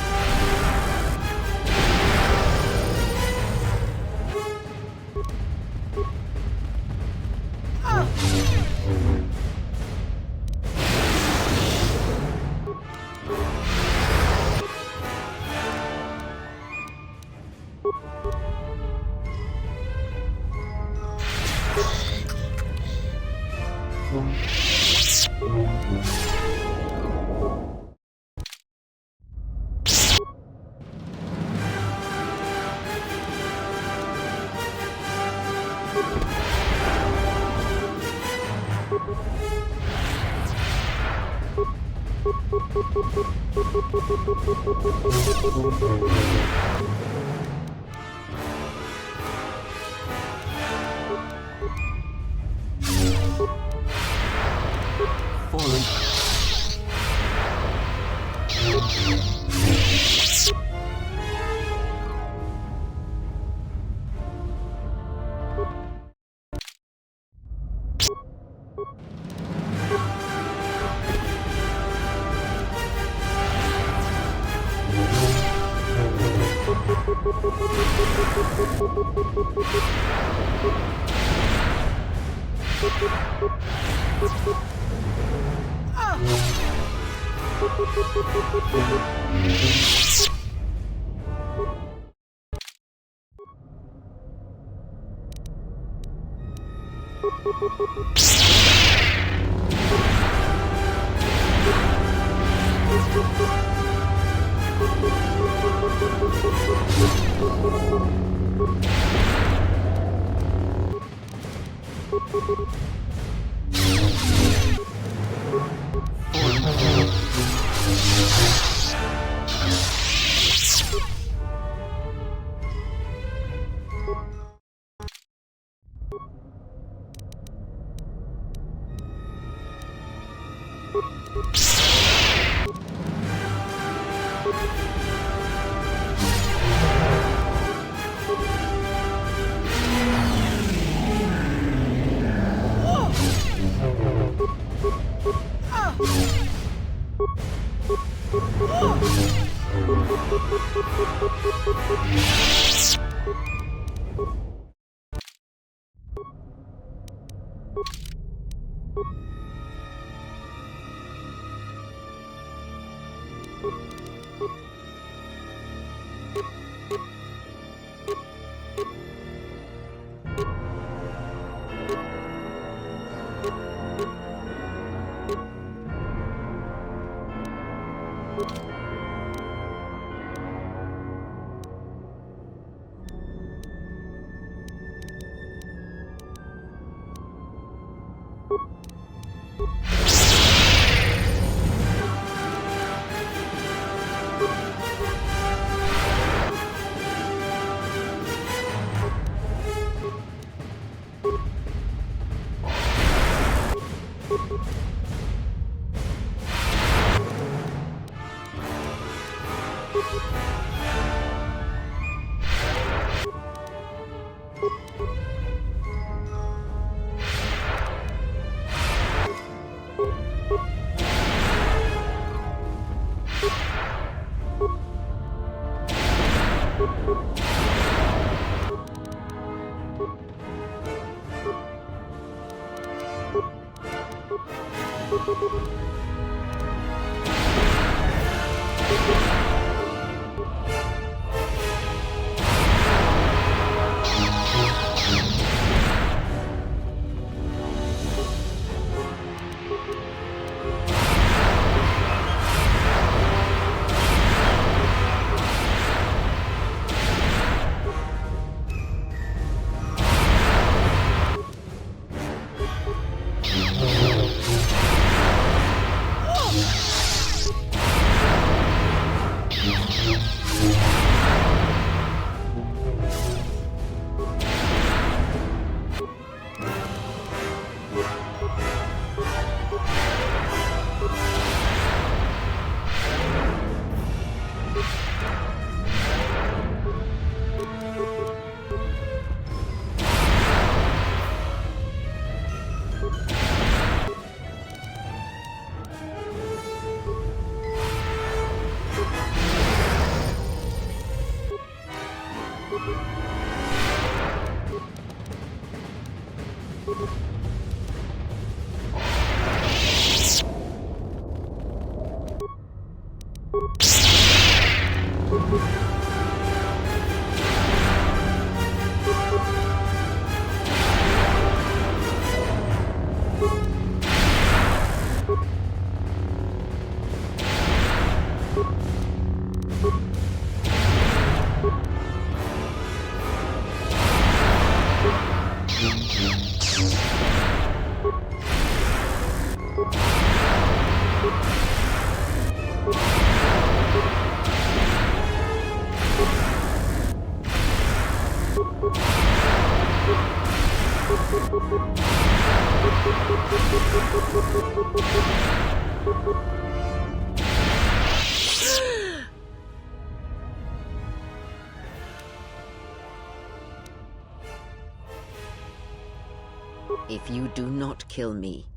If you do not kill me,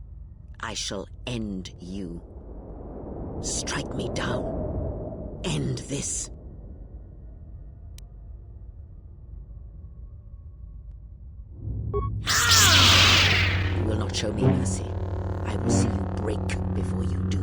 I shall end you. Strike me down. End this. You will not show me mercy. I will see you break before you do.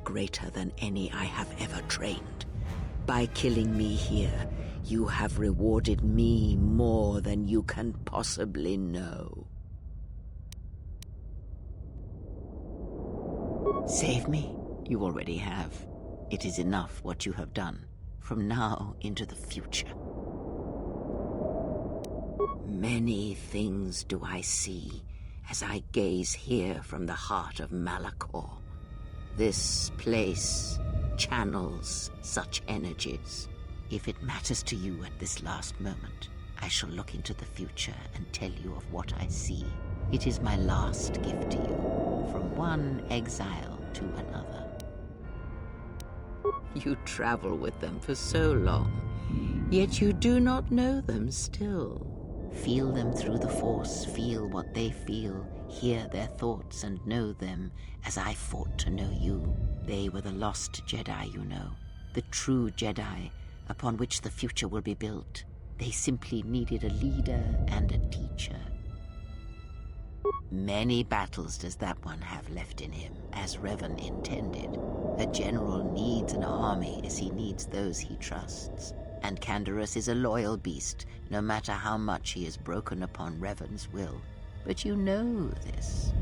greater than any I have ever trained. By killing me here, you have rewarded me more than you can possibly know. Save me? You already have. It is enough what you have done, from now into the future. Many things do I see as I gaze here from the heart of Malachor. This place channels such energies. If it matters to you at this last moment, I shall look into the future and tell you of what I see. It is my last gift to you, from one exile to another. You travel with them for so long, yet you do not know them still. Feel them through the Force, feel what they feel, hear their thoughts and know them as I fought to know you. They were the lost Jedi, you know, the true Jedi upon which the future will be built. They simply needed a leader and a teacher. Many battles does that one have left in him, as Revan intended. A general needs an army as he needs those he trusts. And Canderous is a loyal beast, no matter how much he is broken upon Revan's will. But you know this.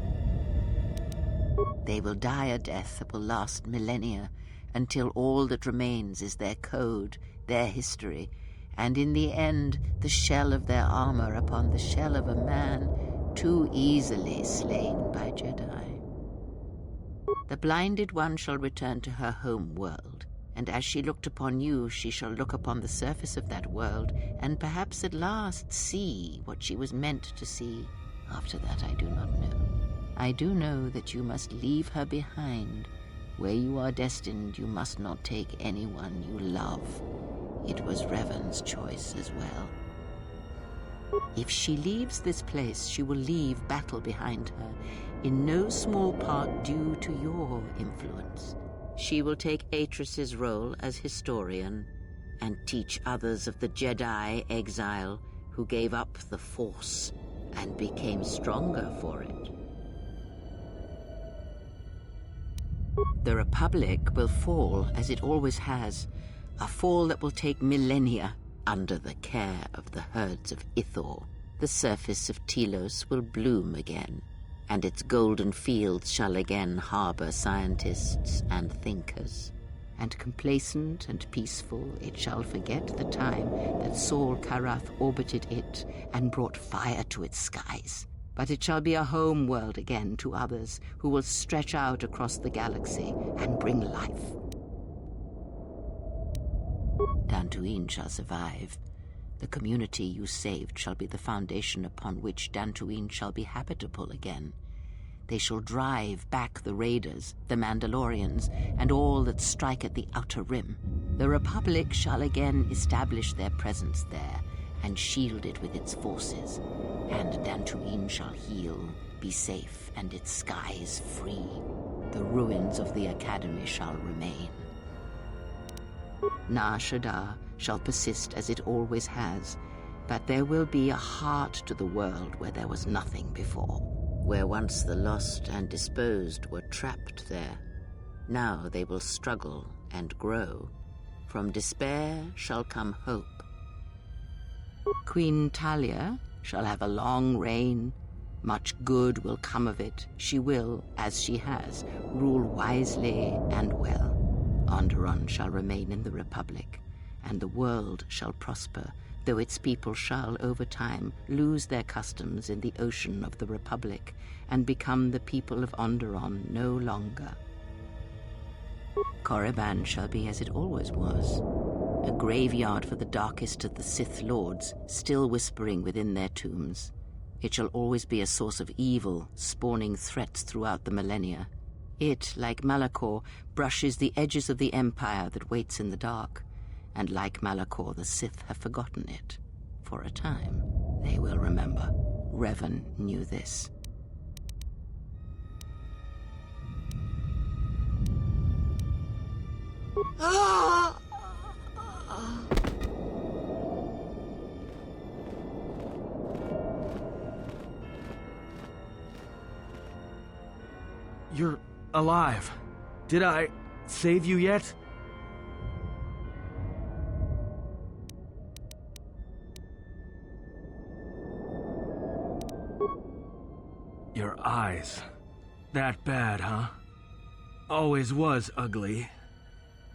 They will die a death that will last millennia, until all that remains is their code, their history, and in the end, the shell of their armor upon the shell of a man too easily slain by Jedi. The blinded one shall return to her home world, and as she looked upon you, she shall look upon the surface of that world, and perhaps at last see what she was meant to see. After that, I do not know. I do know that you must leave her behind. Where you are destined, you must not take anyone you love. It was Revan's choice as well. If she leaves this place, she will leave battle behind her, in no small part due to your influence. She will take Atris's role as historian and teach others of the Jedi exile who gave up the Force and became stronger for it. The Republic will fall as it always has, a fall that will take millennia under the care of the herds of Ithor. The surface of Telos will bloom again, and its golden fields shall again harbor scientists and thinkers. And complacent and peaceful, it shall forget the time that Saul Karath orbited it and brought fire to its skies. But it shall be a home world again to others who will stretch out across the galaxy and bring life. Dantooine shall survive. The community you saved shall be the foundation upon which Dantooine shall be habitable again. They shall drive back the Raiders, the Mandalorians, and all that strike at the Outer Rim. The Republic shall again establish their presence there and shield it with its forces. And Dantooine shall heal, be safe, and its skies free. The ruins of the Academy shall remain. Nar Shaddaa shall persist as it always has, but there will be a heart to the world where there was nothing before. Where once the lost and disposed were trapped there, now they will struggle and grow. From despair shall come hope. Queen Talia shall have a long reign. Much good will come of it. She will, as she has, rule wisely and well. Onderon shall remain in the Republic, and the world shall prosper, though its people shall, over time, lose their customs in the ocean of the Republic and become the people of Onderon no longer. Korriban shall be as it always was, a graveyard for the darkest of the Sith Lords, still whispering within their tombs. It shall always be a source of evil, spawning threats throughout the millennia. It, like Malachor, brushes the edges of the Empire that waits in the dark. And like Malachor, the Sith have forgotten it. For a time, they will remember. Revan knew this. You're alive. Did I... save you yet? Your eyes. That bad, huh? Always was ugly.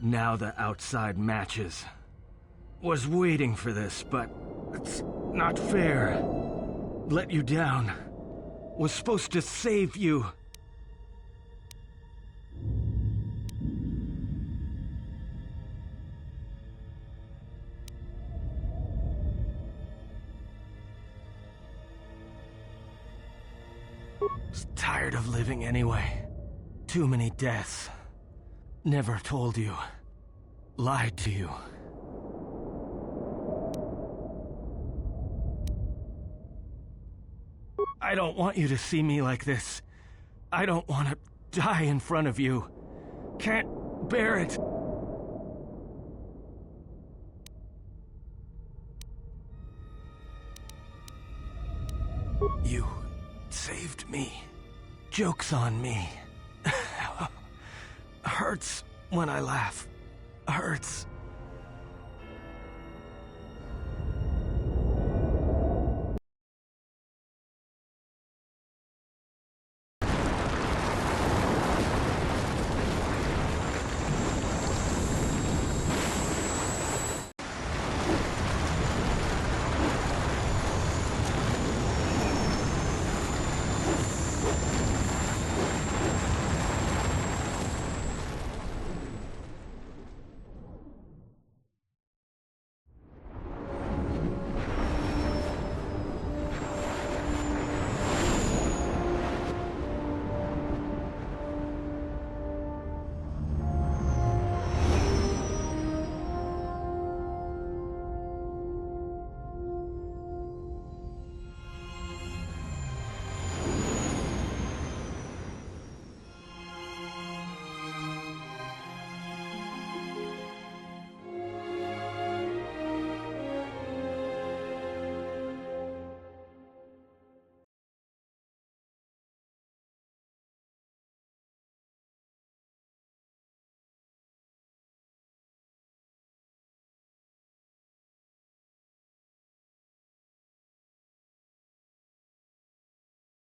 Now the outside matches. Was waiting for this, but it's not fair. Let you down. Was supposed to save you. Was tired of living anyway. Too many deaths. Never told you. Lied to you. I don't want you to see me like this. I don't want to die in front of you. Can't bear it. You saved me. Joke's on me. Hurts when I laugh. Hurts